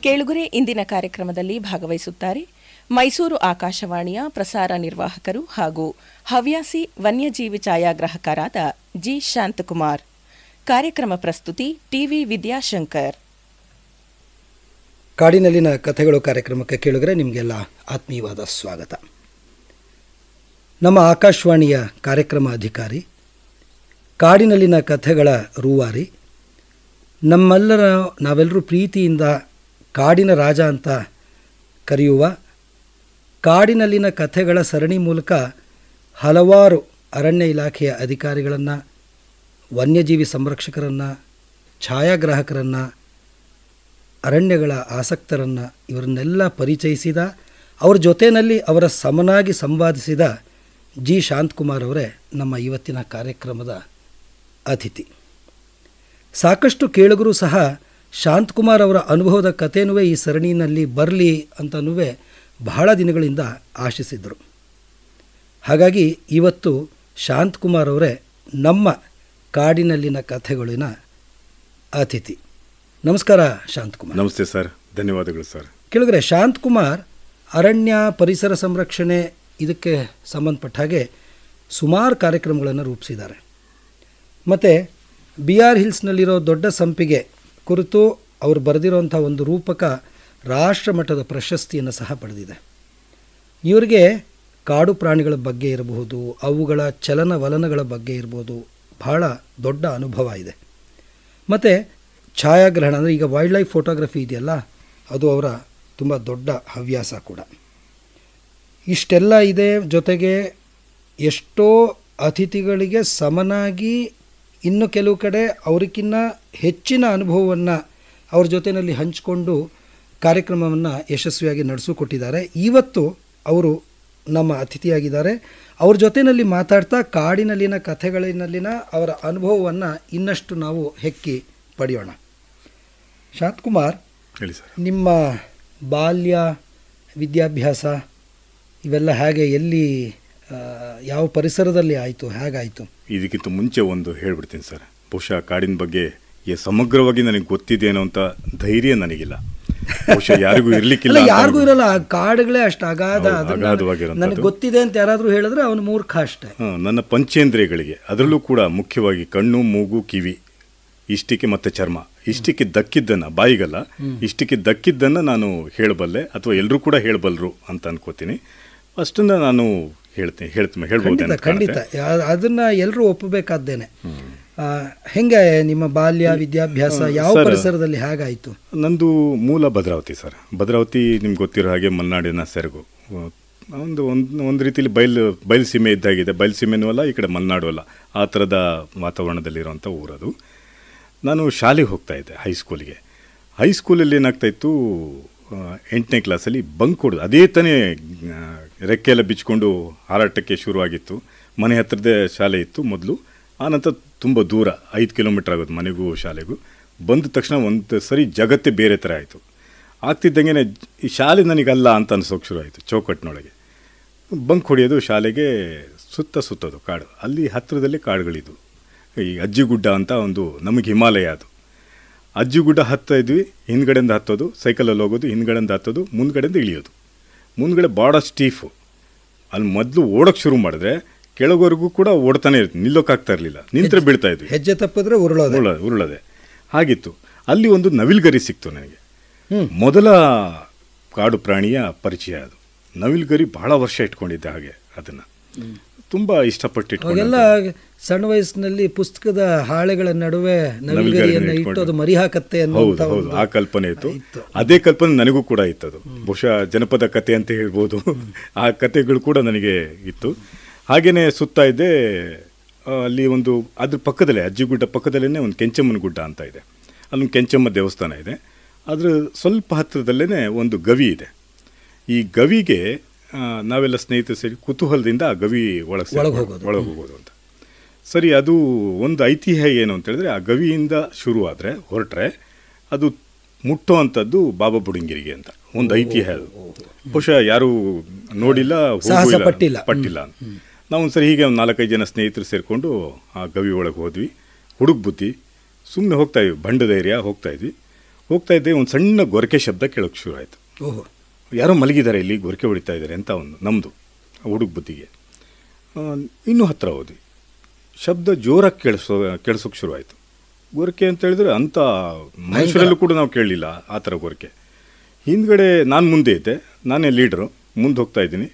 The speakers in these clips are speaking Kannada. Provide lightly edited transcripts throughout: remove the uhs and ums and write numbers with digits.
ಕೇಳುಗರೆ, ಇಂದಿನ ಕಾರ್ಯಕ್ರಮದಲ್ಲಿ ಭಾಗವಹಿಸುತ್ತಾರೆ ಮೈಸೂರು ಆಕಾಶವಾಣಿಯ ಪ್ರಸಾರ ನಿರ್ವಾಹಕರು ಹಾಗೂ ಹವ್ಯಾಸಿ ವನ್ಯಜೀವಿ ಛಾಯಾಗ್ರಾಹಕರಾದ ಜಿ ಶಾಂತಕುಮಾರ್. ಕಾರ್ಯಕ್ರಮ ಪ್ರಸ್ತುತಿ ಟಿವಿ ವಿದ್ಯಾಶಂಕರ್. ಕಾಡಿನಲ್ಲಿನ ಕಥೆಗಳು ಕಾರ್ಯಕ್ರಮಕ್ಕೆ ಕೇಳುಗರೆ ನಿಮಗೆಲ್ಲ ಆತ್ಮೀಯವಾದ ಸ್ವಾಗತ. ನಮ್ಮ ಆಕಾಶವಾಣಿಯ ಕಾರ್ಯಕ್ರಮ ಅಧಿಕಾರಿ, ಕಾಡಿನಲ್ಲಿನ ಕಥೆಗಳ ರೂವಾರಿ, ನಾವೆಲ್ಲರೂ ಪ್ರೀತಿಯಿಂದ ಕಾಡಿನ ರಾಜ ಅಂತ ಕರೆಯುವ ಕಾಡಿನಲ್ಲಿನ ಕಥೆಗಳ ಸರಣಿ ಮೂಲಕ ಹಲವಾರು ಅರಣ್ಯ ಇಲಾಖೆಯ ಅಧಿಕಾರಿಗಳನ್ನು, ವನ್ಯಜೀವಿ ಸಂರಕ್ಷಕರನ್ನು, ಛಾಯಾಗ್ರಾಹಕರನ್ನು, ಅರಣ್ಯಗಳ ಆಸಕ್ತರನ್ನು ಇವರನ್ನೆಲ್ಲ ಪರಿಚಯಿಸಿದ, ಅವರ ಜೊತೆಯಲ್ಲಿ ಅವರ ಸಮನಾಗಿ ಸಂವಾದಿಸಿದ ಜಿ ಶಾಂತಕುಮಾರ್ ಅವರೇ ನಮ್ಮ ಇವತ್ತಿನ ಕಾರ್ಯಕ್ರಮದ ಅತಿಥಿ. ಸಾಕಷ್ಟು ಕೇಳುಗರು ಸಹ ಶಾಂತಕುಮಾರ್ ಅವರ ಅನುಭವದ ಕಥೆನೂ ಈ ಸರಣಿಯಲ್ಲಿ ಬರಲಿ ಅಂತನೂ ಬಹಳ ದಿನಗಳಿಂದ ಆಶಿಸಿದರು. ಹಾಗಾಗಿ ಇವತ್ತು ಶಾಂತಕುಮಾರ್ ಅವರೇ ನಮ್ಮ ಕಾಡಿನಲ್ಲಿನ ಕಥೆಗಳಿನ ಅತಿಥಿ. ನಮಸ್ಕಾರ ಶಾಂತಕುಮಾರ್. ನಮಸ್ತೆ ಸರ್, ಧನ್ಯವಾದಗಳು ಸರ್. ಕೇಳಿದ್ರೆ ಶಾಂತಕುಮಾರ್ ಅರಣ್ಯ ಪರಿಸರ ಸಂರಕ್ಷಣೆ ಇದಕ್ಕೆ ಸಂಬಂಧಪಟ್ಟ ಹಾಗೆ ಸುಮಾರು ಕಾರ್ಯಕ್ರಮಗಳನ್ನು ರೂಪಿಸಿದ್ದಾರೆ. ಮತ್ತು BR ಹಿಲ್ಸ್ನಲ್ಲಿರೋ ದೊಡ್ಡ ಸಂಪಿಗೆ ಕುರಿತು ಅವರು ಬರೆದಿರುವಂಥ ಒಂದು ರೂಪಕ ರಾಷ್ಟ್ರ ಮಟ್ಟದ ಪ್ರಶಸ್ತಿಯನ್ನು ಸಹ ಪಡೆದಿದೆ. ಇವರಿಗೆ ಕಾಡು ಪ್ರಾಣಿಗಳ ಬಗ್ಗೆ ಇರಬಹುದು, ಅವುಗಳ ಚಲನವಲನಗಳ ಬಗ್ಗೆ ಇರ್ಬೋದು, ಬಹಳ ದೊಡ್ಡ ಅನುಭವ ಇದೆ. ಮತ್ತು ಛಾಯಾಗ್ರಹಣ ಅಂದರೆ ಈಗ ವೈಲ್ಡ್ ಲೈಫ್ ಫೋಟೋಗ್ರಫಿ ಇದೆಯಲ್ಲ, ಅದು ಅವರ ತುಂಬ ದೊಡ್ಡ ಹವ್ಯಾಸ ಕೂಡ. ಇಷ್ಟೆಲ್ಲ ಇದೆ. ಜೊತೆಗೆ ಎಷ್ಟೋ ಅತಿಥಿಗಳಿಗೆ ಸಮನಾಗಿ ಇನ್ನು ಕೆಲವು ಕಡೆ ಅವರಿಗಿನ್ನ ಹೆಚ್ಚಿನ ಅನುಭವವನ್ನು ಅವ್ರ ಜೊತೆಯಲ್ಲಿ ಹಂಚಿಕೊಂಡು ಕಾರ್ಯಕ್ರಮವನ್ನು ಯಶಸ್ವಿಯಾಗಿ ನಡೆಸಿಕೊಟ್ಟಿದ್ದಾರೆ. ಇವತ್ತು ಅವರು ನಮ್ಮ ಅತಿಥಿಯಾಗಿದ್ದಾರೆ. ಅವ್ರ ಜೊತೆಯಲ್ಲಿ ಮಾತಾಡ್ತಾ ಕಾಡಿನಲ್ಲಿನ ಕಥೆಗಳಿನಲ್ಲಿನ ಅವರ ಅನುಭವವನ್ನು ಇನ್ನಷ್ಟು ನಾವು ಹೆಕ್ಕಿ ಪಡೆಯೋಣ. ಶಾಂತಕುಮಾರ್, ಹೇಳಿ ಸರ್. ನಿಮ್ಮ ಬಾಲ್ಯ ವಿದ್ಯಾಭ್ಯಾಸ ಇವೆಲ್ಲ ಹೇಗೆ, ಎಲ್ಲಿ, ಯಾವ ಪರಿಸರದಲ್ಲಿ ಆಯಿತು, ಹೇಗಾಯಿತು? ಇದಕ್ಕಿಂತ ಮುಂಚೆ ಒಂದು ಹೇಳ್ಬಿಡ್ತೀನಿ ಸರ್. ಬಹುಶಃ ಕಾಡಿನ ಬಗ್ಗೆ ಸಮಗ್ರವಾಗಿ ನನಗೆ ಗೊತ್ತಿದೆಯೋ ಅಂತ ಧೈರ್ಯ ನನಗಿಲ್ಲ. ಬಹುಶಃ ಯಾರಿಗೂ ಇರಲಿಕ್ಕಿಲ್ಲ, ಯಾರಿಗೂ ಇರಲ್ಲ. ಕಾಡುಗಳೇ ಅಷ್ಟು ಅಗಾಧವಾಗಿರೋ ನನಗೆ ಗೊತ್ತಿದೆ ಅಂತ ಯಾರಾದರೂ ಹೇಳಿದ್ರೆ ಅವನು ಮೂರ್ಖ ಅಷ್ಟೇ. ನನ್ನ ಪಂಚೇಂದ್ರಿಯಗಳಿಗೆ, ಅದರಲ್ಲೂ ಕೂಡ ಮುಖ್ಯವಾಗಿ ಕಣ್ಣು, ಮೂಗು, ಕಿವಿ, ಇಷ್ಟಕ್ಕೆ ಮತ್ತು ಚರ್ಮ, ಇಷ್ಟಕ್ಕೆ ದಕ್ಕಿದ್ದನ್ನು, ಬಾಯಿಗಲ್ಲ, ಇಷ್ಟಕ್ಕೆ ದಕ್ಕಿದ್ದನ್ನು ನಾನು ಹೇಳಬಲ್ಲೆ, ಅಥವಾ ಎಲ್ಲರೂ ಕೂಡ ಹೇಳಬಲ್ಲರು ಅಂತ ಅನ್ಕೋತೀನಿ. ಅಷ್ಟನ್ನು ನಾನು ಹೇಳ್ಬೋದು. ಖಂಡಿತ ಅದನ್ನ ಎಲ್ಲರೂ ಒಪ್ಪಬೇಕಾದ್ದೇನೆ. ಹೆಂಗೆ ನಿಮ್ಮ ಬಾಲ್ಯ ವಿದ್ಯಾಭ್ಯಾಸ ಯಾವ ಪರಿಸರದಲ್ಲಿ ಹೇಗಾಯಿತು? ನಂದು ಮೂಲ ಭದ್ರಾವತಿ ಸರ್. ಭದ್ರಾವತಿ ನಿಮ್ಗೆ ಗೊತ್ತಿರೋ ಹಾಗೆ ಮಲೆನಾಡಿನ ಸೆರಗು. ಒಂದು ರೀತಿಯಲ್ಲಿ ಬಯಲು ಸೀಮೆ ಇದ್ದಾಗಿದೆ. ಬಯಲು ಸೀಮೆನೂ ಅಲ್ಲ, ಈ ಕಡೆ ಮಲೆನಾಡು ಅಲ್ಲ, ಆ ಥರದ ವಾತಾವರಣದಲ್ಲಿರುವಂಥ ಊರದು. ನಾನು ಶಾಲೆಗೆ ಹೋಗ್ತಾಯಿದ್ದೆ, ಹೈಸ್ಕೂಲಲ್ಲಿ ಏನಾಗ್ತಾಯಿತ್ತು, 8ನೇ ಕ್ಲಾಸಲ್ಲಿ ಬಂಕ್ ಹೊಡೆದು, ಅದೇ ತಾನೇ ರೆಕ್ಕೆಲ್ಲ ಬಿಚ್ಕೊಂಡು ಹಾರಾಟಕ್ಕೆ ಶುರುವಾಗಿತ್ತು. ಮನೆ ಹತ್ತಿರದೇ ಶಾಲೆ ಇತ್ತು ಮೊದಲು. ಆನಂತರ ತುಂಬ ದೂರ, 5 ಕಿಲೋಮೀಟ್ರ್ ಆಗೋದು ಮನೆಗೂ ಶಾಲೆಗೂ. ಬಂದ ತಕ್ಷಣ ಒಂದು ಸರಿ ಜಗತ್ತೇ ಬೇರೆ ಥರ ಆಯಿತು. ಆಗ್ತಿದ್ದಂಗೆ ಈ ಶಾಲೆ ನನಗಲ್ಲ ಅಂತ ಅನ್ಸೋಕೆ ಶುರು ಆಯಿತು. ಚೌಕಟ್ಟಿನೊಳಗೆ ಬಂಕ್ ಹೊಡೆಯೋದು, ಶಾಲೆಗೆ ಸುತ್ತೋದು ಕಾಡು. ಅಲ್ಲಿ ಹತ್ತಿರದಲ್ಲಿ ಕಾಡುಗಳಿದ್ವು. ಈ ಅಜ್ಜಿಗುಡ್ಡ ಅಂತ ಒಂದು, ನಮಗೆ ಹಿಮಾಲಯ ಅದು. ಅಜ್ಜಿಗುಡ್ಡ ಹತ್ತಾ ಇದ್ವಿ, ಹಿಂದ್ಗಡೆಯಿಂದ ಹತ್ತೋದು, ಸೈಕಲಲ್ಲಿ ಹೋಗೋದು, ಹಿಂದ್ಗಡೆಯಿಂದ ಹತ್ತೋದು, ಮುಂದ್ಗಡೆಯಿಂದ ಇಳಿಯೋದು. ಮುಂದ್ಗಡೆ ಭಾಳ ಸ್ಟೀಫು. ಅಲ್ಲಿ ಮೊದಲು ಓಡೋಕ್ಕೆ ಶುರು ಮಾಡಿದ್ರೆ ಕೆಳಗೋರ್ಗೂ ಕೂಡ ಓಡ್ತಾನೆ ಇರ್ತೀವಿ, ನಿಲ್ಲೋಕ್ಕಾಗ್ತಾ ಇರಲಿಲ್ಲ, ನಿಂತರೆ ಬೀಳ್ತಾ ಇದ್ವಿ, ಹೆಜ್ಜೆ ತಪ್ಪಿದ್ರೆ ಉರುಳದೆ ಹಾಗಿತ್ತು. ಅಲ್ಲಿ ಒಂದು ನವಿಲ್ಗರಿ ಸಿಕ್ತು ನನಗೆ. ಮೊದಲ ಕಾಡು ಪ್ರಾಣಿಯ ಪರಿಚಯ ಅದು. ನವಿಲ್ಗರಿ ಬಹಳ ವರ್ಷ ಇಟ್ಕೊಂಡಿದ್ದೆ ಹಾಗೆ, ಅದನ್ನು ತುಂಬ ಇಷ್ಟಪಟ್ಟು ಇಟ್ಕೊಂಡೆಲ್ಲ. ಸಣ್ಣ ವಯಸ್ಸಿನಲ್ಲಿ ಪುಸ್ತಕದ ಹಾಳೆಗಳ ನಡುವೆ ನವಿಲ್ಗರಿಯನ್ನು ಇಟ್ಟು ಅದು ಮರಿ ಹಾಕತ್ತೆ ಅನ್ನೋದು ಆ ಕಲ್ಪನೆ ಇತ್ತು. ಅದೇ ಕಲ್ಪನೆ ನನಗೂ ಕೂಡ ಇತ್ತದು. ಬಹುಶಃ ಜನಪದ ಕತೆ ಅಂತ ಹೇಳ್ಬೋದು. ಆ ಕತೆಗಳು ಕೂಡ ನನಗೆ ಇತ್ತು. ಹಾಗೇನೆ ಸುತ್ತಾ ಇದ್ದೆ. ಅಲ್ಲಿ ಒಂದು ಅದ್ರ ಪಕ್ಕದಲ್ಲೇ, ಅಜ್ಜಿಗುಡ್ಡ ಪಕ್ಕದಲ್ಲೇ ಒಂದು ಕೆಂಚಮ್ಮನ ಗುಡ್ಡ ಅಂತ ಇದೆ. ಅಲ್ಲೊಂದು ಕೆಂಚಮ್ಮ ದೇವಸ್ಥಾನ ಇದೆ. ಅದ್ರ ಸ್ವಲ್ಪ ಹತ್ತಿರದಲ್ಲೇ ಒಂದು ಗವಿ ಇದೆ. ಈ ಗವಿಗೆ ನಾವೆಲ್ಲ ಸ್ನೇಹಿತರು ಸೇರಿ ಕುತೂಹಲದಿಂದ ಆ ಗವಿ ಒಳಗೆ ಹೋಗೋದು ಅಂತ. ಸರಿ, ಅದು ಒಂದು ಐತಿಹ್ಯ ಏನು ಅಂತ ಹೇಳಿದ್ರೆ, ಆ ಗವಿಯಿಂದ ಶುರು ಆದರೆ ಹೊರಟ್ರೆ ಅದು ಮುಟ್ಟೋ ಅಂಥದ್ದು ಬಾಬಾ ಬುಡಂಗಿರಿಗೆ ಅಂತ ಒಂದು ಐತಿಹ್ಯ. ಅದು ಬಹುಶಃ ಯಾರೂ ನೋಡಿಲ್ಲ, ಪಟ್ಟಿಲ್ಲ. ನಾವು ಒಂದು ಸರಿ ಹೀಗೆ ಒಂದು 4-5 ಜನ ಸ್ನೇಹಿತರು ಸೇರಿಕೊಂಡು ಆ ಗವಿ ಒಳಗೆ ಹೋದ್ವಿ. ಹುಡುಗ ಬುದ್ಧಿ ಸುಮ್ಮನೆ ಹೋಗ್ತಾಯಿದ್ವಿ, ಬಂಡ ಧೈರ್ಯ ಹೋಗ್ತಾ ಇದ್ದೆ ಒಂದು ಸಣ್ಣ ಗೊರಕೆ ಶಬ್ದ ಕೇಳೋಕ್ಕೆ ಶುರು ಆಯಿತು. ಯಾರೋ ಮಲಗಿದ್ದಾರೆ ಇಲ್ಲಿ, ಗೊರಕೆ ಹೊಡಿತಾ ಇದ್ದಾರೆ ಅಂತ ನಮ್ಮದು ಹುಡುಗ ಬುದ್ಧಿಗೆ. ಇನ್ನೂ ಹತ್ತಿರ ಹೋದ್ವಿ, ಶಬ್ದ ಜೋರಾಗಿ ಕೇಳಿಸೋಕೆ ಶುರು ಆಯಿತು. ಗೊರಕೆ ಅಂತ ಹೇಳಿದ್ರೆ ಅಂಥ ಮನುಷ್ಯರಲ್ಲೂ ಕೂಡ ನಾವು ಕೇಳಲಿಲ್ಲ ಆ ಥರ ಗೊರಕೆ. ಹಿಂದ್ಗಡೆ ನಾನು ಮುಂದೆ ಇದ್ದೆ, ನಾನೇ ಲೀಡ್ರು, ಮುಂದೆ ಹೋಗ್ತಾ ಇದ್ದೀನಿ.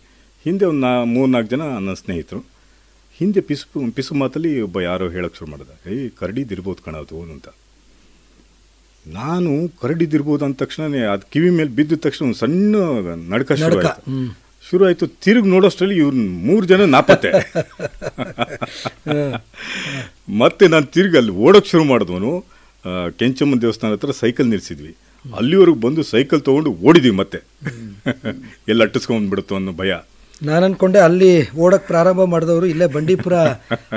ಹಿಂದೆ ಒಂದು 3-4 ಜನ ನನ್ನ ಸ್ನೇಹಿತರು. ಹಿಂದೆ ಪಿಸು ಮಾತಲ್ಲಿ ಒಬ್ಬ ಯಾರೋ ಹೇಳೋಕ್ಕೆ ಶುರು ಮಾಡಿದ, ಕರಡಿದಿರ್ಬೋದು ಕಣದು ಅಂತ. ನಾನು ಕರಡಿದಿರ್ಬೋದು ಅಂದ ತಕ್ಷಣ ಅದು ಕಿವಿ ಮೇಲೆ ಬಿದ್ದ ತಕ್ಷಣ ಒಂದು ಸಣ್ಣ ನಡ್ಕ ಶುರು ಆಯಿತು. ತಿರುಗಿ ನೋಡೋಷ್ಟರಲ್ಲಿ ಇವ್ರು 3 ಜನ ನಾಪತ್ತೆ. ಮತ್ತೆ ನಾನು ತಿರುಗಿ ಅಲ್ಲಿ ಓಡೋಕ್ಕೆ ಶುರು ಮಾಡಿದವನು ಕೆಂಚಮ್ಮನ ದೇವಸ್ಥಾನ ಹತ್ರ ಸೈಕಲ್ ನಿಲ್ಲಿಸಿದ್ವಿ. ಅಲ್ಲಿವರೆಗೂ ಬಂದು ಸೈಕಲ್ ತೊಗೊಂಡು ಓಡಿದ್ವಿ. ಮತ್ತೆ ಎಲ್ಲ ಅಟ್ಟಿಸ್ಕೊಂಡ್ಬಿಡುತ್ತೋ ಅನ್ನೋ ಭಯ. ನಾನು ಅನ್ಕೊಂಡೆ ಅಲ್ಲಿ ಓಡಕ್ಕೆ ಪ್ರಾರಂಭ ಮಾಡಿದವರು ಇಲ್ಲೇ ಬಂಡೀಪುರ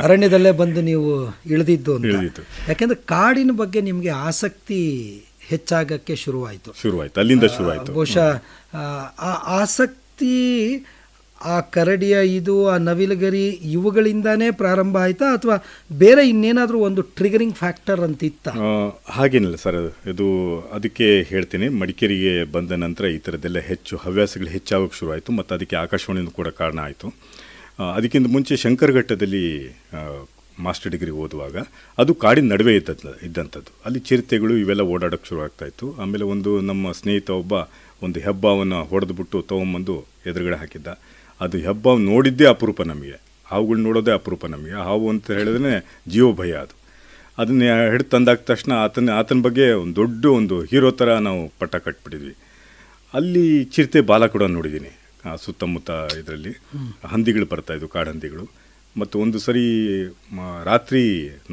ಅರಣ್ಯದಲ್ಲೇ ಬಂದು ನೀವು ಇಳಿದಿದ್ದು ಅಂತ. ಯಾಕೆಂದ್ರೆ ಕಾಡಿನ ಬಗ್ಗೆ ನಿಮಗೆ ಆಸಕ್ತಿ ಹೆಚ್ಚಾಗಕ್ಕೆ ಶುರುವಾಯಿತು. ಅಲ್ಲಿಂದ ಶುರುವಾಯಿತು. ಬಹುಶಃ ಆ ಆಸಕ್ತಿ ಆ ಕರಡಿಯ ಆ ನವಿಲುಗರಿ ಇವುಗಳಿಂದಾನೇ ಪ್ರಾರಂಭ ಆಯಿತಾ, ಅಥವಾ ಬೇರೆ ಇನ್ನೇನಾದರೂ ಒಂದು ಟ್ರಿಗರಿಂಗ್ ಫ್ಯಾಕ್ಟರ್ ಅಂತ ಇತ್ತ? ಹಾಗೇನಿಲ್ಲ ಸರ್, ಇದು ಅದಕ್ಕೆ ಹೇಳ್ತೀನಿ. ಮಡಿಕೇರಿಗೆ ಬಂದ ನಂತರ ಈ ಥರದ್ದೆಲ್ಲ ಹವ್ಯಾಸಗಳು ಹೆಚ್ಚಾಗೋಕ್ಕೆ ಶುರುವಾಯಿತು. ಮತ್ತು ಅದಕ್ಕೆ ಆಕಾಶವಾಣಿಯಿಂದ ಕೂಡ ಕಾರಣ ಆಯಿತು. ಅದಕ್ಕಿಂತ ಮುಂಚೆ ಶಂಕರಘಟ್ಟದಲ್ಲಿ ಮಾಸ್ಟರ್ ಡಿಗ್ರಿ ಓದುವಾಗ ಅದು ಕಾಡಿನ ನಡುವೆ ಇದ್ದಂಥದ್ದು. ಅಲ್ಲಿ ಚಿರತೆಗಳು ಇವೆಲ್ಲ ಓಡಾಡೋಕ್ಕೆ ಶುರುವಾಗ್ತಾಯಿತ್ತು. ಆಮೇಲೆ ನಮ್ಮ ಸ್ನೇಹಿತ ಒಬ್ಬ ಒಂದು ಹೆಬ್ಬಾವನ್ನು ಹೊಡೆದ್ಬಿಟ್ಟು ತೊಗೊಂಬಂದು ಎದುರುಗಡೆ ಹಾಕಿದ್ದ. ಅದು ಹೆಬ್ಬ ನೋಡಿದ್ದೇ ಅಪರೂಪ ನಮಗೆ, ಹಾವುಗಳು ನೋಡೋದೇ ಅಪರೂಪ ನಮಗೆ. ಹಾವು ಅಂತ ಹೇಳಿದ್ರೆ ಜೀವ ಭಯ. ಅದನ್ನ ಹಿಡಿದು ತಂದಾದ ತಕ್ಷಣ ಆತನ ಬಗ್ಗೆ ಒಂದು ಹೀರೋ ಥರ ನಾವು ಪಟ್ಟ ಕಟ್ಬಿಟ್ಟಿದ್ವಿ. ಅಲ್ಲಿ ಚಿರತೆ ಬಾಲ ಕೂಡ ನೋಡಿದ್ದೀನಿ. ಸುತ್ತಮುತ್ತ ಇದರಲ್ಲಿ ಹಂದಿಗಳು ಬರ್ತಾಯಿದ್ವು, ಕಾಡು ಹಂದಿಗಳು. ಮತ್ತು ಒಂದು ಸರಿ ರಾತ್ರಿ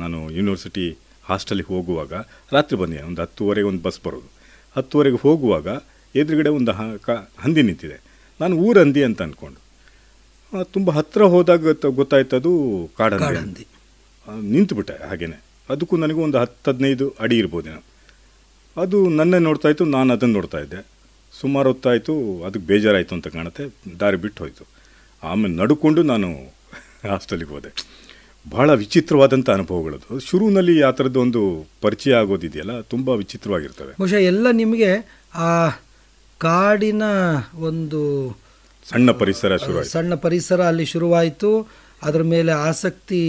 ನಾನು ಯೂನಿವರ್ಸಿಟಿ ಹಾಸ್ಟೆಲಿಗೆ ಹೋಗುವಾಗ ರಾತ್ರಿ ಬಂದೆ. ಒಂದು 10:30 ಒಂದು ಬಸ್ ಬರೋದು. 10:30 ಹೋಗುವಾಗ ಎದುರುಗಡೆ ಒಂದು ಹಂದಿ ನಿಂತಿದೆ. ನಾನು ಊರ ಹಂದಿ ಅಂತ ಅಂದ್ಕೊಂಡು ತುಂಬ ಹತ್ತಿರ ಹೋದಾಗ ಗೊತ್ತಾಯ್ತದು ಕಾಡಂದಿ. ನಿಂತುಬಿಟ್ಟೆ ಹಾಗೇನೆ. ಅದಕ್ಕೂ ನನಗೂ ಒಂದು 10-15 ಅಡಿ ಇರ್ಬೋದೇನೋ. ಅದು ನನ್ನೇ ನೋಡ್ತಾಯಿತ್ತು, ನಾನು ಅದನ್ನು ನೋಡ್ತಾ ಇದ್ದೆ. ಸುಮಾರು ಹೊತ್ತಾಯಿತು, ಅದಕ್ಕೆ ಬೇಜಾರಾಯಿತು ಅಂತ ಕಾಣುತ್ತೆ. ದಾರಿ ಬಿಟ್ಟು ಹೋಯಿತು. ಆಮೇಲೆ ನಡ್ಕೊಂಡು ನಾನು ಹಾಸ್ಟೆಲಿಗೆ ಹೋದೆ. ಭಾಳ ವಿಚಿತ್ರವಾದಂಥ ಅನುಭವಗಳದು. ಶುರುವಿನಲ್ಲಿ ಆ ಥರದ್ದು ಒಂದು ಪರಿಚಯ ಆಗೋದಿದೆಯಲ್ಲ, ತುಂಬ ವಿಚಿತ್ರವಾಗಿರ್ತವೆ. ಬಹುಶಃ ಎಲ್ಲ ನಿಮಗೆ ಆ ಕಾಡಿನ ಒಂದು ಸಣ್ಣ ಪರಿಸರ ಅಲ್ಲಿ ಶುರುವಾಯಿತು. ಅದರ ಮೇಲೆ ಆಸಕ್ತಿ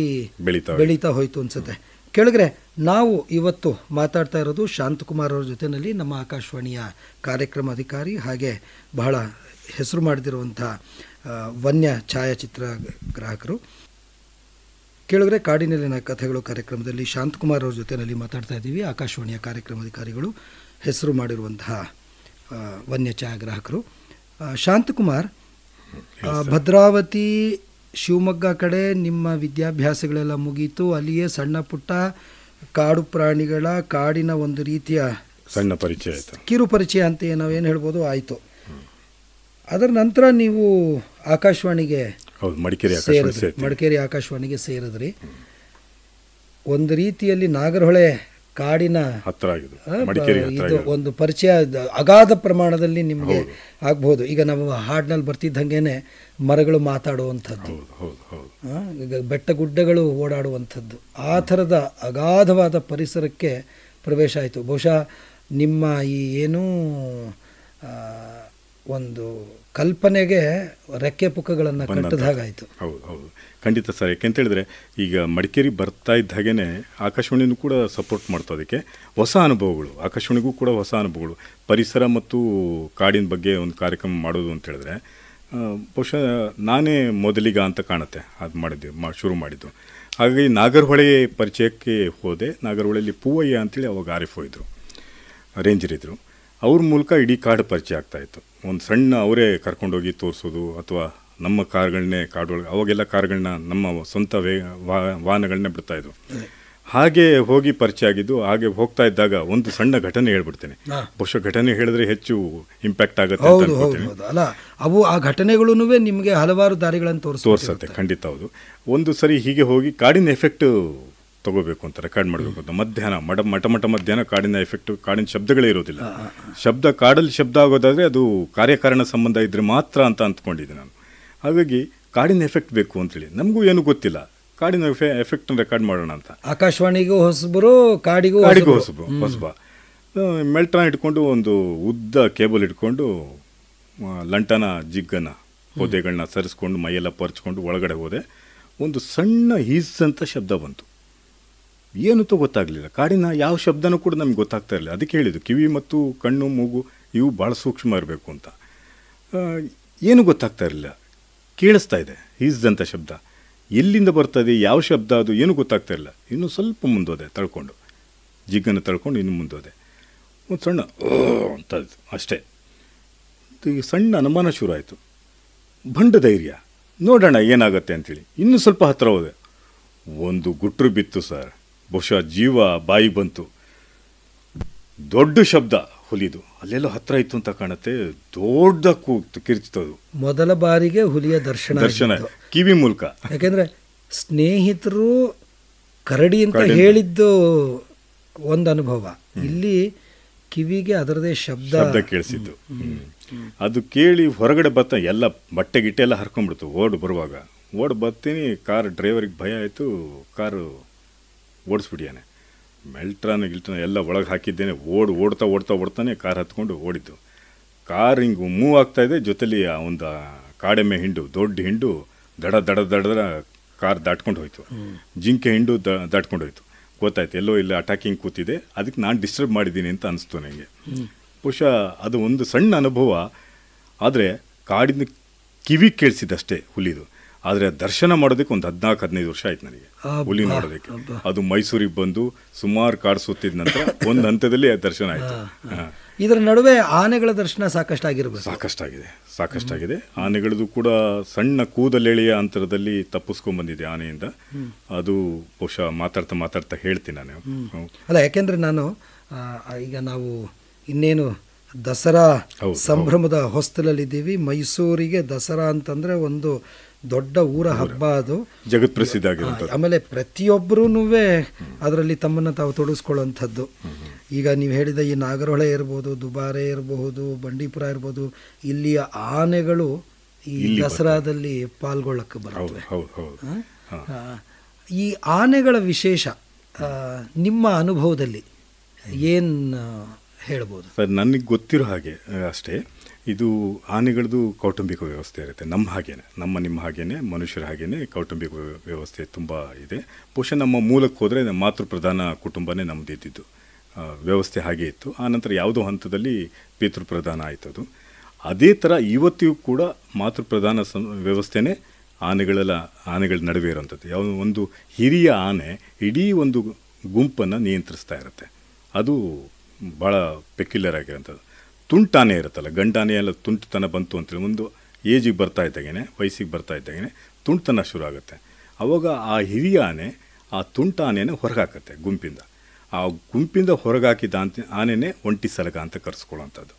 ಬೆಳೀತಾ ಹೋಯಿತು ಅನ್ಸುತ್ತೆ. ಕೇಳಿದ್ರೆ ನಾವು ಇವತ್ತು ಮಾತಾಡ್ತಾ ಇರೋದು ಶಾಂತಕುಮಾರ್ ಅವ್ರ ಜೊತೆಯಲ್ಲಿ, ನಮ್ಮ ಆಕಾಶವಾಣಿಯ ಕಾರ್ಯಕ್ರಮ ಅಧಿಕಾರಿ, ಹಾಗೆ ಬಹಳ ಹೆಸರು ಮಾಡಿದಿರುವಂಥ ವನ್ಯ ಛಾಯಾಚಿತ್ರ ಗ್ರಾಹಕರು. ಕೇಳಿದ್ರೆ ಕಾಡಿನಲ್ಲಿನ ಕಥೆಗಳು ಕಾರ್ಯಕ್ರಮದಲ್ಲಿ ಶಾಂತಕುಮಾರ್ ಅವ್ರ ಜೊತೆಯಲ್ಲಿ ಮಾತಾಡ್ತಾ ಇದ್ದೀವಿ. ಆಕಾಶವಾಣಿಯ ಕಾರ್ಯಕ್ರಮ ಅಧಿಕಾರಿಗಳು, ಹೆಸರು ಮಾಡಿರುವಂತಹ ವನ್ಯ ಛಾಯಾಗ್ರಾಹಕರು. ಶಾಂತಕುಮಾರ್, ಭದ್ರಾವತಿ ಶಿವಮೊಗ್ಗ ಕಡೆ ನಿಮ್ಮ ವಿದ್ಯಾಭ್ಯಾಸಗಳೆಲ್ಲ ಮುಗೀತು. ಅಲ್ಲಿಯೇ ಸಣ್ಣ ಪುಟ್ಟ ಕಾಡು ಪ್ರಾಣಿಗಳ ಕಾಡಿನ ಒಂದು ರೀತಿಯ ಸಣ್ಣ ಪರಿಚಯ ಆಯಿತು, ಕಿರು ಪರಿಚಯ ಅಂತ ನಾವೇನು ಹೇಳ್ಬೋದು ಆಯಿತು. ಅದರ ನಂತರ ನೀವು ಆಕಾಶವಾಣಿಗೆ ಮಡಿಕೇರಿ ಆಕಾಶವಾಣಿಗೆ ಸೇರಿದ್ರಿ. ಒಂದು ರೀತಿಯಲ್ಲಿ ನಾಗರಹೊಳೆ ಕಾಡಿನ ಇದು ಒಂದು ಪರಿಚಯ ಅಗಾಧ ಪ್ರಮಾಣದಲ್ಲಿ ನಿಮಗೆ ಆಗ್ಬಹುದು. ಈಗ ನಾವು ಹಾಡಿನಲ್ಲಿ ಬರ್ತಿದ್ದಂಗೆನೆ ಮರಗಳು ಮಾತಾಡುವಂಥದ್ದು, ಬೆಟ್ಟ ಗುಡ್ಡಗಳು ಓಡಾಡುವಂಥದ್ದು, ಆ ಥರದ ಅಗಾಧವಾದ ಪರಿಸರಕ್ಕೆ ಪ್ರವೇಶ ಆಯಿತು. ಬಹುಶಃ ನಿಮ್ಮ ಈ ಏನೂ ಒಂದು ಕಲ್ಪನೆಗೆ ರೆಕ್ಕೆ ಪುಕ್ಕಗಳನ್ನು ಕಟ್ಟಿದಾಗಾಯಿತು. ಹೌದು, ಖಂಡಿತ ಸರ್. ಯಾಕೆಂತ ಹೇಳಿದ್ರೆ ಈಗ ಮಡಿಕೇರಿ ಬರ್ತಾ ಇದ್ದ ಹಾಗೇ ಆಕಾಶವಾಣಿನೂ ಕೂಡ ಸಪೋರ್ಟ್ ಮಾಡ್ತಾ, ಅದಕ್ಕೆ ಹೊಸ ಅನುಭವಗಳು, ಆಕಾಶವಾಣಿಗೂ ಕೂಡ ಹೊಸ ಅನುಭವಗಳು. ಪರಿಸರ ಮತ್ತು ಕಾಡಿನ ಬಗ್ಗೆ ಒಂದು ಕಾರ್ಯಕ್ರಮ ಮಾಡೋದು ಅಂತ ಹೇಳಿದ್ರೆ ಬಹುಶಃ ನಾನೇ ಮೊದಲಿಗ ಅಂತ ಕಾಣುತ್ತೆ. ಅದು ಶುರು ಮಾಡಿದ್ದು. ಹಾಗಾಗಿ ನಾಗರಹೊಳೆ ಪರಿಚಯಕ್ಕೆ ಹೋದೆ. ನಾಗರಹೊಳೆಯಲ್ಲಿ ಪೂವಯ್ಯ ಅಂತೇಳಿ ಅವಾಗ ಆರಿಫ್ ಇದ್ದರು, ರೇಂಜರ್ ಇದ್ದರು. ಅವ್ರ ಮೂಲಕ ಇಡೀ ಕಾಡು ಪರಿಚಯ ಆಗ್ತಾಯಿತ್ತು. ಒಂದು ಸಣ್ಣ ಅವರೇ ಕರ್ಕೊಂಡೋಗಿ ತೋರಿಸೋದು, ಅಥವಾ ನಮ್ಮ ಕಾರ್ಗಳನ್ನೇ ಕಾಡೊಳಗೆ, ಅವಾಗೆಲ್ಲ ಕಾರ್ಗಳನ್ನ ನಮ್ಮ ಸ್ವಂತ ವಾಹನಗಳನ್ನೇ ಬಿಡ್ತಾಯಿದ್ರು. ಹಾಗೆ ಹೋಗಿ ಪರಿಚಯ ಆಗಿದ್ದು. ಹಾಗೆ ಹೋಗ್ತಾ ಇದ್ದಾಗ ಒಂದು ಸಣ್ಣ ಘಟನೆ ಹೇಳ್ಬಿಡ್ತೇನೆ. ಬಹುಶಃ ಘಟನೆ ಹೇಳಿದ್ರೆ ಹೆಚ್ಚು ಇಂಪ್ಯಾಕ್ಟ್ ಆಗುತ್ತೆ ಅಂತ ಅನ್ಕೊಳ್ತೀನಿ. ಅಲ್ಲ, ಅವು ಆ ಘಟನೆಗಳೂ ನಿಮಗೆ ಹಲವಾರು ದಾರಿಗಳನ್ನು ತೋರಿಸುತ್ತೆ. ಖಂಡಿತ ಹೌದು. ಒಂದು ಸರಿ ಹೀಗೆ ಹೋಗಿ ಕಾಡಿನ ಎಫೆಕ್ಟ್ ತಗೋಬೇಕು ಅಂತ, ರೆಕಾರ್ಡ್ ಮಾಡಬೇಕು ಅಂತ, ಮಧ್ಯಾಹ್ನ ಮಧ್ಯಾಹ್ನ ಕಾಡಿನ ಎಫೆಕ್ಟ್, ಕಾಡಿನ ಶಬ್ದಗಳೇ ಇರೋದಿಲ್ಲ. ಕಾಡಲ್ಲಿ ಶಬ್ದ ಆಗೋದಾದರೆ ಅದು ಕಾರ್ಯಕಾರಣ ಸಂಬಂಧ ಇದ್ರೆ ಮಾತ್ರ ಅಂತ ಅಂದ್ಕೊಂಡಿದ್ದೆ ನಾನು. ಹಾಗಾಗಿ ಕಾಡಿನ ಎಫೆಕ್ಟ್ ಬೇಕು ಅಂತೇಳಿ, ನಮಗೂ ಏನು ಗೊತ್ತಿಲ್ಲ, ಕಾಡಿನ ಎಫೆಕ್ಟ್ ರೆಕಾರ್ಡ್ ಮಾಡೋಣ ಅಂತ. ಆಕಾಶವಾಣಿಗೂ ಹೊಸಬರು, ಕಾಡಿಗೂ ಹೊಸಬ. ಮೆಲ್ಟ್ರಾನ್ ಇಟ್ಕೊಂಡು ಒಂದು ಉದ್ದ ಕೇಬಲ್ ಇಟ್ಕೊಂಡು ಲಂಟನ ಜಿಗ್ಗನ್ನ ಪೊದೆಗಳನ್ನ ಸರಿಸ್ಕೊಂಡು ಮೈಯೆಲ್ಲ ಪರ್ಚ್ಕೊಂಡು ಒಳಗಡೆ ಹೋದೆ. ಒಂದು ಸಣ್ಣ ಹೀಸ್ ಅಂತ ಶಬ್ದ ಬಂತು. ಏನು ಗೊತ್ತಾಗಲಿಲ್ಲ. ಕಾಡಿನ ಯಾವ ಶಬ್ದನೂ ಕೂಡ ನಮ್ಗೆ ಗೊತ್ತಾಗ್ತಾ ಇರಲಿಲ್ಲ. ಅದಕ್ಕೆ ಹೇಳಿದ್ದು ಕಿವಿ ಮತ್ತು ಕಣ್ಣು ಮೂಗು ಇವು ಭಾಳ ಸೂಕ್ಷ್ಮ ಇರಬೇಕು ಅಂತ. ಏನು ಗೊತ್ತಾಗ್ತಾ ಇರಲಿಲ್ಲ. ಕೇಳಿಸ್ತಾ ಇದೆ ಹೀಸ್ ಅಂತ ಶಬ್ದ, ಎಲ್ಲಿಂದ ಬರ್ತದೆ, ಯಾವ ಶಬ್ದ ಅದು ಏನು ಗೊತ್ತಾಗ್ತಾ ಇಲ್ಲ. ಇನ್ನೂ ಸ್ವಲ್ಪ ಮುಂದೋದೆ, ಜಿಗ್ಗನ್ನು ತಳ್ಕೊಂಡು ಇನ್ನು ಮುಂದೋದೆ. ಒಂದು ಸಣ್ಣ ಅಂತ ಅಷ್ಟೇ. ಸಣ್ಣ ಅನುಮಾನ ಶುರು ಆಯಿತು. ಬಂಡ ಧೈರ್ಯ, ನೋಡೋಣ ಏನಾಗುತ್ತೆ ಅಂಥೇಳಿ ಇನ್ನೂ ಸ್ವಲ್ಪ ಹತ್ತಿರ ಹೋದೆ. ಒಂದು ಗುಟ್ರು ಬಿತ್ತು ಸರ್. ಬಹುಶಃ ಜೀವ ಬಾಯಿ ಬಂತು. ದೊಡ್ಡ ಶಬ್ದ ಹುಲಿದು, ಅಲ್ಲೆಲ್ಲೋ ಹತ್ರ ಇತ್ತು ಅಂತ ಕಾಣುತ್ತೆ. ದೊಡ್ಡ ಕೂಗ್ತು, ಕಿರ್ಚಿತದು. ಮೊದಲ ಬಾರಿಗೆ ಹುಲಿಯ ದರ್ಶನ ಕಿವಿ ಮೂಲಕ. ಯಾಕೆಂದ್ರೆ ಸ್ನೇಹಿತರು ಕರಡಿ ಅಂತ ಹೇಳಿದ್ದು ಒಂದು ಅನುಭವ, ಇಲ್ಲಿ ಕಿವಿಗೆ ಅದರದೇ ಶಬ್ದ ಕೇಳಿಸಿದ್ದು. ಅದು ಕೇಳಿ ಹೊರಗಡೆ ಬರ್ತಾ ಎಲ್ಲ ಬಟ್ಟೆ ಗಿಟ್ಟೆ ಎಲ್ಲ ಹರ್ಕೊಂಡ್ಬಿಡ್ತು. ಬರುವಾಗ ಬರ್ತೀನಿ, ಕಾರ್ ಡ್ರೈವರಿಗೆ ಭಯ ಆಯಿತು. ಕಾರು ಓಡಿಸ್ಬಿಟ್ಟಿಯಾನೆ. ಗಿಲ್ಟ್ರಾನ್ ಎಲ್ಲ ಒಳಗೆ ಹಾಕಿದ್ದೇನೆ. ಓಡ್ತಾನೆ ಕಾರ್ ಹತ್ಕೊಂಡು ಓಡಿದ್ದು. ಕಾರ್ ಹಿಂಗೆ ಮೂವ್ ಆಗ್ತಾಯಿದೆ. ಜೊತೆಲಿ ಒಂದು ಕಾಡೆಮ್ಮೆ ಹಿಂಡು, ದೊಡ್ಡ ಹಿಂಡು ದಡ ಕಾರ್ ದಾಟ್ಕೊಂಡು ಹೋಯ್ತು. ಜಿಂಕೆ ಹಿಂಡು ದಾಟ್ಕೊಂಡು ಹೋಯ್ತು. ಗೊತ್ತಾಯ್ತು ಎಲ್ಲೋ ಇಲ್ಲ ಅಟ್ಯಾಕಿಂಗ್ ಕೂತಿದೆ, ಅದಕ್ಕೆ ನಾನು ಡಿಸ್ಟರ್ಬ್ ಮಾಡಿದ್ದೀನಿ ಅಂತ ಅನಿಸ್ತು ನನಗೆ. ಬಹುಶಃ ಅದು ಒಂದು ಸಣ್ಣ ಅನುಭವ. ಆದರೆ ಕಾಡಿನ ಕಿವಿ ಕೇಳಿಸಿದಷ್ಟೇ ಹುಲಿದು. ಆದರೆ ದರ್ಶನ ಮಾಡೋದಕ್ಕೆ ಒಂದು 14-15 ವರ್ಷ ಆಯ್ತು ನನಗೆ ಹುಲಿ ನೋಡೋದಕ್ಕೆ. ಅದು ಮೈಸೂರಿಗೆ ಬಂದು ಸುಮಾರು ಕಾಡು ಸುತ್ತಿದ ನಂತರ ಒಂದು ಹಂತದಲ್ಲಿ ದರ್ಶನ ಆಯಿತು. ಇದರ ನಡುವೆ ಆನೆಗಳ ದರ್ಶನ ಸಾಕಷ್ಟಾಗಿರ್ಬೋದು. ಸಾಕಷ್ಟಾಗಿದೆ. ಆನೆಗಳದು ಕೂಡ ಸಣ್ಣ ಕೂದಲೆಳೆಯ ಅಂತರದಲ್ಲಿ ತಪ್ಪಿಸ್ಕೊಂಡ್ಬಂದಿದೆ ಆನೆಯಿಂದ. ಅದು ಬಹುಶಃ ಮಾತಾಡ್ತಾ ಹೇಳ್ತೀನಿ ನಾನು. ಅಲ್ಲ, ಯಾಕೆಂದರೆ ನಾನು ಈಗ ನಾವು ಇನ್ನೇನು ದಸರಾ ಸಂಭ್ರಮದ ಹೊಸ್ತಲಲ್ಲಿದ್ದೀವಿ. ಮೈಸೂರಿಗೆ ದಸರಾ ಅಂತಂದರೆ ಒಂದು ದೊಡ್ಡ ಊರ ಹಬ್ಬ, ಅದು ಜಗತ್ ಪ್ರಸಿದ್ಧ ಆಗಿರುತ್ತೆ. ಆಮೇಲೆ ಪ್ರತಿಯೊಬ್ಬರೂ ಅದರಲ್ಲಿ ತಮ್ಮನ್ನು ತಾವು ತೊಡಗಿಸ್ಕೊಳ್ಳುವಂಥದ್ದು. ಈಗ ನೀವು ಹೇಳಿದ ಈ ನಾಗರಹೊಳೆ ಇರ್ಬೋದು, ದುಬಾರೆ ಇರಬಹುದು, ಬಂಡೀಪುರ ಇರ್ಬೋದು, ಇಲ್ಲಿಯ ಆನೆಗಳು ಈ ದಸರಾದಲ್ಲಿ ಪಾಲ್ಗೊಳ್ಳಕ್ಕೆ ಬರ್ತವೆ. ಈ ಆನೆಗಳ ವಿಶೇಷ ನಿಮ್ಮ ಅನುಭವದಲ್ಲಿ ಏನು ಹೇಳ್ಬೋದು ಸರ್? ನನಗೆ ಗೊತ್ತಿರೋ ಹಾಗೆ ಅಷ್ಟೇ. ಇದು ಆನೆಗಳದ್ದು ಕೌಟುಂಬಿಕ ವ್ಯವಸ್ಥೆ ಇರುತ್ತೆ. ನಿಮ್ಮ ಹಾಗೇನೆ ಮನುಷ್ಯರ ಹಾಗೇನೆ ಕೌಟುಂಬಿಕ ವ್ಯವಸ್ಥೆ ತುಂಬ ಇದೆ. ಬಹುಶಃ ನಮ್ಮ ಮೂಲಕ್ಕೆ ಹೋದರೆ ಮಾತೃಪ್ರಧಾನ ಕುಟುಂಬನೇ ನಮ್ಮದು ಇದ್ದಿದ್ದು. ವ್ಯವಸ್ಥೆ ಹಾಗೆ ಇತ್ತು. ಆನಂತರ ಯಾವುದೋ ಹಂತದಲ್ಲಿ ಪಿತೃಪ್ರಧಾನ ಆಯ್ತದು. ಅದೇ ಥರ ಇವತ್ತಿಗೂ ಕೂಡ ಮಾತೃಪ್ರಧಾನ ವ್ಯವಸ್ಥೆನೇ ಆನೆಗಳ ನಡುವೆ ಇರೋಂಥದ್ದು. ಯಾವ ಒಂದು ಹಿರಿಯ ಆನೆ ಇಡೀ ಒಂದು ಗುಂಪನ್ನು ನಿಯಂತ್ರಿಸ್ತಾ ಇರುತ್ತೆ. ಅದು ಭಾಳ ಪೆಕ್ಯುಲರ್ ಆಗಿರೋಂಥದ್ದು. ತುಂಟಾನೆ ಇರುತ್ತಲ್ಲ, ಗಂಡಾನೆ ಎಲ್ಲ ತುಂಟತನ ಬಂತು ಅಂತೇಳಿ ಒಂದು ಏಜಿಗೆ ವಯಸ್ಸಿಗೆ ಬರ್ತಾ ಇದ್ದಾಗೇ ತುಂಟತನ ಶುರು ಆಗುತ್ತೆ. ಆವಾಗ ಆ ಹಿರಿಯ ಆನೆ ಆ ತುಂಟಾನೆಯನ್ನು ಹೊರಗಾಕತ್ತೆ ಗುಂಪಿಂದ. ಆ ಗುಂಪಿಂದ ಹೊರಗಾಕಿದ ಆನೆನೇ ಒಂಟಿ ಸಲಗ ಅಂತ ಕರೆಸ್ಕೊಳ್ಳೋವಂಥದ್ದು.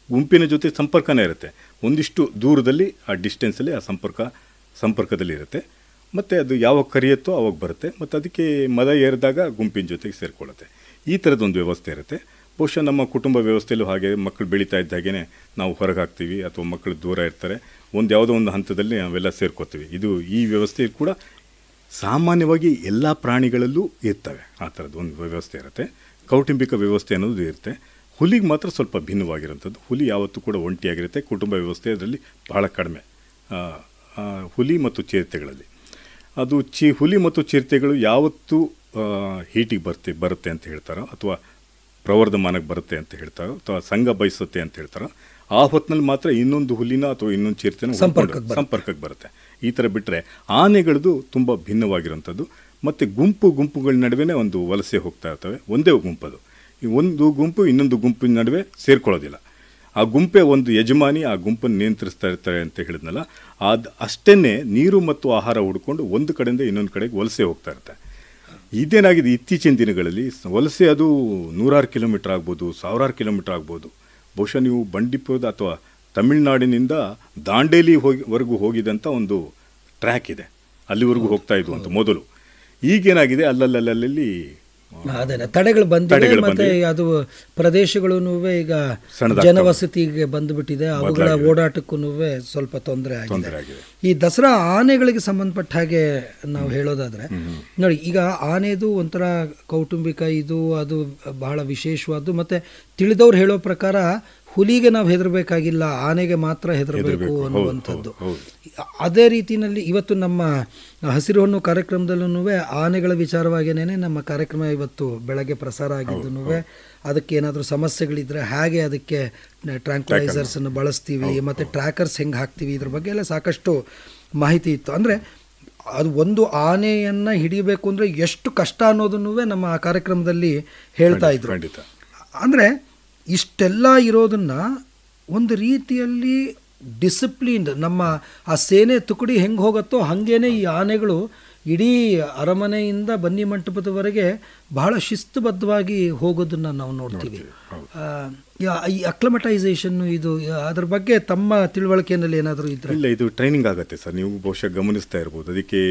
ಗುಂಪಿನ ಜೊತೆ ಸಂಪರ್ಕನೇ ಇರುತ್ತೆ. ಒಂದಿಷ್ಟು ದೂರದಲ್ಲಿ ಆ ಡಿಸ್ಟೆನ್ಸಲ್ಲಿ ಆ ಸಂಪರ್ಕದಲ್ಲಿ ಇರುತ್ತೆ. ಮತ್ತು ಅದು ಯಾವಾಗ ಕರೆಯುತ್ತೋ ಅವಾಗ ಬರುತ್ತೆ. ಮತ್ತು ಅದಕ್ಕೆ ಮದ ಏರಿದಾಗ ಗುಂಪಿನ ಜೊತೆಗೆ ಸೇರಿಕೊಳ್ಳುತ್ತೆ. ಈ ಥರದೊಂದು ವ್ಯವಸ್ಥೆ ಇರುತ್ತೆ. ಬಹುಶಃ ನಮ್ಮ ಕುಟುಂಬ ವ್ಯವಸ್ಥೆಯಲ್ಲೂ ಹಾಗೆ ಮಕ್ಕಳು ಬೆಳೀತಾ ಇದ್ದಾಗೇ ನಾವು ಹೊರಗೆ ಹಾಕ್ತೀವಿ, ಅಥವಾ ಮಕ್ಕಳು ದೂರ ಇರ್ತಾರೆ, ಯಾವುದೋ ಒಂದು ಹಂತದಲ್ಲಿ ನಾವೆಲ್ಲ ಸೇರ್ಕೋತೀವಿ. ಈ ವ್ಯವಸ್ಥೆ ಕೂಡ ಸಾಮಾನ್ಯವಾಗಿ ಎಲ್ಲ ಪ್ರಾಣಿಗಳಲ್ಲೂ ಇರ್ತವೆ. ಆ ಥರದ್ದು ಒಂದು ವ್ಯವಸ್ಥೆ ಇರುತ್ತೆ. ಕೌಟುಂಬಿಕ ವ್ಯವಸ್ಥೆ ಅನ್ನೋದು ಇರುತ್ತೆ. ಹುಲಿಗೆ ಮಾತ್ರ ಸ್ವಲ್ಪ ಭಿನ್ನವಾಗಿರೋಂಥದ್ದು. ಹುಲಿ ಯಾವತ್ತೂ ಕೂಡ ಒಂಟಿಯಾಗಿರುತ್ತೆ. ಕುಟುಂಬ ವ್ಯವಸ್ಥೆ ಅದರಲ್ಲಿ ಭಾಳ ಕಡಿಮೆ. ಹುಲಿ ಮತ್ತು ಚಿರತೆಗಳಲ್ಲಿ ಅದು ಹುಲಿ ಮತ್ತು ಚಿರತೆಗಳು ಯಾವತ್ತೂ ಹೀಟಿಗೆ ಬರುತ್ತೆ ಅಂತ ಹೇಳ್ತಾರೋ, ಅಥವಾ ಪ್ರವರ್ಧಮಾನಕ್ಕೆ ಬರುತ್ತೆ ಅಂತ ಹೇಳ್ತಾರೋ, ಅಥವಾ ಸಂಘ ಬಯಸುತ್ತೆ ಅಂತ ಹೇಳ್ತಾರೋ, ಆ ಹೊತ್ತಿನಲ್ಲಿ ಮಾತ್ರ ಇನ್ನೊಂದು ಹುಲಿನ ಅಥವಾ ಇನ್ನೊಂದು ಚಿರತೆನ ಸಂಪರ್ಕಕ್ಕೆ ಬರುತ್ತೆ. ಈ ಥರ ಬಿಟ್ಟರೆ ಆನೆಗಳದ್ದು ತುಂಬ ಭಿನ್ನವಾಗಿರೋಂಥದ್ದು. ಮತ್ತು ಗುಂಪುಗಳ ನಡುವೆ ಒಂದು ವಲಸೆ ಹೋಗ್ತಾ ಇರ್ತವೆ. ಒಂದೇ ಗುಂಪದು. ಒಂದು ಗುಂಪು ಇನ್ನೊಂದು ಗುಂಪಿನ ನಡುವೆ ಸೇರ್ಕೊಳ್ಳೋದಿಲ್ಲ. ಆ ಗುಂಪೇ ಒಂದು ಯಜಮಾನಿ ಆ ಗುಂಪನ್ನು ನಿಯಂತ್ರಿಸ್ತಾ ಇರ್ತಾರೆ ಅಂತ ಹೇಳಿದ್ನಲ್ಲ, ಅಷ್ಟೇ ನೀರು ಮತ್ತು ಆಹಾರ ಹುಡ್ಕೊಂಡು ಒಂದು ಕಡೆಯಿಂದ ಇನ್ನೊಂದು ಕಡೆಗೆ ವಲಸೆ ಹೋಗ್ತಾ ಇರುತ್ತೆ. ಇದೇನಾಗಿದೆ ಇತ್ತೀಚಿನ ದಿನಗಳಲ್ಲಿ ವಲಸೆ ಅದು 100 ಕಿಲೋಮೀಟರ್ ಆಗ್ಬೋದು, 1000 ಕಿಲೋಮೀಟರ್ ಆಗ್ಬೋದು. ಬಹುಶಃ ನೀವು ಬಂಡೀಪುರದ ಅಥವಾ ತಮಿಳುನಾಡಿನಿಂದ ದಾಂಡೇಲಿವರೆಗೂ ಹೋಗಿದಂಥ ಒಂದು ಟ್ರ್ಯಾಕ್ ಇದೆ, ಅಲ್ಲಿವರೆಗೂ ಹೋಗ್ತಾ ಇದ್ವು ಅಂತ ಮೊದಲು. ಈಗೇನಾಗಿದೆ ಅಲ್ಲಲ್ಲಿ ಅದೇ ತಡೆಗಳು ಬಂದಿದೆ, ಮತ್ತೆ ಅದು ಪ್ರದೇಶಗಳು ಈಗ ಜನವಸತಿಗೆ ಬಂದುಬಿಟ್ಟಿದೆ, ಅವುಗಳ ಓಡಾಟಕ್ಕೂ ಸ್ವಲ್ಪ ತೊಂದರೆ ಆಗಿದೆ. ಈ ದಸರಾ ಆನೆಗಳಿಗೆ ಸಂಬಂಧಪಟ್ಟ ಹಾಗೆ ನಾವು ಹೇಳೋದಾದ್ರೆ ನೋಡಿ, ಈಗ ಆನೆದು ಒಂಥರ ಕೌಟುಂಬಿಕ ಇದು, ಅದು ಬಹಳ ವಿಶೇಷವಾದ್ದು. ಮತ್ತೆ ತಿಳಿದವ್ರು ಹೇಳೋ ಪ್ರಕಾರ ಹುಲಿಗೆ ನಾವು ಹೆದರಬೇಕಾಗಿಲ್ಲ, ಆನೆಗೆ ಮಾತ್ರ ಹೆದರಬೇಕು ಅನ್ನುವಂಥದ್ದು. ಅದೇ ರೀತಿಯಲ್ಲಿ ಇವತ್ತು ನಮ್ಮ ಹಸಿರು ಹೊನ್ನು ಕಾರ್ಯಕ್ರಮದಲ್ಲೂ ಆನೆಗಳ ವಿಚಾರವಾಗಿಯೇ ನಮ್ಮ ಕಾರ್ಯಕ್ರಮ ಇವತ್ತು ಬೆಳಗ್ಗೆ ಪ್ರಸಾರ ಆಗಿದ್ದು. ಅದಕ್ಕೆ ಏನಾದರೂ ಸಮಸ್ಯೆಗಳಿದ್ರೆ ಹಾಗೆ ಅದಕ್ಕೆ ಟ್ರ್ಯಾಂಕ್ವಲೈಸರ್ಸನ್ನು ಬಳಸ್ತೀವಿ, ಮತ್ತು ಟ್ರ್ಯಾಕರ್ಸ್ ಹೆಂಗೆ ಹಾಕ್ತೀವಿ, ಇದ್ರ ಬಗ್ಗೆ ಎಲ್ಲ ಸಾಕಷ್ಟು ಮಾಹಿತಿ ಇತ್ತು. ಅಂದರೆ ಅದು ಒಂದು ಆನೆಯನ್ನು ಹಿಡಿಬೇಕು ಅಂದರೆ ಎಷ್ಟು ಕಷ್ಟ ಅನ್ನೋದನ್ನು ನಮ್ಮ ಆ ಕಾರ್ಯಕ್ರಮದಲ್ಲಿ ಹೇಳ್ತಾ ಇದ್ರು. ಅಂದರೆ ಇಷ್ಟೆಲ್ಲ ಇರೋದನ್ನು ಒಂದು ರೀತಿಯಲ್ಲಿ ಡಿಸಿಪ್ಲಿನ್ಡ್ ನಮ್ಮ ಆ ಸೇನೆ ತುಕಡಿ ಹೆಂಗೆ ಹೋಗುತ್ತೋ ಹಾಗೇನೆ ಈ ಆನೆಗಳು ಇಡೀ ಅರಮನೆಯಿಂದ ಬನ್ನಿ ಮಂಟಪದವರೆಗೆ ಬಹಳ ಶಿಸ್ತುಬದ್ಧವಾಗಿ ಹೋಗೋದನ್ನು ನಾವು ನೋಡ್ತೀವಿ. ಈ ಅಕ್ಲಮಟೈಸೇಷನ್ನು ಇದು ಅದ್ರ ಬಗ್ಗೆ ತಮ್ಮ ತಿಳುವಳಿಕೆಯಲ್ಲಿ ಏನಾದರೂ ಇದ್ರೆ? ಇಲ್ಲ, ಇದು ಟ್ರೈನಿಂಗ್ ಆಗುತ್ತೆ ಸರ್. ನೀವು ಬಹುಶಃ ಗಮನಿಸ್ತಾ ಇರ್ಬೋದು. ಅದಕ್ಕೆ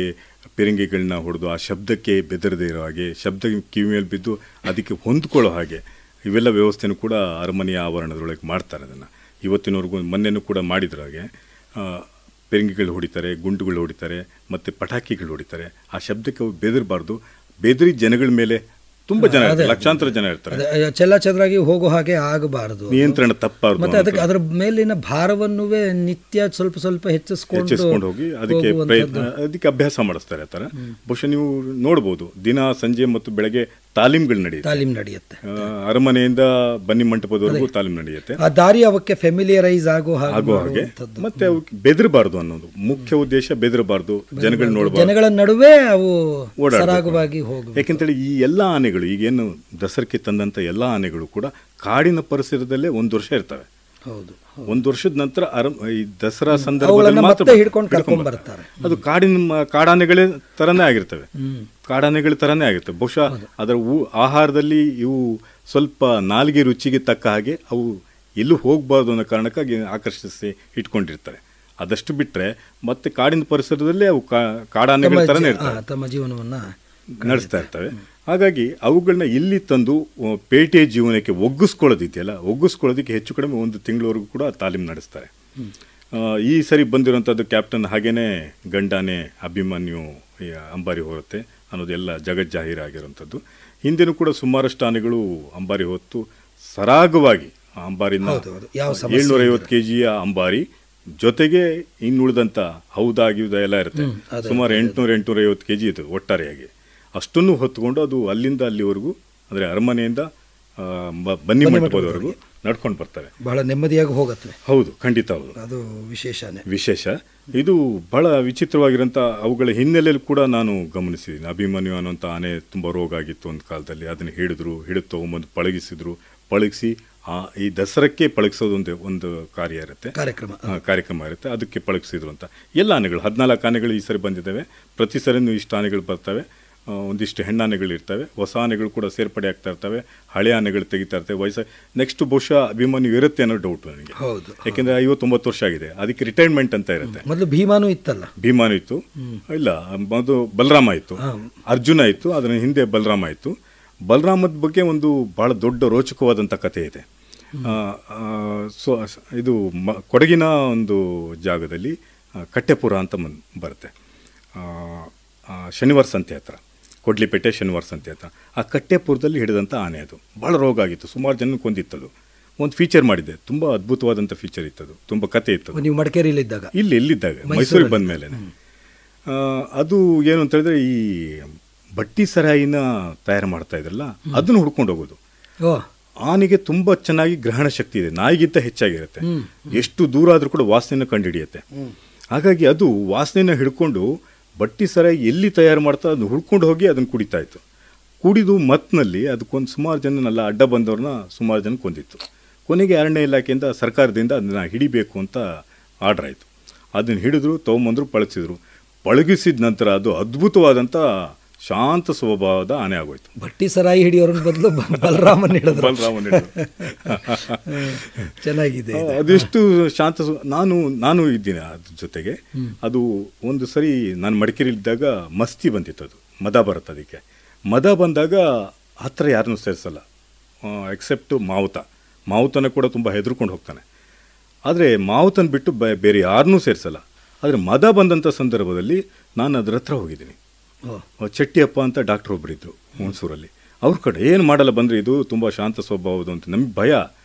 ಪಿರಂಗಿಗಳನ್ನ ಹೊಡೆದು ಆ ಶಬ್ದಕ್ಕೆ ಬೆದರದೇ ಇರೋ ಹಾಗೆ, ಶಬ್ದ ಕಿವಿಯಲ್ಲಿ ಬಿದ್ದು ಅದಕ್ಕೆ ಹೊಂದ್ಕೊಳ್ಳೋ ಹಾಗೆ ಇವೆಲ್ಲ ವ್ಯವಸ್ಥೆನೂ ಕೂಡ ಅರಮನೆಯ ಆವರಣದೊಳಗೆ ಮಾಡ್ತಾರೆ. ಅದನ್ನು ಇವತ್ತಿನವರೆಗೂ ಮೊನ್ನೆನೂ ಕೂಡ ಮಾಡಿದ್ರು. ಹಾಗೆ ಪೆರಿಂಗಿಗಳು ಹೊಡಿತಾರೆ, ಗುಂಡುಗಳು ಹೊಡಿತಾರೆ, ಮತ್ತು ಪಟಾಕಿಗಳು ಹೊಡಿತಾರೆ. ಆ ಶಬ್ದಕ್ಕೆ ಅವು ಬೆದರಬಾರ್ದು. ಬೆದರಿ ಜನಗಳ ಮೇಲೆ ತುಂಬ ಜನ ಇರ್ತಾರೆ, ಲಕ್ಷಾಂತರ ಜನ ಇರ್ತಾರೆ, ಚೆಲ್ಲಾಚೆದರಾಗಿ ಹೋಗೋ ಹಾಗೆ ಆಗಬಾರದು, ನಿಯಂತ್ರಣ ತಪ್ಪಬಾರದು. ಮತ್ತೆ ಅದಕ್ಕೆ ಅದರ ಮೇಲಿನ ಭಾರವನ್ನು ನಿತ್ಯ ಸ್ವಲ್ಪ ಸ್ವಲ್ಪ ಹೆಚ್ಚಿಸ್ಕೊಂಡು ಹೋಗಿ ಅದಕ್ಕೆ ಅಭ್ಯಾಸ ಮಾಡಿಸ್ತಾರೆ. ಆ ಥರ ಬಹುಶಃ ನೀವು ನೋಡ್ಬೋದು, ದಿನ ಸಂಜೆ ಮತ್ತು ಬೆಳಗ್ಗೆ ತಾಲೀಮ್ಗಳು ನಡೆಯುತ್ತೆ. ಅರಮನೆಯಿಂದ ಬನ್ನಿ ಮಂಟಪದವರೆಗೂ ತಾಲೀಮ್ ನಡೆಯುತ್ತೆ. ಆ ದಾರಿ ಅವಕ್ಕೆ ಫೆಮಿಲಿಯರೈಸ್ ಆಗೋ ಹಾಗೆ, ಮತ್ತೆ ಅವಕ್ಕೆ ಬೆದರಬಾರ್ದು ಅನ್ನೋದು ಮುಖ್ಯ ಉದ್ದೇಶ. ಬೆದರಬಾರ್ದು, ಜನಗಳು ನೋಡಬಾರ್ದು, ಜನಗಳ ನಡುವೆ ಅವು ಸರಾಗವಾಗಿ ಹೋಗಬೇಕು. ಯಾಕೆಂತೇಳಿ ಈ ಎಲ್ಲ ಆನೆಗಳು ಈಗೇನು ದಸರಕ್ಕೆ ತಂದಂಥ ಎಲ್ಲ ಆನೆಗಳು ಕೂಡ ಕಾಡಿನ ಪರಿಸರದಲ್ಲೇ 1 ವರ್ಷ ಇರ್ತವೆ. ಹೌದು, 1 ವರ್ಷದ ನಂತರ ಈ ದಸರಾ ಸಂದರ್ಭದಲ್ಲಿ ಮಾತ್ರ ಹಿಡ್ಕೊಂಡು ಬರ್ತಾರೆ. ಅದು ಕಾಡಾನೆಗಳೇ ತರನೇ ಆಗಿರ್ತವೆ, ಕಾಡಾನೆಗಳ ತರನೇ ಆಗಿರ್ತವೆ. ಬಹುಶಃ ಅದರ ಆಹಾರದಲ್ಲಿ ಇವು ಸ್ವಲ್ಪ ನಾಲಿಗೆ ರುಚಿಗೆ ತಕ್ಕ ಹಾಗೆ ಅವು ಎಲ್ಲೂ ಹೋಗಬಾರ್ದು ಅನ್ನೋ ಕಾರಣಕ್ಕಾಗಿ ಆಕರ್ಷಿಸಿ ಇಟ್ಕೊಂಡಿರ್ತಾರೆ. ಅದಷ್ಟು ಬಿಟ್ಟರೆ ಮತ್ತೆ ಕಾಡಿನ ಪರಿಸರದಲ್ಲೇ ಅವು ಕಾಡಾನೆಗಳ ತರನೇ ಇರ್ತವೆ, ತಮ್ಮ ಜೀವನವನ್ನು ನಡೆಸ್ತಾ ಇರ್ತವೆ. ಹಾಗಾಗಿ ಅವುಗಳನ್ನ ಇಲ್ಲಿ ತಂದು ಪೇಟೆ ಜೀವನಕ್ಕೆ ಒಗ್ಗಿಸ್ಕೊಳ್ಳೋದಕ್ಕೆ ಹೆಚ್ಚು ಕಡಿಮೆ 1 ತಿಂಗಳವರೆಗೂ ಕೂಡ ತಾಲೀಮ್ ನಡೆಸ್ತಾರೆ. ಈ ಸರಿ ಬಂದಿರೋಂಥದ್ದು ಕ್ಯಾಪ್ಟನ್ ಹಾಗೇನೆ ಗಂಡಾನೆ ಅಭಿಮನ್ಯು ಅಂಬಾರಿ ಹೊರುತ್ತೆ ಅನ್ನೋದೆಲ್ಲ ಜಗಜ್ಜಾಹೀರಾಗಿರೋಂಥದ್ದು. ಹಿಂದೆನೂ ಕೂಡ ಸುಮಾರಷ್ಟು ಆನೆಗಳು ಅಂಬಾರಿ ಹೊತ್ತು ಸರಾಗವಾಗಿ ಅಂಬಾರಿನ 750 kg ಅಂಬಾರಿ ಜೊತೆಗೆ ಇನ್ನುಳಿದಂಥ ಹೌದಾಗಿಯುದ ಎಲ್ಲ ಇರುತ್ತೆ. ಸುಮಾರು 800-850 kg ಇದು ಒಟ್ಟಾರೆಯಾಗಿ. ಅಷ್ಟನ್ನು ಹೊತ್ಕೊಂಡು ಅದು ಅಲ್ಲಿಂದ ಅಲ್ಲಿವರೆಗೂ, ಅಂದರೆ ಅರಮನೆಯಿಂದ ಬನ್ನಿ ಮಂಟಪದವರೆಗೂ ನಡ್ಕೊಂಡು ಬರ್ತಾರೆ. ಬಹಳ ನೆಮ್ಮದಿಯಾಗಿ ಹೋಗುತ್ತೆ. ಹೌದು, ಖಂಡಿತ ಹೌದು, ಅದು ವಿಶೇಷ. ಇದು ಬಹಳ ವಿಚಿತ್ರವಾಗಿರೋಂಥ ಅವುಗಳ ಹಿನ್ನೆಲೆಯಲ್ಲಿ ಕೂಡ ನಾನು ಗಮನಿಸಿದ್ದೀನಿ. ಅಭಿಮನ್ಯು ಅನ್ನೋಂಥ ಆನೆ ತುಂಬ ರೋಗ ಆಗಿತ್ತು ಒಂದು ಕಾಲದಲ್ಲಿ. ಅದನ್ನು ಹಿಡಿದು ತೊಗೊಂಬಂದು ಪಳಗಿಸಿ ಈ ದಸರಕ್ಕೆ ಪಳಗಿಸೋದು ಒಂದು ಕಾರ್ಯಕ್ರಮ ಇರುತ್ತೆ. ಅದಕ್ಕೆ ಪಳಗಿಸಿದ್ರು ಅಂತ ಎಲ್ಲ ಆನೆಗಳು 14 ಆನೆಗಳು ಈ ಸರಿ ಬಂದಿದ್ದಾವೆ. ಪ್ರತಿ ಸರಿನೂ ಇಷ್ಟು ಆನೆಗಳು ಬರ್ತವೆ. ಒಂದಿಷ್ಟು ಹೆಣ್ಣಾನೆಗಳು ಇರ್ತವೆ, ಹೊಸ ಆನೆಗಳು ಕೂಡ ಸೇರ್ಪಡೆ ಆಗ್ತಾ ಇರ್ತವೆ, ಹಳೆ ಆನೆಗಳು ತೆಗಿತಾ ಇರ್ತವೆ. ನೆಕ್ಸ್ಟ್ ಬಹುಶಃ ಅಭಿಮನ್ಯು ಇರುತ್ತೆ ಅನ್ನೋ ಡೌಟ್ ನನಗೆ. ಯಾಕೆಂದರೆ 59 ವರ್ಷ ಆಗಿದೆ, ಅದಕ್ಕೆ ರಿಟೈರ್ಮೆಂಟ್ ಅಂತ ಇರುತ್ತೆ. ಮೊದಲು ಭೀಮಾನು ಇತ್ತು, ಇಲ್ಲ ಮೊದಲು ಬಲರಾಮ ಇತ್ತು, ಅರ್ಜುನ ಇತ್ತು, ಅದರ ಹಿಂದೆ ಬಲರಾಮ ಇತ್ತು. ಬಲರಾಮದ ಬಗ್ಗೆ ಒಂದು ಬಹಳ ದೊಡ್ಡ ರೋಚಕವಾದಂಥ ಕಥೆ ಇದೆ. ಇದು ಕೊಡಗಿನ ಒಂದು ಜಾಗದಲ್ಲಿ ಕಟ್ಟೆಪುರ ಅಂತ ಬರುತ್ತೆ, ಶನಿವಾರ ಸಂತೆ ಹತ್ರ, ಕೊಡ್ಲಿಪೇಟೆ ಶನಿವಾರ ಸಂತೆ ಹತ್ರ. ಆ ಕಟ್ಟೆಪುರದಲ್ಲಿ ಹಿಡಿದಂಥ ಆನೆ ಅದು. ಭಾಳ ರೋಗ ಆಗಿತ್ತು, ಸುಮಾರು ಜನ ಕೊಂದಿತ್ತದು. ಒಂದು ಫೀಚರ್ ಮಾಡಿದ್ದೆ, ತುಂಬ ಅದ್ಭುತವಾದಂಥ ಫೀಚರ್ ಇತ್ತದು, ತುಂಬ ಕತೆ ಇತ್ತು. ನೀವು ಮಡಿಕೇರಿಯಲ್ಲಿದ್ದಾಗ? ಎಲ್ಲಿದ್ದಾಗ ಮೈಸೂರಿಗೆ ಬಂದ ಮೇಲೆ. ಅದು ಏನು ಅಂತ ಹೇಳಿದ್ರೆ, ಈ ಬಟ್ಟಿ ಸರಾಯಿನ ತಯಾರು ಮಾಡ್ತಾ ಇದ್ರಲ್ಲ, ಅದನ್ನು ಹುಡ್ಕೊಂಡು ಹೋಗೋದು. ಆನೆಗೆ ತುಂಬ ಚೆನ್ನಾಗಿ ಗ್ರಹಣ ಶಕ್ತಿ ಇದೆ, ನಾಯಿಗಿಂತ ಹೆಚ್ಚಾಗಿರುತ್ತೆ. ಎಷ್ಟು ದೂರ ಆದರೂ ಕೂಡ ವಾಸನೆಯನ್ನು ಕಂಡುಹಿಡಿಯುತ್ತೆ. ಹಾಗಾಗಿ ಅದು ವಾಸನೆಯನ್ನು ಹಿಡ್ಕೊಂಡು ಬಟ್ಟಿ ಸರಾಯಿ ಎಲ್ಲಿ ತಯಾರು ಮಾಡ್ತಾ ಅದನ್ನು ಹುಡ್ಕೊಂಡು ಹೋಗಿ ಅದನ್ನು ಕುಡಿತಾ ಇತ್ತು. ಕುಡಿದು ಮತ್ತಿನಲ್ಲಿ ಅದಕ್ಕೊಂದು ಸುಮಾರು ಜನನೆಲ್ಲ ಅಡ್ಡ ಬಂದವ್ರನ್ನ ಸುಮಾರು ಜನ ಕೊಂದಿತ್ತು. ಕೊನೆಗೆ ಅರಣ್ಯ ಇಲಾಖೆಯಿಂದ ಸರ್ಕಾರದಿಂದ ಅದನ್ನು ಹಿಡಿಬೇಕು ಅಂತ ಆರ್ಡ್ರ್ ಆಯಿತು. ಅದನ್ನು ಹಿಡಿದ್ರು, ತೊಗೊಂಬಂದರು, ಪಳಗಿಸಿದ್ರು. ಪಳಗಿಸಿದ ನಂತರ ಅದು ಅದ್ಭುತವಾದಂಥ ಶಾಂತ ಸ್ವಭಾವದ ಆನೆ ಆಗೋಯ್ತು. ಭಟ್ಟಿ ಸರಾಯಿ ಹಿಡಿಯೋರನ್ನ ಬದಲು ಬಲರಾಮನ್ ಹಿಡಿದ್ರು. ಬಲರಾಮನ್ ಹಿಡಿದ್ರು. ಚೆನ್ನಾಗಿದೆ. ಅದೆಷ್ಟು ಶಾಂತ ನಾನು ಇದ್ದೀನಿ ಅದ್ರ ಜೊತೆಗೆ. ಅದು ಒಂದು ಸರಿ ನಾನು ಮಡಿಕೇರಿಲಿದ್ದಾಗ ಮಸ್ತಿ ಬಂದಿತ್ತು, ಅದು ಮದ ಬರುತ್ತೆ. ಅದಕ್ಕೆ ಮದ ಬಂದಾಗ ಹತ್ರ ಯಾರನ್ನೂ ಸೇರಿಸಲ್ಲ ಎಕ್ಸೆಪ್ಟ್ ಮಾವುತನ ಕೂಡ ತುಂಬ ಹೆದರ್ಕೊಂಡು ಹೋಗ್ತಾನೆ. ಆದರೆ ಮಾವುತನ ಬಿಟ್ಟು ಬೇರೆ ಯಾರನ್ನೂ ಸೇರಿಸಲ್ಲ. ಆದರೆ ಮದ ಬಂದಂಥ ಸಂದರ್ಭದಲ್ಲಿ ನಾನು ಅದ್ರ ಹತ್ರ ಹೋಗಿದ್ದೀನಿ. ಚೆಟ್ಟಿಯಪ್ಪ ಅಂತ ಡಾಕ್ಟ್ರ್ ಒಬ್ಬರಿದ್ದರು ಹುಣಸೂರಲ್ಲಿ. ಅವ್ರ ಕಡೆ ಏನು ಮಾಡಲ್ಲ, ಬಂದರೆ ಇದು ತುಂಬ ಶಾಂತ ಸ್ವಭಾವದು ಅಂತ ನಮಗೆ ಭಯ.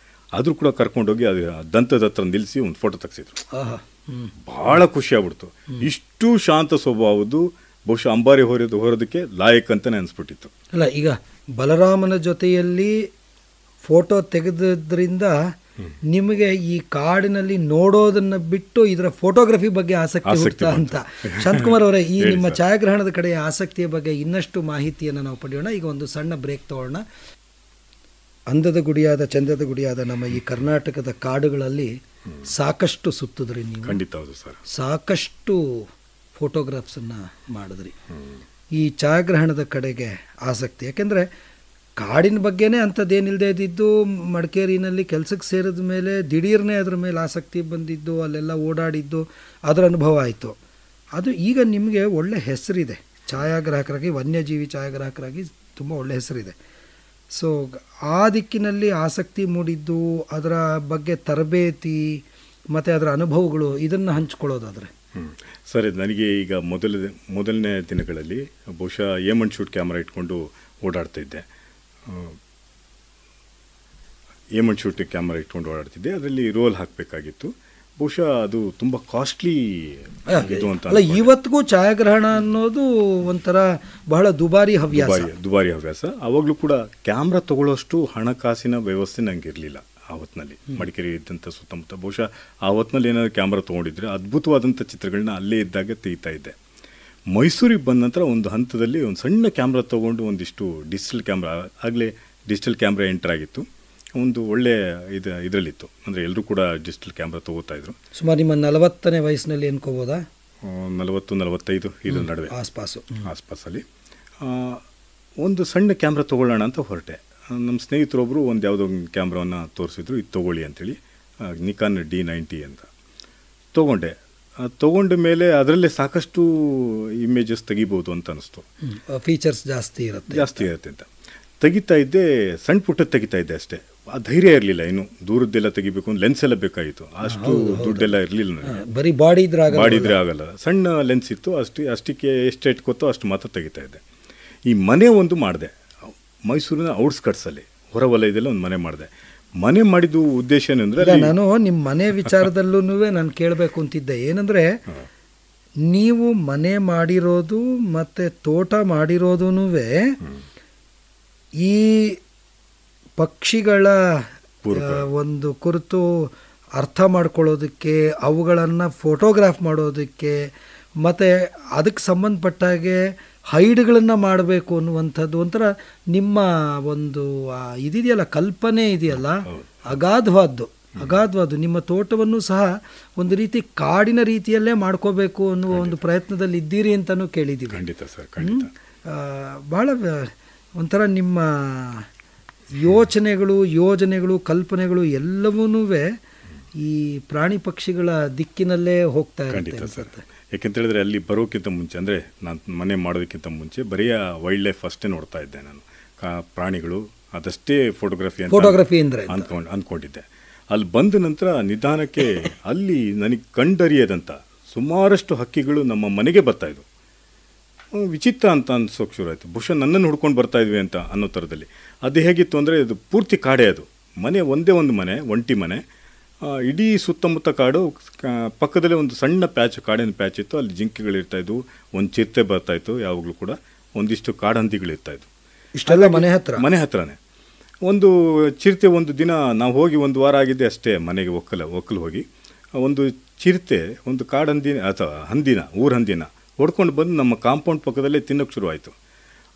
ಆದರೂ ಕೂಡ ಕರ್ಕೊಂಡೋಗಿ ಅದು ದಂತದ ಹತ್ರ ನಿಲ್ಲಿಸಿ ಒಂದು ಫೋಟೋ ತೆಗೆಸಿದ್ರು. ಭಾಳ ಖುಷಿ ಆಗ್ಬಿಡ್ತು. ಇಷ್ಟು ಶಾಂತ ಸ್ವಭಾವದ್ದು ಬಹುಶಃ ಅಂಬಾರಿ ಹೊರೋದಕ್ಕೆ ಲಾಯಕ್ ಅಂತಲೇ ಅನಿಸ್ಬಿಟ್ಟಿತ್ತು. ಅಲ್ಲ, ಈಗ ಬಲರಾಮನ ಜೊತೆಯಲ್ಲಿ ಫೋಟೋ ತೆಗೆದ್ರಿಂದ ನಿಮಗೆ ಈ ಕಾಡಿನಲ್ಲಿ ನೋಡೋದನ್ನ ಬಿಟ್ಟು ಇದರ ಫೋಟೋಗ್ರಫಿ ಬಗ್ಗೆ ಆಸಕ್ತಿ ಹುಟ್ಟುತ್ತಾ ಅಂತ. ಶಾಂತಕುಮಾರ್ ಅವರೇ, ಈ ನಿಮ್ಮ ಛಾಯಾಗ್ರಹಣದ ಕಡೆ ಆಸಕ್ತಿಯ ಬಗ್ಗೆ ಇನ್ನಷ್ಟು ಮಾಹಿತಿಯನ್ನು ನಾವು ಪಡೆಯೋಣ. ಈಗ ಒಂದು ಸಣ್ಣ ಬ್ರೇಕ್ ತಗೊಳ್ಳೋಣ. ಅಂದದ ಗುಡಿಯಾದ ಚಂದದ ಗುಡಿಯಾದ ನಮ್ಮ ಈ ಕರ್ನಾಟಕದ ಕಾಡುಗಳಲ್ಲಿ ಸಾಕಷ್ಟು ಸುತ್ತಿದ್ರಿ ನೀವು. ಖಂಡಿತ ಹೌದು ಸರ್. ಸಾಕಷ್ಟು ಫೋಟೋಗ್ರಾಫ್ಸನ್ನು ಮಾಡಿದ್ರಿ. ಈ ಛಾಯಾಗ್ರಹಣದ ಕಡೆಗೆ ಆಸಕ್ತಿ ಯಾಕೆಂದರೆ ಕಾಡಿನ ಬಗ್ಗೆನೇ ಅಂಥದ್ದೇನಿಲ್ಲದೆ ಇದ್ದಿದ್ದು, ಮಡಿಕೇರಿನಲ್ಲಿ ಕೆಲಸಕ್ಕೆ ಸೇರಿದ ಮೇಲೆ ದಿಢೀರ್ನೇ ಅದ್ರ ಮೇಲೆ ಆಸಕ್ತಿ ಬಂದಿದ್ದು, ಅಲ್ಲೆಲ್ಲ ಓಡಾಡಿದ್ದು, ಅದರ ಅನುಭವ ಆಯಿತು. ಅದು ಈಗ ನಿಮಗೆ ಒಳ್ಳೆ ಹೆಸರಿದೆ ಛಾಯಾಗ್ರಾಹಕರಾಗಿ, ವನ್ಯಜೀವಿ ಛಾಯಾಗ್ರಾಹಕರಾಗಿ ತುಂಬ ಒಳ್ಳೆ ಹೆಸರಿದೆ. ಸೊ ಆ ದಿಕ್ಕಿನಲ್ಲಿ ಆಸಕ್ತಿ ಮೂಡಿದ್ದು, ಅದರ ಬಗ್ಗೆ ತರಬೇತಿ ಮತ್ತು ಅದರ ಅನುಭವಗಳು, ಇದನ್ನು ಹಂಚ್ಕೊಳ್ಳೋದಾದರೆ. ಸರಿ, ನನಗೆ ಈಗ ಮೊದಲನೇ ದಿನಗಳಲ್ಲಿ ಬಹುಶಃ ಏಮನ್ ಶೂಟ್ ಕ್ಯಾಮ್ರಾ ಇಟ್ಕೊಂಡು ಓಡಾಡ್ತಾಯಿದ್ದೆ. ಏಮನ್ ಶೂಟ್ ಕ್ಯಾಮ್ರಾ ಇಟ್ಕೊಂಡು ಓಡಾಡ್ತಿದ್ದೆ. ಅದರಲ್ಲಿ ರೋಲ್ ಹಾಕಬೇಕಾಗಿತ್ತು. ಬಹುಶಃ ಅದು ತುಂಬ ಕಾಸ್ಟ್ಲಿ ಇದು ಅಂತ. ಅಲ್ಲ, ಇವತ್ತಿಗೂ ಛಾಯಾಗ್ರಹಣ ಅನ್ನೋದು ಒಂಥರ ಬಹಳ ದುಬಾರಿ ಹವ್ಯಾಸ. ಆವಾಗಲೂ ಕೂಡ ಕ್ಯಾಮ್ರಾ ತಗೊಳ್ಳೋಷ್ಟು ಹಣಕಾಸಿನ ವ್ಯವಸ್ಥೆ ನನಗೆ ಇರಲಿಲ್ಲ ಆ ಹೊತ್ತಿನಲ್ಲಿ. ಮಡಿಕೇರಿ ಇದ್ದಂಥ ಸುತ್ತಮುತ್ತ ಬಹುಶಃ ಆ ಹೊತ್ತಿನಲ್ಲಿ ಏನಾದರೂ ಕ್ಯಾಮ್ರಾ ತೊಗೊಂಡಿದ್ರೆ ಅದ್ಭುತವಾದಂಥ ಚಿತ್ರಗಳನ್ನ ಅಲ್ಲೇ ಇದ್ದಾಗ ತೆಗಿತಾ ಇದ್ದೆ. ಮೈಸೂರಿಗೆ ಬಂದ ನಂತರ ಒಂದು ಹಂತದಲ್ಲಿ ಒಂದು ಸಣ್ಣ ಕ್ಯಾಮ್ರಾ ತೊಗೊಂಡು ಒಂದಿಷ್ಟು ಡಿಜಿಟಲ್ ಕ್ಯಾಮ್ರಾ, ಆಗಲೇ ಡಿಜಿಟಲ್ ಕ್ಯಾಮ್ರಾ ಎಂಟರ್ ಆಗಿತ್ತು. ಒಂದು ಒಳ್ಳೆ ಇದರಲ್ಲಿತ್ತು, ಅಂದರೆ ಎಲ್ಲರೂ ಕೂಡ ಡಿಜಿಟಲ್ ಕ್ಯಾಮ್ರಾ ತೊಗೋತಾ ಇದ್ರು. ಸುಮಾರು ನಿಮ್ಮ 40ನೇ ವಯಸ್ಸಿನಲ್ಲಿ ಅನ್ಕೋಬೋದಾ? 40-45 ಇದರ ನಡುವೆ ಆಸ್ಪಾಸಲ್ಲಿ ಒಂದು ಸಣ್ಣ ಕ್ಯಾಮ್ರಾ ತೊಗೊಳ್ಳೋಣ ಅಂತ ಹೊರಟೆ. ನಮ್ಮ ಸ್ನೇಹಿತರೊಬ್ಬರು ಒಂದು ಯಾವುದೋ ಕ್ಯಾಮ್ರಾವನ್ನು ತೋರಿಸಿದ್ರು, ಇದು ತೊಗೊಳ್ಳಿ ಅಂತೇಳಿ, ನಿಕಾನ್ D90 ಅಂತ ತೊಗೊಂಡೆ. ತೊಗೊಂಡ ಮೇಲೆ ಅದರಲ್ಲೇ ಸಾಕಷ್ಟು ಇಮೇಜಸ್ ತೆಗಿಬೋದು ಅಂತ ಅನಿಸ್ತು. ಫೀಚರ್ಸ್ ಜಾಸ್ತಿ ಇರುತ್ತೆ ಅಂತ ತೆಗಿತಾ ಇದ್ದೆ. ಸಣ್ಣ ಪುಟ್ಟದ್ದು ತೆಗಿತಾ ಇದ್ದೆ ಅಷ್ಟೇ. ಆ ಧೈರ್ಯ ಇರಲಿಲ್ಲ. ಇನ್ನು ದೂರದ್ದೆಲ್ಲ ತೆಗಿಬೇಕು ಅಂದ್ರೆ ಲೆನ್ಸ್ ಎಲ್ಲ ಬೇಕಾಗಿತ್ತು. ಅಷ್ಟು ದುಡ್ಡೆಲ್ಲ ಇರಲಿಲ್ಲ ನನಗೆ. ಬರೀ ಬಾಡಿ ಇದ್ರೆ ಆಗಲ್ಲ. ಸಣ್ಣ ಲೆನ್ಸ್ ಇತ್ತು, ಅಷ್ಟಕ್ಕೆ ಎಷ್ಟು ಇಟ್ಕೋತೋ ಅಷ್ಟು ಮಾತ್ರ ತೆಗಿತಾ ಇದ್ದೆ. ಈ ಮನೆ ಒಂದು ಮಾಡಿದೆ ಮೈಸೂರಿನ ಔಟ್ಸ್ಕಟ್ಸಲ್ಲಿ, ಹೊರವಲಯದಲ್ಲ ಒಂದು ಮನೆ ಮಾಡಿದೆ. ಮನೆ ಮಾಡಿದ್ದು ಉದ್ದೇಶ ಏನಂದರೆ, ನಾನು ನಿಮ್ಮ ಮನೆ ವಿಚಾರದಲ್ಲೂ ನಾನು ಕೇಳಬೇಕು ಅಂತಿದ್ದೆ. ಏನಂದರೆ, ನೀವು ಮನೆ ಮಾಡಿರೋದು ಮತ್ತು ತೋಟ ಮಾಡಿರೋದೂ ಈ ಪಕ್ಷಿಗಳ ಒಂದು ಕುರಿತು ಅರ್ಥ ಮಾಡ್ಕೊಳ್ಳೋದಕ್ಕೆ, ಅವುಗಳನ್ನು ಫೋಟೋಗ್ರಾಫ್ ಮಾಡೋದಕ್ಕೆ, ಮತ್ತು ಅದಕ್ಕೆ ಸಂಬಂಧಪಟ್ಟಾಗೆ ಹೈಡ್ಗಳನ್ನು ಮಾಡಬೇಕು ಅನ್ನುವಂಥದ್ದು ಒಂಥರ ನಿಮ್ಮ ಒಂದು ಇದಿದೆಯಲ್ಲ, ಕಲ್ಪನೆ ಇದೆಯಲ್ಲ, ಅಗಾಧವಾದ್ದು. ನಿಮ್ಮ ತೋಟವನ್ನು ಸಹ ಒಂದು ರೀತಿ ಕಾಡಿನ ರೀತಿಯಲ್ಲೇ ಮಾಡ್ಕೋಬೇಕು ಅನ್ನುವ ಒಂದು ಪ್ರಯತ್ನದಲ್ಲಿ ಇದ್ದೀರಿ ಅಂತಲೂ ಕೇಳಿದ್ದೀವಿ. ಖಂಡಿತ ಸರ್, ಖಂಡಿತ. ಭಾಳ ಒಂಥರ ನಿಮ್ಮ ಯೋಜನೆಗಳು ಕಲ್ಪನೆಗಳು ಎಲ್ಲವೂ ಈ ಪ್ರಾಣಿ ಪಕ್ಷಿಗಳ ದಿಕ್ಕಿನಲ್ಲೇ ಹೋಗ್ತಾ ಇರುತ್ತೆ ಅನ್ಸುತ್ತೆ. ಯಾಕೆಂತೇಳಿದ್ರೆ ಅಲ್ಲಿ ಬರೋಕ್ಕಿಂತ ಮುಂಚೆ, ಅಂದರೆ ನಾನು ಮನೆ ಮಾಡೋದಕ್ಕಿಂತ ಮುಂಚೆ ಬರೀ ವೈಲ್ಡ್ ಲೈಫ್ ಅಷ್ಟೇ ನೋಡ್ತಾ ಇದ್ದೆ ನಾನು. ಪ್ರಾಣಿಗಳು ಅದಷ್ಟೇ ಫೋಟೋಗ್ರಫಿ ಅಂದರೆ ಅಂದ್ಕೊಂಡಿದ್ದೆ. ಅಲ್ಲಿ ಬಂದ ನಂತರ ನಿಧಾನಕ್ಕೆ ಅಲ್ಲಿ ನನಗೆ ಕಂಡರಿಯದಂಥ ಸುಮಾರಷ್ಟು ಹಕ್ಕಿಗಳು ನಮ್ಮ ಮನೆಗೆ ಬರ್ತಾಯಿದ್ವು. ವಿಚಿತ್ರ ಅಂತ ಅನ್ಸೋಕೆ ಶುರು ಆಯಿತು. ಬಹುಶಃ ನನ್ನನ್ನು ಹುಡ್ಕೊಂಡು ಬರ್ತಾಯಿದ್ವಿ ಅಂತ ಅನ್ನೋ ಥರದಲ್ಲಿ. ಅದು ಹೇಗಿತ್ತು ಅಂದರೆ, ಅದು ಪೂರ್ತಿ ಕಾಡೇ. ಅದು ಮನೆ ಒಂದೇ ಒಂದು ಮನೆ, ಒಂಟಿ ಮನೆ. ಇಡೀ ಸುತ್ತಮುತ್ತ ಕಾಡು, ಪಕ್ಕದಲ್ಲೇ ಒಂದು ಸಣ್ಣ ಕಾಡಿನ ಪ್ಯಾಚ್ ಇತ್ತು. ಅಲ್ಲಿ ಜಿಂಕೆಗಳಿರ್ತಾಯಿದ್ವು, ಒಂದು ಚಿರತೆ ಬರ್ತಾಯಿತ್ತು ಯಾವಾಗಲೂ ಕೂಡ, ಒಂದಿಷ್ಟು ಕಾಡಂದಿಗಳಿರ್ತಾಯಿದ್ವು. ಇಷ್ಟೆಲ್ಲ ಮನೆ ಹತ್ರನೇ. ಒಂದು ಚಿರತೆ ಒಂದು ದಿನ ನಾವು ಹೋಗಿ 1 ವಾರ ಆಗಿದ್ದೆ ಅಷ್ಟೇ ಮನೆಗೆ ಒಕ್ಕಲು ಹೋಗಿ, ಒಂದು ಚಿರತೆ ಒಂದು ಕಾಡಂದಿನ ಅಥವಾ ಊರ ಹಂದಿನ ಹೊಡ್ಕೊಂಡು ಬಂದು ನಮ್ಮ ಕಾಂಪೌಂಡ್ ಪಕ್ಕದಲ್ಲೇ ತಿನ್ನೋಕ್ಕೆ ಶುರುವಾಯಿತು.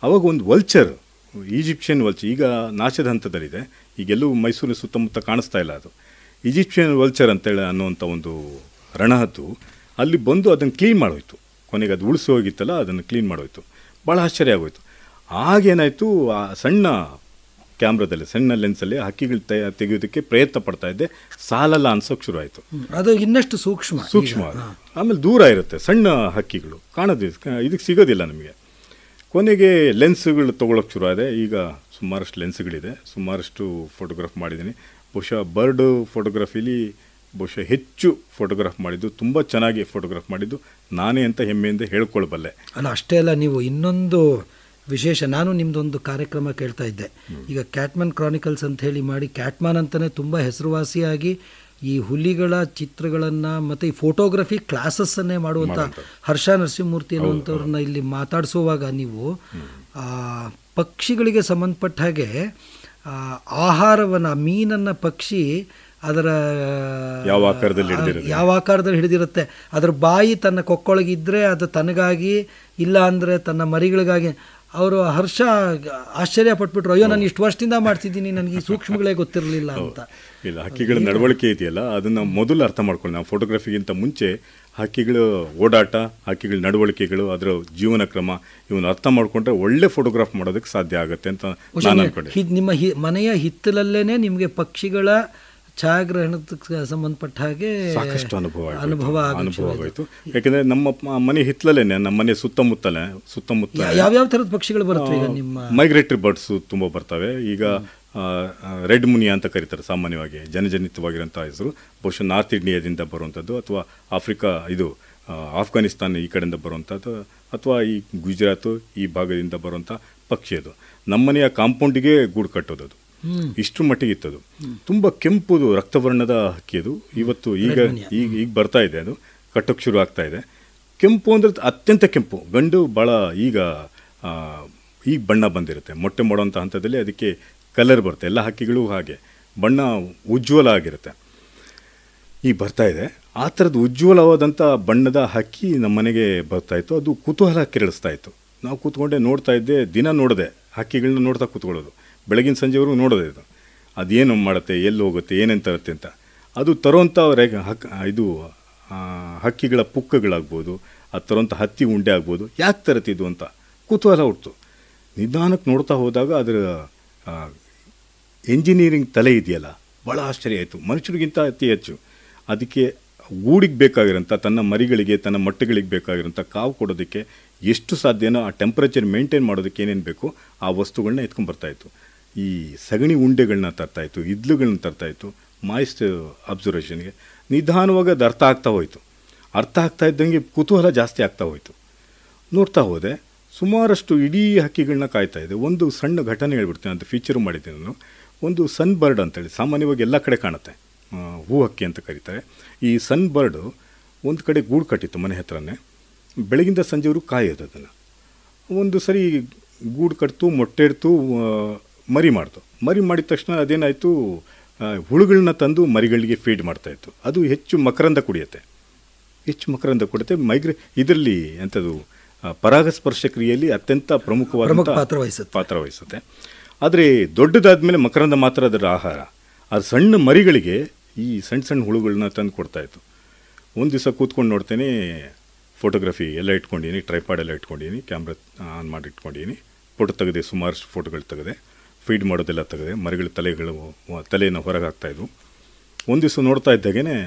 ಆವಾಗ ಒಂದು ವಲ್ಚರ್, ಈಜಿಪ್ಷಿಯನ್ ವಲ್ಚರ್, ಈಗ ನಾಶದ ಹಂತದಲ್ಲಿದೆ, ಈಗೆಲ್ಲೂ ಮೈಸೂರಿನ ಸುತ್ತಮುತ್ತ ಕಾಣಿಸ್ತಾ ಇಲ್ಲ. ಅದು ಈಜಿಪ್ಷಿಯನ್ ವಲ್ಚರ್ ಅಂತೇಳಿ ಅನ್ನುವಂಥ ಒಂದು ರಣಹದ್ದು ಅಲ್ಲಿ ಬಂದು ಅದನ್ನು ಕ್ಲೀನ್ ಮಾಡೋಯ್ತು. ಕೊನೆಗೆ ಅದು ಉಳಿಸಿ ಹೋಗಿತ್ತಲ್ಲ, ಅದನ್ನು ಕ್ಲೀನ್ ಮಾಡೋಯ್ತು. ಭಾಳ ಆಶ್ಚರ್ಯ ಆಗೋಯ್ತು. ಆಗೇನಾಯಿತು, ಆ ಸಣ್ಣ ಕ್ಯಾಮ್ರಾದಲ್ಲಿ ಸಣ್ಣ ಲೆನ್ಸಲ್ಲಿ ಹಕ್ಕಿಗಳು ತೆಗೆಯೋದಕ್ಕೆ ಪ್ರಯತ್ನ ಪಡ್ತಾ ಇದ್ದೆ, ಸಾಲಲ್ಲ ಅನ್ಸೋಕೆ ಶುರು ಆಯಿತು. ಅದು ಇನ್ನಷ್ಟು ಸೂಕ್ಷ್ಮ. ಆಮೇಲೆ ದೂರ ಇರುತ್ತೆ ಸಣ್ಣ ಹಕ್ಕಿಗಳು, ಇದಕ್ಕೆ ಸಿಗೋದಿಲ್ಲ ನಮಗೆ. ಕೊನೆಗೆ ಲೆನ್ಸ್ಗಳು ತೊಗೊಳಕ್ಕೆ ಶುರು ಆದೆ. ಈಗ ಸುಮಾರಷ್ಟು ಲೆನ್ಸ್ಗಳಿದೆ, ಸುಮಾರಷ್ಟು ಫೋಟೋಗ್ರಾಫ್ ಮಾಡಿದ್ದೀನಿ. ಬಹುಶಃ ಬರ್ಡ್ ಫೋಟೋಗ್ರಫಿಲಿ ಬಹುಶಃ ಹೆಚ್ಚು ಫೋಟೋಗ್ರಾಫ್ ಮಾಡಿದ್ದು, ತುಂಬ ಚೆನ್ನಾಗಿ ಫೋಟೋಗ್ರಾಫ್ ಮಾಡಿದ್ದು ನಾನೇ ಅಂತ ಹೆಮ್ಮೆಯಿಂದ ಹೇಳ್ಕೊಳ್ಬಲ್ಲೆ. ಅಲ್ಲ, ಅಷ್ಟೇ ಅಲ್ಲ, ನೀವು ಇನ್ನೊಂದು ವಿಶೇಷ, ನಾನು ನಿಮ್ಮದೊಂದು ಕಾರ್ಯಕ್ರಮ ಕೇಳ್ತಾ ಇದ್ದೆ. ಈಗ ಕ್ಯಾಟ್ಮನ್ ಕ್ರಾನಿಕಲ್ಸ್ ಅಂತ ಹೇಳಿ ಮಾಡಿ, ಕ್ಯಾಟ್ಮನ್ ಅಂತಲೇ ತುಂಬ ಹೆಸರುವಾಸಿಯಾಗಿ ಈ ಹುಲಿಗಳ ಚಿತ್ರಗಳನ್ನು ಮತ್ತು ಈ ಫೋಟೋಗ್ರಫಿ ಕ್ಲಾಸಸ್ಸನ್ನೇ ಮಾಡುವಂಥ ಹರ್ಷ ನರಸಿಂಹಮೂರ್ತಿ ಅನ್ನುವಂಥವ್ರನ್ನ ಇಲ್ಲಿ ಮಾತಾಡಿಸುವಾಗ ನೀವು ಪಕ್ಷಿಗಳಿಗೆ ಸಂಬಂಧಪಟ್ಟ ಹಾಗೆ ಆಹಾರವನ್ನು, ಮೀನನ್ನು ಪಕ್ಷಿ ಅದರ ಯಾವ ಆಕಾರದಲ್ಲಿ ಹಿಡಿದಿರುತ್ತೆ, ಅದರ ಬಾಯಿ ತನ್ನ ಕೊಕ್ಕೊಳಗಿದ್ದರೆ ಅದು ತನಗಾಗಿ, ಇಲ್ಲ ಅಂದರೆ ತನ್ನ ಮರಿಗಳಿಗಾಗಿ. ಅವರು ಹರ್ಷ ಆಶ್ಚರ್ಯ ಪಟ್ಬಿಟ್ರು, ಅಯ್ಯೋ ನಾನು ಇಷ್ಟು ವರ್ಷದಿಂದ ಮಾಡ್ತಿದ್ದೀನಿ, ನನಗೆ ಈ ಸೂಕ್ಷ್ಮಗಳೇ ಗೊತ್ತಿರಲಿಲ್ಲ ಅಂತ. ಇಲ್ಲ, ಹಕ್ಕಿಗಳ ನಡವಳಿಕೆ ಇದೆಯಲ್ಲ ಅದನ್ನು ಮೊದಲು ಅರ್ಥ ಮಾಡ್ಕೊಂಡು, ನಾವು ಫೋಟೋಗ್ರಫಿಗಿಂತ ಮುಂಚೆ ಹಕ್ಕಿಗಳ ಓಡಾಟ, ಹಕ್ಕಿಗಳ ನಡವಳಿಕೆಗಳು, ಅದರ ಜೀವನ ಕ್ರಮ ಇವನ್ನ ಅರ್ಥ ಮಾಡಿಕೊಂಡ್ರೆ ಒಳ್ಳೆ ಫೋಟೋಗ್ರಾಫ್ ಮಾಡೋದಕ್ಕೆ ಸಾಧ್ಯ ಆಗುತ್ತೆ ಅಂತ ನಾನು ಅನ್ಕೊಂಡೆ. ನಿಮ್ಮ ಮನೆಯ ಹಿತ್ತಲಲ್ಲೇ ನಿಮಗೆ ಪಕ್ಷಿಗಳ ಛಾಯಾಗ್ರಹಣಕ್ಕೆ ಸಂಬಂಧಪಟ್ಟ ಹಾಗೆ ಸಾಕಷ್ಟು ಅನುಭವ ಆಗೋಯ್ತು. ಯಾಕೆಂದರೆ ನಮ್ಮ ಮನೆ ಹಿತ್ತಲಲ್ಲೇನೆ, ನಮ್ಮ ಮನೆ ಸುತ್ತಮುತ್ತ ಯಾವ್ಯಾವ ಥರದ ಪಕ್ಷಿಗಳು ಬರ್ತವೆ ಈಗ ನಿಮ್ಮ? ಮೈಗ್ರೇಟರಿ ಬರ್ಡ್ಸ್ ತುಂಬ ಬರ್ತವೆ. ಈಗ ರೆಡ್ ಮುನಿಯಾ ಅಂತ ಕರೀತಾರೆ ಸಾಮಾನ್ಯವಾಗಿ, ಜನಜನಿತವಾಗಿರೋಂಥ ಹೆಸರು. ಬಹುಶಃ ನಾರ್ತ್ ಇಂಡಿಯಾದಿಂದ ಬರುವಂಥದ್ದು, ಅಥವಾ ಆಫ್ಘಾನಿಸ್ತಾನ ಈ ಕಡೆಯಿಂದ ಬರುವಂಥದ್ದು, ಅಥವಾ ಈ ಗುಜರಾತು ಈ ಭಾಗದಿಂದ ಬರುವಂಥ ಪಕ್ಷಿ. ಅದು ನಮ್ಮನೆಯ ಕಾಂಪೌಂಡಿಗೆ ಗೂಡು ಕಟ್ಟೋದು. ಅದು ಇಷ್ಟು ಮಟ್ಟಿಗೆ ಇತ್ತದು. ತುಂಬ ಕೆಂಪುದು ರಕ್ತವರ್ಣದ ಹಕ್ಕಿ ಅದು. ಈಗ ಬರ್ತಾ ಇದೆ, ಅದು ಕಟ್ಟೋಕ್ಕೆ ಶುರು ಆಗ್ತಾ ಇದೆ. ಕೆಂಪು ಅಂದರೆ ಅತ್ಯಂತ ಕೆಂಪು, ಗಂಡು ಭಾಳ ಈಗ ಬಣ್ಣ ಬಂದಿರುತ್ತೆ. ಮೊಟ್ಟೆ ಮಾಡೋಂಥ ಹಂತದಲ್ಲಿ ಅದಕ್ಕೆ ಕಲರ್ ಬರುತ್ತೆ. ಎಲ್ಲ ಹಕ್ಕಿಗಳು ಹಾಗೆ ಬಣ್ಣ ಉಜ್ವಲ ಆಗಿರುತ್ತೆ. ಈಗ ಬರ್ತಾ ಇದೆ. ಆ ಥರದ್ದು ಉಜ್ವಲವಾದಂಥ ಬಣ್ಣದ ಹಕ್ಕಿ ನಮ್ಮ ಮನೆಗೆ ಬರ್ತಾಯಿತ್ತು. ಅದು ಕುತೂಹಲ ಕೆರಳಿಸ್ತಾ ಇತ್ತು. ನಾವು ಕೂತ್ಕೊಂಡೆ ನೋಡ್ತಾ ಇದ್ದೆ, ದಿನ ನೋಡಿದೆ, ಹಕ್ಕಿಗಳನ್ನ ನೋಡ್ತಾ ಕೂತ್ಕೊಳ್ಳೋದು, ಬೆಳಗಿನ ಸಂಜೆವರೆಗೂ ನೋಡೋದು. ಅದೇನು ಮಾಡುತ್ತೆ, ಎಲ್ಲಿ ಹೋಗುತ್ತೆ, ಏನೇನು ತರುತ್ತೆ ಅಂತ. ಅದು ತರೋಂಥ ಹಕ್ಕಿಗಳ ಪುಕ್ಕಗಳಾಗ್ಬೋದು, ಅದು ತರೋಂಥ ಹತ್ತಿ ಉಂಡೆ ಆಗ್ಬೋದು, ಯಾಕೆ ತರುತ್ತಿದ್ದು ಅಂತ ಕುತೂಹಲ ಹುಡ್ತು. ನಿಧಾನಕ್ಕೆ ನೋಡ್ತಾ ಹೋದಾಗ ಅದರ ಎಂಜಿನಿಯರಿಂಗ್ ತಲೆ ಇದೆಯಲ್ಲ, ಭಾಳ ಆಶ್ಚರ್ಯ ಆಯಿತು. ಮನುಷ್ಯರಿಗಿಂತ ಅತಿ ಹೆಚ್ಚು ಅದಕ್ಕೆ ಗೂಡಿಗೆ ಬೇಕಾಗಿರೋಂಥ, ತನ್ನ ಮರಿಗಳಿಗೆ, ತನ್ನ ಮೊಟ್ಟೆಗಳಿಗೆ ಬೇಕಾಗಿರೋಂಥ ಕಾವು ಕೊಡೋದಕ್ಕೆ ಎಷ್ಟು ಸಾಧ್ಯನೋ ಆ ಟೆಂಪ್ರೇಚರ್ ಮೇಂಟೈನ್ ಮಾಡೋದಕ್ಕೆ ಏನೇನು ಬೇಕು ಆ ವಸ್ತುಗಳನ್ನ ಎತ್ಕೊಂಡ್ಬರ್ತಾಯಿತ್ತು. ಈ ಸಗಣಿ ಉಂಡೆಗಳನ್ನ ತರ್ತಾಯಿತ್ತು, ಇದ್ಲುಗಳನ್ನ ತರ್ತಾಯಿತ್ತು. ಮಾಯಿಸ್ಟ್ ಅಬ್ಸರ್ವೇಷನ್ಗೆ ನಿಧಾನವಾಗಿ ಅದು ಅರ್ಥ ಆಗ್ತಾ ಹೋಯಿತು. ಅರ್ಥ ಆಗ್ತಾ ಇದ್ದಂಗೆ ಕುತೂಹಲ ಜಾಸ್ತಿ ಆಗ್ತಾ ಹೋಯಿತು. ನೋಡ್ತಾ ಹೋದೆ, ಸುಮಾರಷ್ಟು ಇಡೀ ಹಕ್ಕಿಗಳನ್ನ ಕಾಯ್ತಾ ಇದೆ. ಒಂದು ಸಣ್ಣ ಘಟನೆ ಹೇಳ್ಬಿಡ್ತೀನಿ, ಅಂತ ಫೀಚರು ಮಾಡಿದ್ದೀನಿ ನಾನು. ಒಂದು ಸನ್ ಬರ್ಡ್ ಅಂತೇಳಿ ಸಾಮಾನ್ಯವಾಗಿ ಎಲ್ಲ ಕಡೆ ಕಾಣುತ್ತೆ, ಹೂ ಹಕ್ಕಿ ಅಂತ ಕರೀತಾರೆ. ಈ ಸನ್ ಬರ್ಡು ಒಂದು ಕಡೆ ಗೂಡು ಕಟ್ಟಿತ್ತು ಮನೆ ಹತ್ರನೇ. ಬೆಳಗಿಂದ ಸಂಜೆವರು ಕಾಯೋದು ಅದನ್ನು. ಒಂದು ಸರಿ ಗೂಡು ಕಟ್ತು, ಮೊಟ್ಟೆ ಇಡ್ತು, ಮರಿ ಮಾಡ್ತು. ಮರಿ ಮಾಡಿದ ತಕ್ಷಣ ಅದೇನಾಯಿತು, ಹುಳುಗಳನ್ನ ತಂದು ಮರಿಗಳಿಗೆ ಫೀಡ್ ಮಾಡ್ತಾಯಿತ್ತು. ಅದು ಹೆಚ್ಚು ಮಕರಂದ ಕುಡಿಯುತ್ತೆ. ಇದರಲ್ಲಿ ಅಂಥದ್ದು ಪರಾಗಸ್ಪರ್ಶ ಕ್ರಿಯೆಯಲ್ಲಿ ಅತ್ಯಂತ ಪ್ರಮುಖವಾದ ಪಾತ್ರ ವಹಿಸುತ್ತೆ. ಆದರೆ ದೊಡ್ಡದಾದ್ಮೇಲೆ ಮಕರಂದ ಮಾತ್ರ ಅದರ ಆಹಾರ. ಅದು ಸಣ್ಣ ಮರಿಗಳಿಗೆ ಈ ಸಣ್ಣ ಹುಳುಗಳನ್ನ ತಂದು ಕೊಡ್ತಾಯಿತ್ತು. ಒಂದು ದಿವಸ ಕೂತ್ಕೊಂಡು ನೋಡ್ತೇನೆ, ಫೋಟೋಗ್ರಫಿ ಎಲ್ಲ ಇಟ್ಕೊಂಡಿದ್ದೀನಿ, ಟ್ರೈಪಾಡ್ ಎಲ್ಲ ಇಟ್ಕೊಂಡಿದ್ದೀನಿ, ಕ್ಯಾಮ್ರಾ ಆನ್ ಮಾಡಿ ಇಟ್ಕೊಂಡಿದ್ದೀನಿ. ಫೋಟೋ ತೆಗೆದೆ, ಸುಮಾರಷ್ಟು ಫೋಟೋಗಳು ತೆಗೆದೆ, ಫೀಡ್ ಮಾಡೋದೆಲ್ಲ ತೆಗೆದೆ. ಮರಿಗಳ ತಲೆಯನ್ನು ಹೊರಗೆ ಹಾಕ್ತಾಯಿದ್ವು. ಒಂದು ದಿವಸ ನೋಡ್ತಾ ಇದ್ದಾಗೇ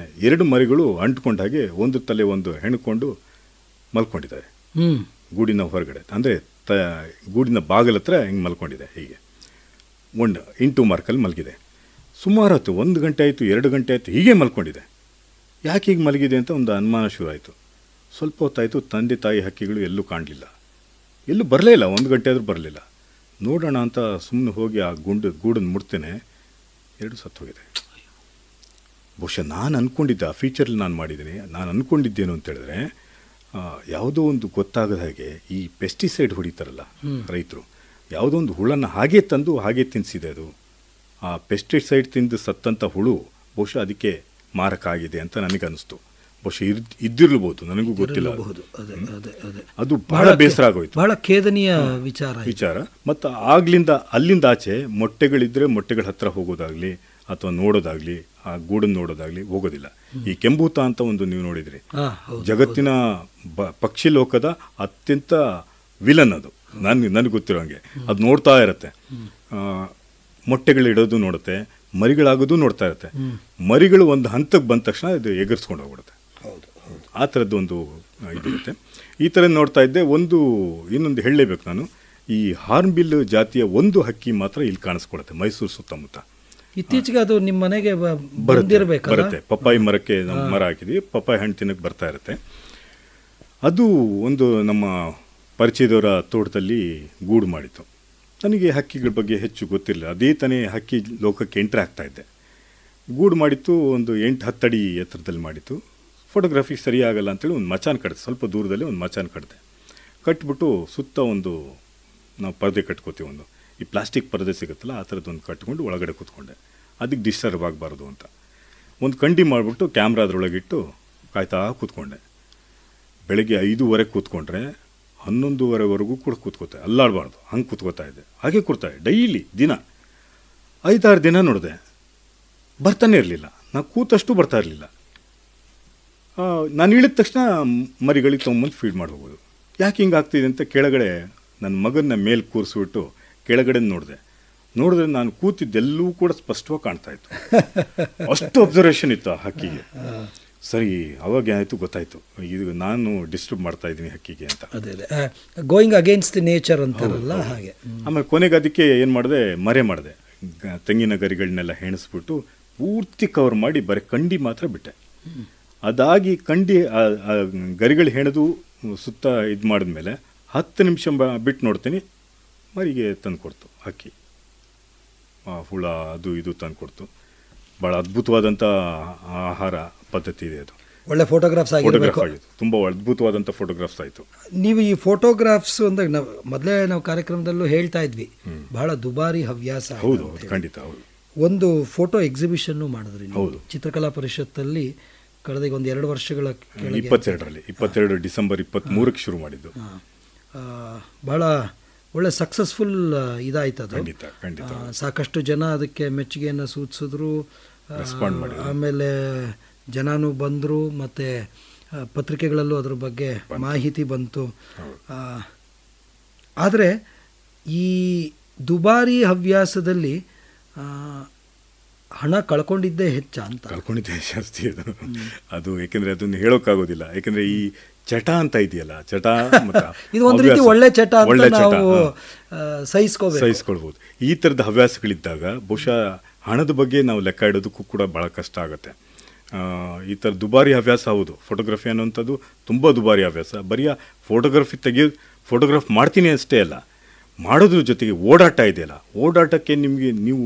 2 ಮರಿಗಳು ಅಂಟ್ಕೊಂಡ ಹಾಗೆ ಒಂದು ತಲೆ ಒಂದು ಹೆಣ್ಕೊಂಡು ಮಲ್ಕೊಂಡಿದ್ದಾವೆ ಗೂಡಿನ ಹೊರಗಡೆ. ಅಂದರೆ ಗೂಡಿನ ಬಾಗಿಲ ಹತ್ರ ಹಿಂಗೆ ಮಲ್ಕೊಂಡಿದೆ. ಹೀಗೆ ಇಂಟು ಮಾರ್ಕಲ್ಲಿ ಮಲಗಿದೆ. ಸುಮಾರು ಹೊತ್ತು, 1 ಗಂಟೆ ಆಯಿತು, 2 ಗಂಟೆ ಆಯಿತು, ಹೀಗೆ ಮಲ್ಕೊಂಡಿದೆ. ಯಾಕೆ ಹೀಗೆ ಮಲಗಿದೆ ಅಂತ ಒಂದು ಅನುಮಾನ ಶುರು ಆಯಿತು. ಸ್ವಲ್ಪ ಹೊತ್ತಾಯಿತು, ತಂದೆ ತಾಯಿ ಹಕ್ಕಿಗಳು ಎಲ್ಲೂ ಕಾಣಲಿಲ್ಲ, ಎಲ್ಲೂ ಬರಲೇ ಇಲ್ಲ. 1 ಗಂಟೆ ಆದರೂ ಬರಲಿಲ್ಲ. ನೋಡೋಣ ಅಂತ ಸುಮ್ಮನೆ ಹೋಗಿ ಆ ಗೂಡನ್ನು ಮುಡ್ತೇನೆ, 2 ಸತ್ತು ಹೋಗಿದೆ. ಬಹುಶಃ ನಾನು ಅಂದ್ಕೊಂಡಿದ್ದೆ, ಆ ಫೀಚರ್ಲಿ ನಾನು ಮಾಡಿದ್ದೀನಿ, ನಾನು ಅಂದ್ಕೊಂಡಿದ್ದೇನು ಅಂತೇಳಿದ್ರೆ, ಯಾವುದೋ ಒಂದು ಗೊತ್ತಾಗದ ಹಾಗೆ ಈ ಪೆಸ್ಟಿಸೈಡ್ ಹೊಡಿತಾರಲ್ಲ ರೈತರು, ಯಾವುದೋ ಒಂದು ಹುಳನ್ನು ಹಾಗೆ ತಂದು ಹಾಗೆ ತಿನ್ನಿಸಿದೆ. ಅದು ಆ ಪೆಸ್ಟಿಸೈಡ್ ತಿಂದು ಸತ್ತಂಥ ಹುಳು ಬಹುಶಃ ಅದಕ್ಕೆ ಮಾರಕ ಆಗಿದೆ ಅಂತ ನನಗನ್ನಿಸ್ತು. ಬಹುಶಃ ಇದ್ದಿರಬಹುದು, ನನಗೂ ಗೊತ್ತಿಲ್ಲ. ಅದು ಬಹಳ ಬೇಸರ ಆಗೋಯ್ತು, ಬಹಳ ಖೇದನೀಯ ವಿಚಾರ. ಮತ್ತು ಅಲ್ಲಿಂದ ಆಚೆ ಮೊಟ್ಟೆಗಳಿದ್ದರೆ ಮೊಟ್ಟೆಗಳ ಹತ್ರ ಹೋಗೋದಾಗಲಿ ಅಥವಾ ನೋಡೋದಾಗಲಿ, ಆ ಗೂಡನ್ನು ನೋಡೋದಾಗಲಿ ಹೋಗೋದಿಲ್ಲ. ಈ ಕೆಂಬೂತ ಅಂತ ಒಂದು ನೀವು ನೋಡಿದ್ರಿ, ಜಗತ್ತಿನ ಪಕ್ಷಿ ಲೋಕದ ಅತ್ಯಂತ ವಿಲನ್ ಅದು. ನನಗೆ ಗೊತ್ತಿರೋ ಹಂಗೆ ಅದು ನೋಡ್ತಾ ಇರುತ್ತೆ. ಮೊಟ್ಟೆಗಳಿಡೋದು ನೋಡುತ್ತೆ, ಮರಿಗಳಾಗೋದು ನೋಡ್ತಾ ಇರುತ್ತೆ. ಮರಿಗಳು ಒಂದು ಹಂತಕ್ಕೆ ಬಂದ ತಕ್ಷಣ ಇದು ಎಗರ್ಸ್ಕೊಂಡು ಹೋಗ್ಬಿಡುತ್ತೆ. ಆ ಥರದ್ದು ಒಂದು ಇದಿರುತ್ತೆ. ಈ ಥರ ನೋಡ್ತಾ ಇದ್ದೆ. ಇನ್ನೊಂದು ಹೇಳಲೇಬೇಕು ನಾನು, ಈ ಹಾರ್ನ್ಬಿಲ್ ಜಾತಿಯ ಒಂದು ಹಕ್ಕಿ ಮಾತ್ರ ಇಲ್ಲಿ ಕಾಣಿಸ್ಕೊಡುತ್ತೆ ಮೈಸೂರು ಸುತ್ತಮುತ್ತ. ಇತ್ತೀಚೆಗೆ ಅದು ನಿಮ್ಮ ಮನೆಗೆ ಬರುತ್ತೆ. ಪಪ್ಪಾಯಿ ಮರಕ್ಕೆ ನಾವು ಮರ ಹಾಕಿದ್ವಿ, ಪಪ್ಪಾಯಿ ಹಣ್ಣು ತಿನ್ನಕ್ಕೆ ಬರ್ತಾ ಇರುತ್ತೆ. ಅದು ಒಂದು ನಮ್ಮ ಪರಿಚಯದವರ ತೋಟದಲ್ಲಿ ಗೂಡು ಮಾಡಿತ್ತು. ನನಗೆ ಹಕ್ಕಿಗಳ ಬಗ್ಗೆ ಹೆಚ್ಚು ಗೊತ್ತಿರಲಿಲ್ಲ. ಅದೇ ತಾನೇ ಹಕ್ಕಿ ಲೋಕಕ್ಕೆ ಎಂಟ್ರಿ ಆಗ್ತಾ ಇದ್ದೆ. ಗೂಡು ಮಾಡಿತ್ತು, ಒಂದು 8-10 ಅಡಿ ಎತ್ತರದಲ್ಲಿ ಮಾಡಿತ್ತು. ಫೋಟೋಗ್ರಫಿ ಸರಿ ಆಗಲ್ಲ ಅಂತೇಳಿ ಒಂದು ಮಚಾನ್ ಕಟ್ಟಿದೆ, ಸ್ವಲ್ಪ ದೂರದಲ್ಲಿ ಒಂದು ಮಚಾನ್ ಕಟ್ಟಿದೆ. ಕಟ್ಬಿಟ್ಟು ಸುತ್ತ ನಾವು ಪರದೆ ಕಟ್ಕೋತೀವಿ, ಈ ಪ್ಲಾಸ್ಟಿಕ್ ಪರದೆ ಸಿಗುತ್ತಲ್ಲ ಆ ಥರದ್ದೊಂದು ಕಟ್ಕೊಂಡು ಒಳಗಡೆ ಕೂತ್ಕೊಂಡೆ. ಅದಕ್ಕೆ ಡಿಸ್ಟರ್ಬ್ ಆಗಬಾರ್ದು ಅಂತ ಒಂದು ಕಂಡಿ ಮಾಡಿಬಿಟ್ಟು ಕ್ಯಾಮ್ರಾ ಅದರೊಳಗಿಟ್ಟು ಕಾಯ್ತಾ ಕೂತ್ಕೊಂಡೆ. ಬೆಳಗ್ಗೆ 5:30 ಕೂತ್ಕೊಂಡ್ರೆ 11:30ವರೆಗೂ ಕೂಡ ಕೂತ್ಕೋತೆ, ಅಲ್ಲಾಡಬಾರ್ದು, ಹಂಗೆ ಕೂತ್ಕೋತಾ ಇದ್ದೆ. ಹಾಗೆ ಕೂರ್ತಾಯಿದ್ದೆ ಡೈಲಿ, ದಿನ 5-6 ದಿನ ನೋಡಿದೆ, ಬರ್ತಾನೆ ಇರಲಿಲ್ಲ. ನಾನು ಕೂತಷ್ಟು ಬರ್ತಾ ಇರಲಿಲ್ಲ. ನಾನು ಇಳಿದ ತಕ್ಷಣ ಮರಿಗಳಿಗೆ ತೊಗೊಂಬಂದು ಫೀಡ್ ಮಾಡಿ ಹೋಗೋದು. ಯಾಕೆ ಹಿಂಗೆ ಆಗ್ತಿದೆ ಅಂತ ಕೆಳಗಡೆ ನನ್ನ ಮಗನ ಮೇಲೆ ಕೂರಿಸ್ಬಿಟ್ಟು ಕೆಳಗಡೆ ನೋಡಿದ್ರೆ ನಾನು ಕೂತಿದ್ದೆಲ್ಲವೂ ಕೂಡ ಸ್ಪಷ್ಟವಾಗಿ ಕಾಣ್ತಾ ಇತ್ತು. ಅಷ್ಟು ಅಬ್ಸರ್ವೇಷನ್ ಇತ್ತು ಆ ಹಕ್ಕಿಗೆ. ಸರಿ, ಅವಾಗ ಏನಾಯಿತು ಗೊತ್ತಾಯಿತು, ಇದು ನಾನು ಡಿಸ್ಟರ್ಬ್ ಮಾಡ್ತಾ ಇದ್ದೀನಿ ಹಕ್ಕಿಗೆ ಅಂತ. ಗೋಯಿಂಗ್ ಅಗೇನ್ಸ್ಟ್ ದಿ ನೇಚರ್ ಅಂತಾರಲ್ಲ ಹಾಗೆ. ಆಮೇಲೆ ಕೊನೆಗೆ ಅದಕ್ಕೆ ಏನು ಮಾಡಿದೆ, ಮರೆ ಮಾಡಿದೆ. ತೆಂಗಿನ ಗರಿಗಳನ್ನೆಲ್ಲ ಹೆಣಿಸ್ಬಿಟ್ಟು ಪೂರ್ತಿ ಕವರ್ ಮಾಡಿ ಬರೀ ಕಂಡಿ ಮಾತ್ರ ಬಿಟ್ಟೆ. ಅದಾಗಿ ಕಂಡಿ ಗರಿಗಳು ಹೆಣೆದು ಸುತ್ತ ಇದು ಮಾಡಿದ್ಮೇಲೆ 10 ನಿಮಿಷ ಬಿಟ್ಟು ನೋಡ್ತೀನಿ, ಮರಿಗೆ ತಂದು ಕೊಡ್ತು ಹಕ್ಕಿ. ಹುಳ ಅದು ಇದು ತಂದು ಕೊಡ್ತು. ಭಾಳ ಅದ್ಭುತವಾದಂಥ ಆಹಾರ ಪದ್ಧತಿ ಇದೆ. ಅದು ಒಳ್ಳೆ ಫೋಟೋಗ್ರಾಫ್ಸ್ ಆಗಿತ್ತು, ತುಂಬ ಅದ್ಭುತವಾದಂಥ ಫೋಟೋಗ್ರಾಫ್ಸ್ ಆಯಿತು. ನೀವು ಈ ಫೋಟೋಗ್ರಾಫ್ಸ್ ಅಂದಾಗ ಮೊದಲೇ ನಾವು ಕಾರ್ಯಕ್ರಮದಲ್ಲೂ ಹೇಳ್ತಾ ಇದ್ವಿ, ಬಹಳ ದುಬಾರಿ ಹವ್ಯಾಸ. ಹೌದು, ಖಂಡಿತ. ಹೌದು. ಒಂದು ಫೋಟೋ ಎಕ್ಸಿಬಿಷನ್ನು ಮಾಡಿದ್ರಿ ಚಿತ್ರಕಲಾ ಪರಿಷತ್ತಲ್ಲಿ ಕಳೆದ ಒಂದು 2 ವರ್ಷಗಳ ಕೆಳಗೆ. 22 ಡಿಸೆಂಬರ್ 23ಕ್ಕೆ ಶುರು ಮಾಡಿದ್ದು. ಬಹಳ ಒಳ್ಳೆ ಸಕ್ಸಸ್ಫುಲ್ ಇದಾಯ್ತು ಅದು. ಖಂಡಿತ. ಸಾಕಷ್ಟು ಜನ ಅದಕ್ಕೆ ಮೆಚ್ಚುಗೆಯನ್ನು ಸೂಚಿಸಿದ್ರು, ಆಮೇಲೆ ಜನನೂ ಬಂದರು, ಮತ್ತು ಪತ್ರಿಕೆಗಳಲ್ಲೂ ಅದ್ರ ಬಗ್ಗೆ ಮಾಹಿತಿ ಬಂತು. ಆದರೆ ಈ ದುಬಾರಿ ಹವ್ಯಾಸದಲ್ಲಿ ಹಣ ಕಳ್ಕೊಂಡಿದ್ದೇ ಕಳ್ಕೊಂಡಿದ್ದೇ ಜಾಸ್ತಿ ಅದು ಯಾಕೆಂದರೆ ಅದನ್ನು ಹೇಳೋಕ್ಕಾಗೋದಿಲ್ಲ. ಯಾಕೆಂದರೆ ಈ ಚಟ ಅಂತ ಇದೆಯಲ್ಲ, ಇದು ಒಂದು ರೀತಿ ಒಳ್ಳೆ ಚಟ ಸಹಿಸ್ಕೊಳ್ಬೋದು. ಈ ಥರದ ಹವ್ಯಾಸಗಳಿದ್ದಾಗ ಬಹುಶಃ ಹಣದ ಬಗ್ಗೆ ನಾವು ಲೆಕ್ಕ ಇಡೋದಕ್ಕೂ ಕೂಡ ಭಾಳ ಕಷ್ಟ ಆಗುತ್ತೆ. ಈ ಥರ ದುಬಾರಿ ಹವ್ಯಾಸ ಹೌದು. ಫೋಟೋಗ್ರಫಿ ಅನ್ನೋಂಥದ್ದು ತುಂಬ ದುಬಾರಿ ಹವ್ಯಾಸ. ಬರೀ ಫೋಟೋಗ್ರಾಫ್ ಮಾಡ್ತೀನಿ ಅಷ್ಟೇ ಅಲ್ಲ, ಮಾಡೋದ್ರ ಜೊತೆಗೆ ಓಡಾಟ ಇದೆಯಲ್ಲ, ಓಡಾಟಕ್ಕೆ ನೀವು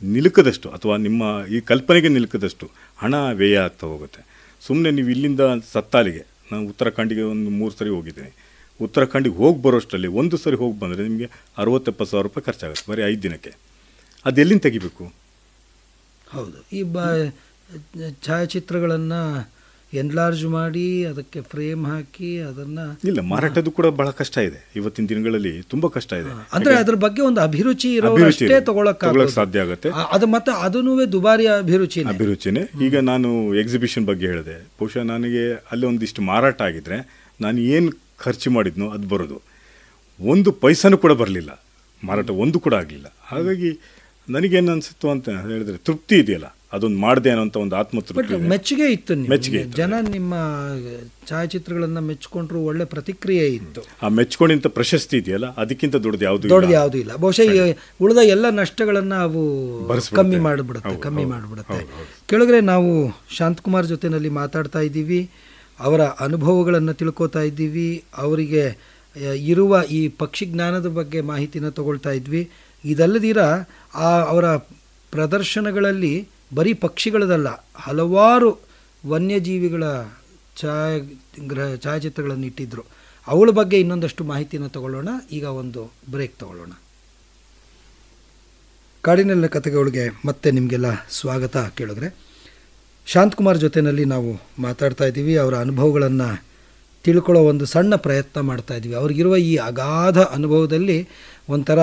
ನಿಲುಕದಷ್ಟು ಅಥವಾ ನಿಮ್ಮ ಈ ಕಲ್ಪನೆಗೆ ನಿಲುಕದಷ್ಟು ಹಣ ವ್ಯಯ ಆಗ್ತಾ ಹೋಗುತ್ತೆ. ಸುಮ್ಮನೆ ನೀವು ಇಲ್ಲಿಂದ ಸತ್ತಾಲಿಗೆ, ನಾನು ಉತ್ತರಾಖಂಡಿಗೆ ಒಂದು 3 ಸರಿ ಹೋಗಿದ್ದೀನಿ. ಉತ್ತರಾಖಂಡಿಗೆ ಹೋಗಿ ಬರೋಷ್ಟರಲ್ಲಿ ಒಂದು ಸರಿ ಹೋಗಿ ಬಂದರೆ ನಿಮಗೆ 60-70 ಸಾವಿರ ರೂಪಾಯಿ ಖರ್ಚಾಗುತ್ತೆ ಬರೀ 5 ದಿನಕ್ಕೆ. ಅದೆಲ್ಲಿಂದ ತೆಗಿಬೇಕು? ಹೌದು. ಈ ಛಾಯಾಚಿತ್ರಗಳನ್ನು ಎನ್ಲಾರ್ಜ್ ಮಾಡಿ ಅದಕ್ಕೆ ಫ್ರೇಮ್ ಹಾಕಿ ಅದನ್ನು ಇಲ್ಲ ಮಾರಾಟದ್ದು ಕೂಡ ಬಹಳ ಕಷ್ಟ ಇದೆ ಇವತ್ತಿನ ದಿನಗಳಲ್ಲಿ, ತುಂಬ ಕಷ್ಟ ಇದೆ. ಅಂದರೆ ಅದ್ರ ಬಗ್ಗೆ ಒಂದು ಅಭಿರುಚಿ ಇರೋಷ್ಟೇ ತಗೊಳಕ್ಕೆ ಸಾಧ್ಯ ಆಗುತ್ತೆ. ಅದು ಮತ್ತೆ ಅದೂ ದುಬಾರಿ ಅಭಿರುಚಿನೇ. ಈಗ ನಾನು ಎಕ್ಸಿಬಿಷನ್ ಬಗ್ಗೆ ಹೇಳಿದೆ, ಬಹುಶಃ ನನಗೆ ಅಲ್ಲಿ ಒಂದಿಷ್ಟು ಮಾರಾಟ ಆಗಿದ್ರೆ ನಾನು ಏನು ಖರ್ಚು ಮಾಡಿದ್ನೋ ಅದು ಬರೋದು, 1 ಪೈಸಾನೂ ಕೂಡ ಬರಲಿಲ್ಲ, ಮಾರಾಟ ಒಂದು ಕೂಡ ಆಗಲಿಲ್ಲ. ಹಾಗಾಗಿ ನನಗೇನು ಅನಿಸಿತ್ತು ಅಂತ ಹೇಳಿದ್ರೆ ತೃಪ್ತಿ ಇದೆಯಲ್ಲ, ಅದೊಂದು ಮಾಡಿದೆ ಅನ್ನೋಂಥ ಒಂದು ಆತ್ಮತೃಪ್ತಿ, ಮೆಚ್ಚುಗೆ ಇತ್ತು. ಜನ ನಿಮ್ಮ ಛಾಯಾಚಿತ್ರಗಳನ್ನು ಮೆಚ್ಕೊಂಡ್ರು, ಒಳ್ಳೆ ಪ್ರತಿಕ್ರಿಯೆ ಇತ್ತು. ಆ ಮೆಚ್ಕೊಂಡಿಂತ ಪ್ರಶಸ್ತಿ ಇದೆಯಲ್ಲ, ಅದಕ್ಕಿಂತ ದೊಡ್ಡದು ಯಾವುದು ಇಲ್ಲ. ಬಹುಶಃ ಉಳಿದ ಎಲ್ಲ ನಷ್ಟಗಳನ್ನು ಅವು ಕಮ್ಮಿ ಮಾಡಿಬಿಡುತ್ತೆ. ಕೆಳಗಡೆ ನಾವು ಶಾಂತಕುಮಾರ್ ಜೊತೆನಲ್ಲಿ ಮಾತಾಡ್ತಾ ಇದ್ದೀವಿ, ಅವರ ಅನುಭವಗಳನ್ನು ತಿಳ್ಕೊತಾ ಇದ್ದೀವಿ, ಅವರಿಗೆ ಇರುವ ಈ ಪಕ್ಷಿ ಜ್ಞಾನದ ಬಗ್ಗೆ ಮಾಹಿತಿನ ತಗೊಳ್ತಾ ಇದ್ವಿ. ಇದಲ್ಲದಿರ ಅವರ ಪ್ರದರ್ಶನಗಳಲ್ಲಿ ಬರೀ ಪಕ್ಷಿಗಳದಲ್ಲ, ಹಲವಾರು ವನ್ಯಜೀವಿಗಳ ಛಾಯಾಚಿತ್ರಗಳನ್ನು ಇಟ್ಟಿದ್ದರು. ಅವಳ ಬಗ್ಗೆ ಇನ್ನೊಂದಷ್ಟು ಮಾಹಿತಿಯನ್ನು ತಗೊಳ್ಳೋಣ. ಈಗ ಒಂದು ಬ್ರೇಕ್ ತಗೊಳ್ಳೋಣ. ಕಾಡಿನೆಲ್ಲ ಕಥೆಗಳಿಗೆ ಮತ್ತೆ ನಿಮಗೆಲ್ಲ ಸ್ವಾಗತ. ಕೇಳಿದ್ರೆ ಶಾಂತಕುಮಾರ್ ಜೊತೆಯಲ್ಲಿ ನಾವು ಮಾತಾಡ್ತಾ ಇದ್ದೀವಿ, ಅವರ ಅನುಭವಗಳನ್ನು ತಿಳ್ಕೊಳ್ಳೋ ಒಂದು ಸಣ್ಣ ಪ್ರಯತ್ನ ಮಾಡ್ತಾ ಇದ್ದೀವಿ. ಅವ್ರಿಗಿರುವ ಈ ಅಗಾಧ ಅನುಭವದಲ್ಲಿ ಒಂಥರ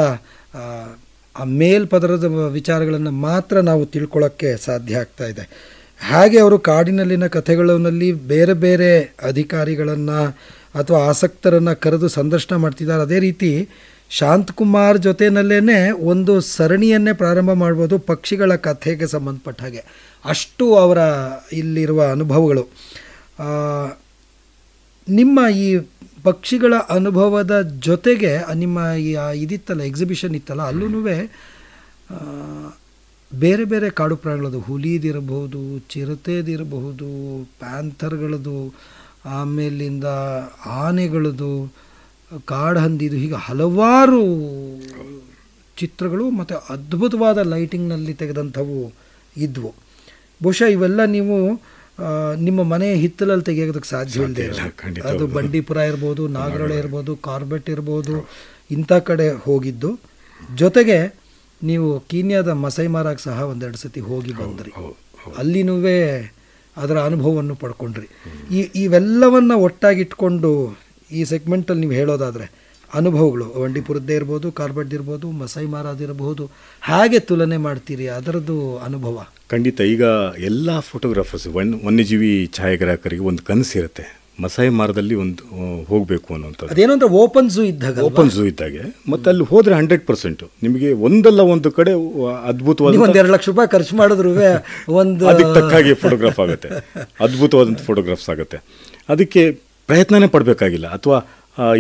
ಆ ಮೇಲ್ಪದರದ ವಿಚಾರಗಳನ್ನು ಮಾತ್ರ ನಾವು ತಿಳ್ಕೊಳ್ಳೋಕ್ಕೆ ಸಾಧ್ಯ ಆಗ್ತಾ ಇದೆ. ಹಾಗೆ ಅವರು ಕಾಡಿನಲ್ಲಿನ ಕಥೆಗಳಲ್ಲಿ ಬೇರೆ ಬೇರೆ ಅಧಿಕಾರಿಗಳನ್ನು ಅಥವಾ ಆಸಕ್ತರನ್ನು ಕರೆದು ಸಂದರ್ಶನ ಮಾಡ್ತಿದ್ದಾರೆ. ಅದೇ ರೀತಿ ಶಾಂತಕುಮಾರ್ ಜೊತೆನಲ್ಲೇ ಒಂದು ಸರಣಿಯನ್ನೇ ಪ್ರಾರಂಭ ಮಾಡ್ಬೋದು ಪಕ್ಷಿಗಳ ಕಥೆಗೆ ಸಂಬಂಧಪಟ್ಟ ಹಾಗೆ. ಅಷ್ಟು ಅವರ ಇಲ್ಲಿರುವ ಅನುಭವಗಳು. ನಿಮ್ಮ ಈ ಪಕ್ಷಿಗಳ ಅನುಭವದ ಜೊತೆಗೆ ನಿಮ್ಮ ಈ ಇದಿತ್ತಲ್ಲ, ಎಕ್ಸಿಬಿಷನ್ ಇತ್ತಲ್ಲ, ಅಲ್ಲೂ ಬೇರೆ ಬೇರೆ ಕಾಡು ಪ್ರಾಣಿಗಳದು, ಹುಲಿದಿರಬಹುದು, ಚಿರತೆದಿರಬಹುದು, ಪ್ಯಾಂಥರ್ಗಳದು, ಆಮೇಲಿಂದ ಆನೆಗಳದು, ಕಾಡು ಹಂದಿದು, ಹೀಗೆ ಹಲವಾರು ಚಿತ್ರಗಳು ಮತ್ತು ಅದ್ಭುತವಾದ ಲೈಟಿಂಗ್ನಲ್ಲಿ ತೆಗೆದಂಥವು ಇದ್ವು. ಬಹುಶಃ ಇವೆಲ್ಲ ನೀವು ನಿಮ್ಮ ಮನೆಯ ಹಿತ್ತಲಲ್ಲಿ ತೆಗೆಯೋದಕ್ಕೆ ಸಾಧ್ಯವಿಲ್ಲದೆ, ಅದು ಬಂಡೀಪುರ ಇರ್ಬೋದು, ನಾಗರಹೊಳೆ ಇರ್ಬೋದು, ಕಾರ್ಬೆಟ್ ಇರ್ಬೋದು, ಇಂಥ ಕಡೆ ಹೋಗಿದ್ದು. ಜೊತೆಗೆ ನೀವು ಕೀನ್ಯಾದ ಮಸೈಮಾರಾಗೆ ಸಹ ಒಂದೆರಡು ಸತಿ ಹೋಗಿ ಬಂದ್ರಿ, ಅಲ್ಲಿನೂ ಅದರ ಅನುಭವವನ್ನು ಪಡ್ಕೊಂಡ್ರಿ. ಇವೆಲ್ಲವನ್ನು ಒಟ್ಟಾಗಿಟ್ಕೊಂಡು ಈ ಸೆಗ್ಮೆಂಟಲ್ಲಿ ನೀವು ಹೇಳೋದಾದರೆ ಅನುಭವಗಳು ಬಂಡೀಪುರದ್ದೇ ಇರ್ಬೋದು, ಕಾರ್ಬೆಟ್ದಿರ್ಬೋದು, ಮಸೈಮಾರಾದಿರಬಹುದು, ಹಾಗೆ ತುಲನೆ ಮಾಡ್ತೀರಿ ಅದರದ್ದು ಅನುಭವ? ಖಂಡಿತ. ಈಗ ಎಲ್ಲ ಫೋಟೋಗ್ರಾಫರ್ಸ್ ವನ್ಯಜೀವಿ ಛಾಯಾಗ್ರಾಹಕರಿಗೆ ಒಂದು ಕನಸಿರುತ್ತೆ, ಮಸಾಯಿ ಮಾರದಲ್ಲಿ ಒಂದು ಹೋಗಬೇಕು ಅನ್ನೋಂಥದ್ದು. ಅದೇನೋ ಅಂದ್ರೆ ಓಪನ್ ಝೂ ಇದ್ದಾಗೆ. ಮತ್ತು ಅಲ್ಲಿ ಹೋದರೆ 100% ನಿಮಗೆ ಒಂದಲ್ಲ ಒಂದು ಕಡೆ ಅದ್ಭುತವಾದ $2 ಲಕ್ಷ ಖರ್ಚು ಮಾಡಿದ್ರು ಒಂದು ಅದಕ್ಕೆ ತಕ್ಕಾಗಿ ಫೋಟೋಗ್ರಾಫ್ ಆಗುತ್ತೆ, ಅದ್ಭುತವಾದಂಥ ಫೋಟೋಗ್ರಾಫ್ಸ್ ಆಗುತ್ತೆ. ಅದಕ್ಕೆ ಪ್ರಯತ್ನನೇ ಪಡಬೇಕಾಗಿಲ್ಲ. ಅಥವಾ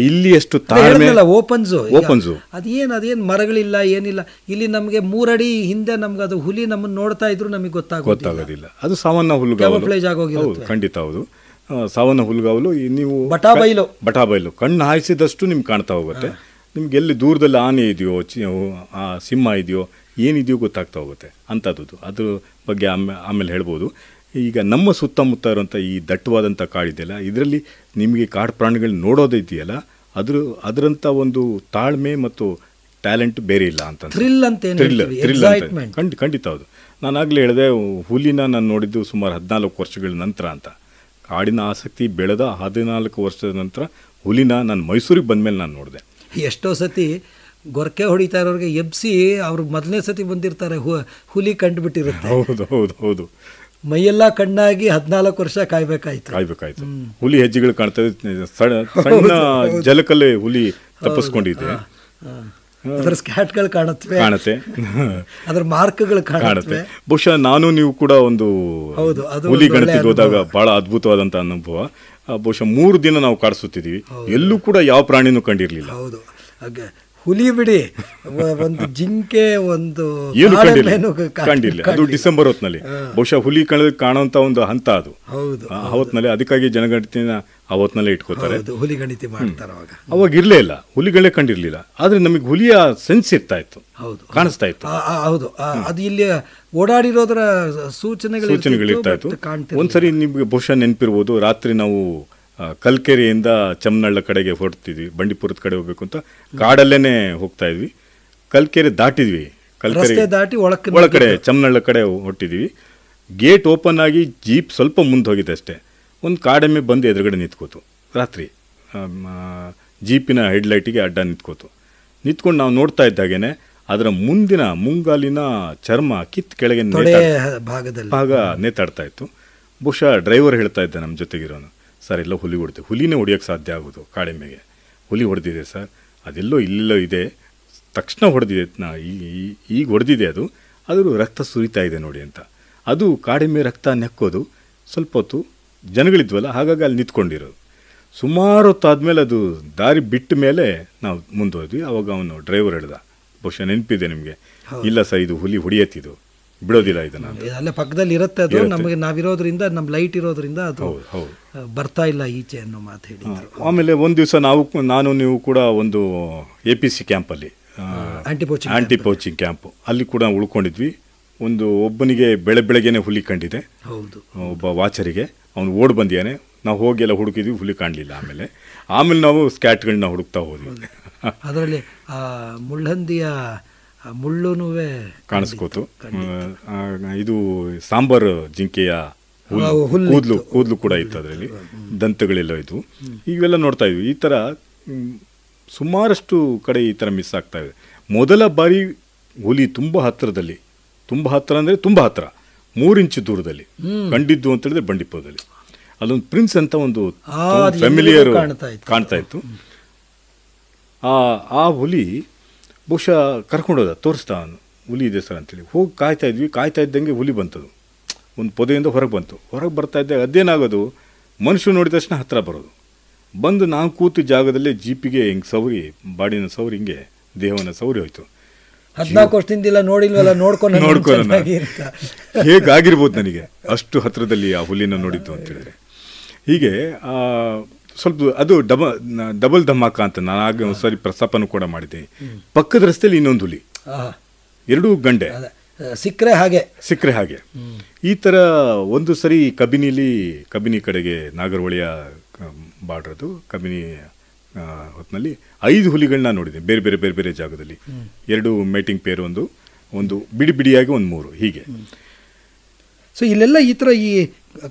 ಇಲ್ಲಿ ಎಷ್ಟು ತಾಳ್ಮೆ. ಓಪನ್ ಝೂ ಅದೇನು ಮರಗಳಿಲ್ಲ, ಏನಿಲ್ಲ. ಇಲ್ಲಿ ನಮಗೆ 3 ಅಡಿ ಹಿಂದೆ ನಮ್ಗೆ ಅದು ಹುಲಿ ನಮ್ಮನ್ನು ನೋಡ್ತಾ ಇದ್ರು ನಮಗೆ ಗೊತ್ತಾಗೋದಿಲ್ಲ. ಅದು ಸಾವನ್ನ ಹುಲ್ಲುಗಾವಲು. ಖಂಡಿತ ಹೌದು, ಸಾವನ್ನ ಹುಲ್ಲುಗಾವಲು. ನೀವು ಬಟಾಬೈಲು ಕಣ್ಣು ಹಾಯಿಸಿದಷ್ಟು ನಿಮ್ಗೆ ಕಾಣ್ತಾ ಹೋಗುತ್ತೆ. ನಿಮ್ಗೆ ಎಲ್ಲಿ ದೂರದಲ್ಲಿ ಆನೆ ಇದೆಯೋ, ಸಿಂಹ ಇದೆಯೋ, ಏನಿದೆಯೋ ಗೊತ್ತಾಗ್ತಾ ಹೋಗುತ್ತೆ ಅಂಥದ್ದು. ಅದ್ರ ಬಗ್ಗೆ ಆಮೇಲೆ ಹೇಳ್ಬೋದು. ಈಗ ನಮ್ಮ ಸುತ್ತಮುತ್ತ ಇರುವಂಥ ಈ ದಟ್ಟವಾದಂಥ ಕಾಡಿದೆಯಲ್ಲ, ಇದರಲ್ಲಿ ನಿಮಗೆ ಕಾಡು ಪ್ರಾಣಿಗಳನ್ನ ನೋಡೋದಿದೆಯಲ್ಲ, ಅದರಂಥ ಒಂದು ತಾಳ್ಮೆ ಮತ್ತು ಟ್ಯಾಲೆಂಟ್ ಬೇರೆ ಇಲ್ಲ ಅಂತ. ಖಂಡಿತ ಹೌದು. ನಾನಾಗಲೇ ಹೇಳಿದೆ, ಹುಲಿನ ನಾನು ನೋಡಿದ್ದು ಸುಮಾರು 14 ವರ್ಷಗಳ ನಂತರ ಅಂತ. ಕಾಡಿನ ಆಸಕ್ತಿ ಬೆಳೆದ 14 ವರ್ಷದ ನಂತರ ಹುಲಿನ ನಾನು ಮೈಸೂರಿಗೆ ಬಂದಮೇಲೆ ನಾನು ನೋಡಿದೆ. ಎಷ್ಟೋ ಸತಿ ಗೊರಕೆ ಹೊಡಿತಾ ಇರೋರಿಗೆ ಎಬ್ಸಿ ಅವ್ರು ಮೊದಲನೇ ಸತಿ ಬಂದಿರ್ತಾರೆ, ಹುಲಿ ಕಂಡುಬಿಟ್ಟಿರುತ್ತೆ. ಹೌದು. ಮೈಯೆಲ್ಲ ಕಣ್ಣಾಗಿ 14 ವರ್ಷ ಕಾಯ್ಬೇಕಾಯ್ತು. ಹುಲಿ ಹೆಜ್ಜೆಗಳು ಕಾಣ್ತವೆ, ಸಣ್ಣ ಜಲಕಲ್ಲೇ ಹುಲಿ ತಪ್ಪಿಸ್ಕೊಂಡಿದೆ. ಅದರ ಸ್ಕ್ಯಾಟ್ಗಳು ಕಾಣುತ್ತೆ, ಅದರ ಮಾರ್ಕ್ಗಳು ಕಾಣುತ್ತೆ. ಬಹುಶಃ ನಾನು ನೀವು ಕೂಡ ಒಂದು ಹುಲಿ ಗಣತಿಗೆ ಹೋದಾಗ ಬಹಳ ಅದ್ಭುತವಾದಂಥ ಅನುಭವ. ಬಹುಶಃ 3 ದಿನ ನಾವು ಕಾಡಿಸುತ್ತಿದ್ದೀವಿ, ಎಲ್ಲೂ ಕೂಡ ಯಾವ ಪ್ರಾಣಿನೂ ಕಂಡಿರಲಿಲ್ಲ. ಹೌದು, ಹುಲಿ ಬಿಡಿ, ಒಂದು ಜಿಂಕೆ, ಒಂದು ಏನು ಕಂಡಿಲ್ಲ. ಅದು ಡಿಸೆಂಬರ್ ಹೊತ್ತಿನಲ್ಲಿ ಬಹುಶಃ ಹುಲಿ ಕಾಣುವಂತ ಒಂದು ಹಂತ ಅದು. ಹೊತ್ತಿನಲ್ಲಿ ಅದಕ್ಕಾಗಿ ಜನಗಣತಿನ ಅವತ್ತಿನಲ್ಲೇ ಇಟ್ಕೋತಾರೆ, ಹುಲಿ ಗಣತಿ ಮಾಡ್ತಾರೆ. ಅವಾಗ ಇರ್ಲೇ ಇಲ್ಲ, ಹುಲಿಗಳೇ ಕಂಡಿರ್ಲಿಲ್ಲ. ಆದ್ರೆ ನಮಗೆ ಹುಲಿಯ ಸೆನ್ಸ್ ಇರ್ತಾ ಇತ್ತು, ಕಾಣಿಸ್ತಾ ಇತ್ತು. ಹೌದು, ಅದು ಇಲ್ಲಿ ಓಡಾಡಿರೋದ್ರ ಸೂಚನೆಗಳಿರ್ತಾ ಇತ್ತು. ಒಂದ್ಸರಿ ನಿಮ್ಗೆ ಬಹುಶಃ ನೆನಪಿರ್ಬೋದು, ರಾತ್ರಿ ನಾವು ಕಲ್ಕೆರೆಯಿಂದ ಚಮ್ಮನಹಳ್ಳ ಕಡೆಗೆ ಹೊರಡ್ತಿದ್ವಿ, ಬಂಡೀಪುರದ ಕಡೆ ಹೋಗ್ಬೇಕು ಅಂತ ಕಾಡಲ್ಲೇನೆ ಹೋಗ್ತಾ ಇದ್ವಿ. ಕಲ್ಕೆರೆ ದಾಟಿದ್ವಿ, ಕಲ್ಕೆರೆ ದಾಟಿ ಒಳಗಡೆ ಚಮ್ಮನಹಳ್ಳ ಕಡೆ ಹೊರಟಿದ್ವಿ. ಗೇಟ್ ಓಪನ್ ಆಗಿ ಜೀಪ್ ಸ್ವಲ್ಪ ಮುಂದೆ ಹೋಗಿದೆ ಅಷ್ಟೇ. ಒಂದು ಕಾಡೆಮ್ಮೆ ಬಂದು ಎದುರುಗಡೆ ನಿಂತ್ಕೋತು. ರಾತ್ರಿ ಜೀಪಿನ ಹೆಡ್ಲೈಟಿಗೆ ಅಡ್ಡ ನಿಂತ್ಕೊಂಡು ನಾವು ನೋಡ್ತಾ ಇದ್ದಾಗೇನೆ ಅದರ ಮುಂದಿನ ಮುಂಗಾಲಿನ ಚರ್ಮ ಕೆಳಗೆ ಭಾಗ ನೇತಾಡ್ತಾ ಇತ್ತು. ಬಹುಶಃ ಡ್ರೈವರ್ ಹೇಳ್ತಾ ಇದ್ದ ನಮ್ಮ ಜೊತೆಗಿರೋನು, ಸರ್ ಎಲ್ಲ ಹುಲಿ ಹೊಡೆದು, ಹುಲಿನೇ ಹೊಡಿಯೋಕ್ಕೆ ಸಾಧ್ಯ ಆಗೋದು ಕಾಡೆಮ್ಮೆಗೆ, ಹುಲಿ ಹೊಡೆದಿದೆ ಸರ್, ಅದೆಲ್ಲೋ ಇಲ್ಲೆಲ್ಲೋ ಇದೆ, ತಕ್ಷಣ ಹೊಡೆದಿದೆ, ಈಗ ಹೊಡೆದಿದೆ, ಅದು ರಕ್ತ ಸುರಿತಾ ಇದೆ ನೋಡಿ ಅಂತ. ಅದು ಕಾಡೆಮ್ಮೆ ರಕ್ತ ನೆಕ್ಕೋದು. ಸ್ವಲ್ಪ ಹೊತ್ತು ಜನಗಳಿದ್ವಲ್ಲ, ಹಾಗಾಗಿ ಅಲ್ಲಿ ನಿಂತ್ಕೊಂಡಿರೋದು. ಸುಮಾರು ಹೊತ್ತಾದ್ಮೇಲೆ ಅದು ದಾರಿ ಬಿಟ್ಟ ಮೇಲೆ ನಾವು ಮುಂದುವರೆದ್ವಿ. ಅವಾಗ ಅವನು ಡ್ರೈವರ್ ಹೇಳ್ದ, ಬಹುಶಃ ನೆನಪಿದೆ ನಿಮಗೆ, ಇಲ್ಲ ಸರ್ ಇದು ಹುಲಿ ಹೊಡಿಯತ್ತಿದು, ಬಿಡೋದಿಲ್ಲ ಇದನ್ನ, ಅಲ್ಲೇ ಪಕ್ಕದಲ್ಲಿ ಇರುತ್ತೆ, ಅದು ನಮಗೆ ನಾವಿರೋದ್ರಿಂದ, ನಮ್ಮ ಲೈಟ್ ಇರೋದ್ರಿಂದ ಅದು ಬರ್ತಾ ಇಲ್ಲ ಈಚೆ ಅನ್ನೋ ಮಾತು ಹೇಳಿದ್ರು. ಆಮೇಲೆ ಒಂದು ದಿವಸ ನಾನು ನೀವು ಕೂಡ ಒಂದು APC ಕ್ಯಾಂಪಲ್ಲಿ, ಆಂಟಿ ಪೋಚಿಂಗ್ ಕ್ಯಾಂಪ್, ಅಲ್ಲಿ ಕೂಡ ಉಳ್ಕೊಂಡಿದ್ವಿ. ಒಬ್ಬನಿಗೆ ಬೆಳಗ್ಗೆನೆ ಹುಲಿ ಕಂಡಿದೆ, ಒಬ್ಬ ವಾಚರಿಗೆ, ಅವನು ಓಡ್ ಬಂದಿಯಾನೆ. ನಾವು ಹೋಗಿ ಎಲ್ಲ ಹುಡುಕಿದ್ವಿ, ಹುಲಿ ಕಾಣಲಿಲ್ಲ. ಆಮೇಲೆ ನಾವು ಸ್ಕ್ಯಾಟ್ಗಳನ್ನ ಹುಡುಕ್ತಾ ಹೋದ್ವಿ. ಅದರಲ್ಲಿ ಮುಳ್ಳಹಂದಿಯ ಮುಳ್ಳುನೂ ಕಾಣಿಸ್ಕೋತು. ಇದು ಸಾಂಬಾರ್ ಜಿಂಕೆಯ ಕೂದಲು ಕೂಡ ಇತ್ತು, ಅದರಲ್ಲಿ ದಂತಗಳೆಲ್ಲ ಇದ್ವು. ಇವೆಲ್ಲ ನೋಡ್ತಾ ಇದ್ವಿ. ಈ ಥರ ಸುಮಾರಷ್ಟು ಕಡೆ ಈ ಥರ ಮಿಸ್ ಆಗ್ತಾ ಇದೆ. ಮೊದಲ ಬಾರಿ ಹುಲಿ ತುಂಬ ಹತ್ತಿರದಲ್ಲಿ, ತುಂಬ ಹತ್ತಿರ ಅಂದರೆ ತುಂಬ ಹತ್ತಿರ, 3 ಇಂಚು ದೂರದಲ್ಲಿ ಕಂಡಿದ್ದು ಅಂತ ಹೇಳಿದ್ರೆ ಬಂಡೀಪುರದಲ್ಲಿ. ಅಲ್ಲೊಂದು ಪ್ರಿನ್ಸ್ ಅಂತ ಒಂದು ಫ್ಯಾಮಿಲಿಯರ್ ಕಾಣ್ತಾ ಇತ್ತು. ಆ ಹುಲಿ ಬಹುಶಃ ಕರ್ಕೊಂಡೋದ, ತೋರಿಸ್ತಾ ಅವನು ಹುಲಿ ಇದೆ ಸರ್ ಅಂತೇಳಿ. ಹೋಗಿ ಕಾಯ್ತಾ ಇದ್ದಂಗೆ ಹುಲಿ ಬಂತದು, ಒಂದು ಪೊದೆಯಿಂದ ಹೊರಗೆ ಬಂತು. ಹೊರಗೆ ಬರ್ತಾ ಇದ್ದಾಗ ಅದೇನಾಗೋದು, ಮನುಷ್ಯರು ನೋಡಿದ ತಕ್ಷಣ ಹತ್ತಿರ ಬರೋದು. ಬಂದು ನಾವು ಕೂತು ಜಾಗದಲ್ಲೇ ಜೀಪಿಗೆ ಹಿಂಗೆ ಸೌರಿ, ಬಾಡಿನ ಸೌರಿ, ಹಿಂಗೆ ದೇಹವನ್ನು ಸೌರಿ ಹೋಯ್ತು. 14 ವರ್ಷದಿಂದ ನೋಡಿಲ್ವಲ್ಲ, ನೋಡ್ಕೊಂಡು ಹೇಗಾಗಿರ್ಬೋದು ನನಗೆ ಅಷ್ಟು ಹತ್ತಿರದಲ್ಲಿ ಆ ಹುಲಿನ ನೋಡಿದ್ದು ಅಂತೇಳಿದ್ರೆ. ಹೀಗೆ ಸ್ವಲ್ಪ ಅದು ಡಬಲ್ ಧಮಾಕ ಅಂತ ನಾನು ಆಗ ಒಂದು ಸಾರಿ ಪ್ರಸ್ತಾಪನೂ ಕೂಡ ಮಾಡಿದ್ದೆ. ಪಕ್ಕದ ರಸ್ತೆಯಲ್ಲಿ ಇನ್ನೊಂದು ಹುಲಿ, ಎರಡೂ ಗಂಡೆ, ಸಿಕ್ಕರೆ ಹಾಗೆ. ಈ ಥರ ಒಂದು ಸರಿ ಕಬಿನಿ ಕಡೆಗೆ ನಾಗರಹೊಳೆಯ ಬಾರ್ಡ್ರದು ಕಬಿನಿ ಹೊತ್ತಿನಲ್ಲಿ 5 ಹುಲಿಗಳನ್ನ ನೋಡಿದೆ, ಬೇರೆ ಬೇರೆ ಜಾಗದಲ್ಲಿ. 2 ಮೇಟಿಂಗ್ ಪೇರ್, ಒಂದು ಬಿಡಿಯಾಗಿ ಒಂದು 3 ಹೀಗೆ. ಸೊ ಇಲ್ಲೆಲ್ಲ ಈ ಥರ ಈ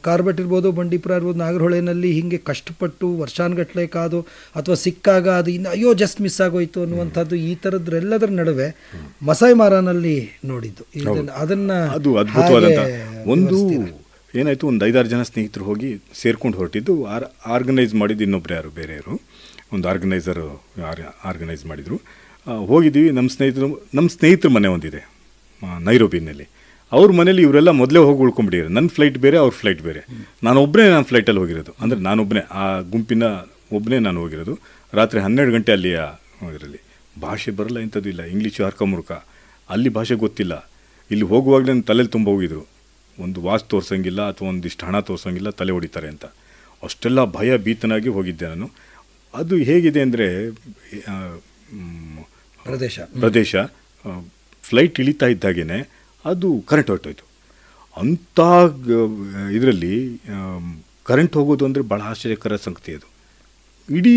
ಕಾರ್ಬೆಟ್ ಇರ್ಬೋದು, ಬಂಡೀಪುರ ಇರ್ಬೋದು, ನಾಗರಹೊಳೆನಲ್ಲಿ ಹೀಗೆ ಕಷ್ಟಪಟ್ಟು ವರ್ಷಾನುಗಟ್ಟಲೆ ಕಾದು ಅಥವಾ ಸಿಕ್ಕಾಗ ಅದು ಇನ್ನು ಅಯ್ಯೋ ಜಸ್ಟ್ ಮಿಸ್ ಆಗೋಯ್ತು ಅನ್ನುವಂಥದ್ದು, ಈ ಥರದ್ರೆಲ್ಲದರ ನಡುವೆ ಮಸಾಯಿ ಮಾರಾನಲ್ಲಿ ನೋಡಿದ್ದು ಅದು ಅದ್ಭುತವಾದಂಥ ಒಂದು ಏನಾಯಿತು. ಒಂದು 5-6 ಜನ ಸ್ನೇಹಿತರು ಹೋಗಿ ಸೇರ್ಕೊಂಡು ಹೊರಟಿದ್ದು. ಆರ್ಗನೈಸ್ ಮಾಡಿದ್ದು ಇನ್ನೊಬ್ರು ಯಾರು ಬೇರೆಯವರು, ಒಂದು ಆರ್ಗನೈಸ್ ಮಾಡಿದರು. ಹೋಗಿದ್ದೀವಿ. ನಮ್ಮ ಸ್ನೇಹಿತರ ಮನೆ ಒಂದಿದೆ ನೈರೋಬಿನಲ್ಲಿ. ಅವ್ರ ಮನೇಲಿ ಇವರೆಲ್ಲ ಮೊದಲೇ ಹೋಗಿ ಉಳ್ಕೊಂಡ್ಬಿಟ್ಟಿದ್ದಾರೆ. ನನ್ನ ಫ್ಲೈಟ್ ಬೇರೆ, ಅವ್ರ ಫ್ಲೈಟ್ ಬೇರೆ. ನಾನು ಫ್ಲೈಟಲ್ಲಿ ಹೋಗಿರೋದು, ಅಂದರೆ ನಾನೊಬ್ಬನೇ, ಆ ಗುಂಪಿನ ಒಬ್ಬನೇ ನಾನು ಹೋಗಿರೋದು. ರಾತ್ರಿ 12 ಗಂಟೆ ಅಲ್ಲಿಯ ಇದರಲ್ಲಿ. ಭಾಷೆ ಬರಲ್ಲ, ಇಂಥದ್ದು ಇಲ್ಲ, ಇಂಗ್ಲೀಷು ಹರ್ಕಮುರ್ಕ, ಅಲ್ಲಿ ಭಾಷೆ ಗೊತ್ತಿಲ್ಲ. ಇಲ್ಲಿ ಹೋಗುವಾಗಲೇ ನನ್ನ ತಲೆಯಲ್ಲಿ ತುಂಬ ಹೋಗಿದ್ರು, ಒಂದು ವಾಚ್ ತೋರಿಸೋಂಗಿಲ್ಲ ಅಥವಾ ಒಂದಿಷ್ಟು ಹಣ ತೋರಿಸೋಂಗಿಲ್ಲ, ತಲೆ ಹೊಡಿತಾರೆ ಅಂತ. ಅಷ್ಟೆಲ್ಲ ಭಯ ಭೀತನಾಗಿ ಹೋಗಿದ್ದೆ ನಾನು. ಅದು ಹೇಗಿದೆ ಅಂದರೆ ಪ್ರದೇಶ ಫ್ಲೈಟ್ ಇಳಿತಾ ಇದ್ದಾಗೇ ಅದು ಕರೆಂಟ್ ಹೊರಟೋಯ್ತು. ಅಂಥ ಇದರಲ್ಲಿ ಕರೆಂಟ್ ಹೋಗೋದು ಅಂದರೆ ಭಾಳ ಆಶ್ಚರ್ಯಕರ ಸಂಗತಿ. ಅದು ಇಡೀ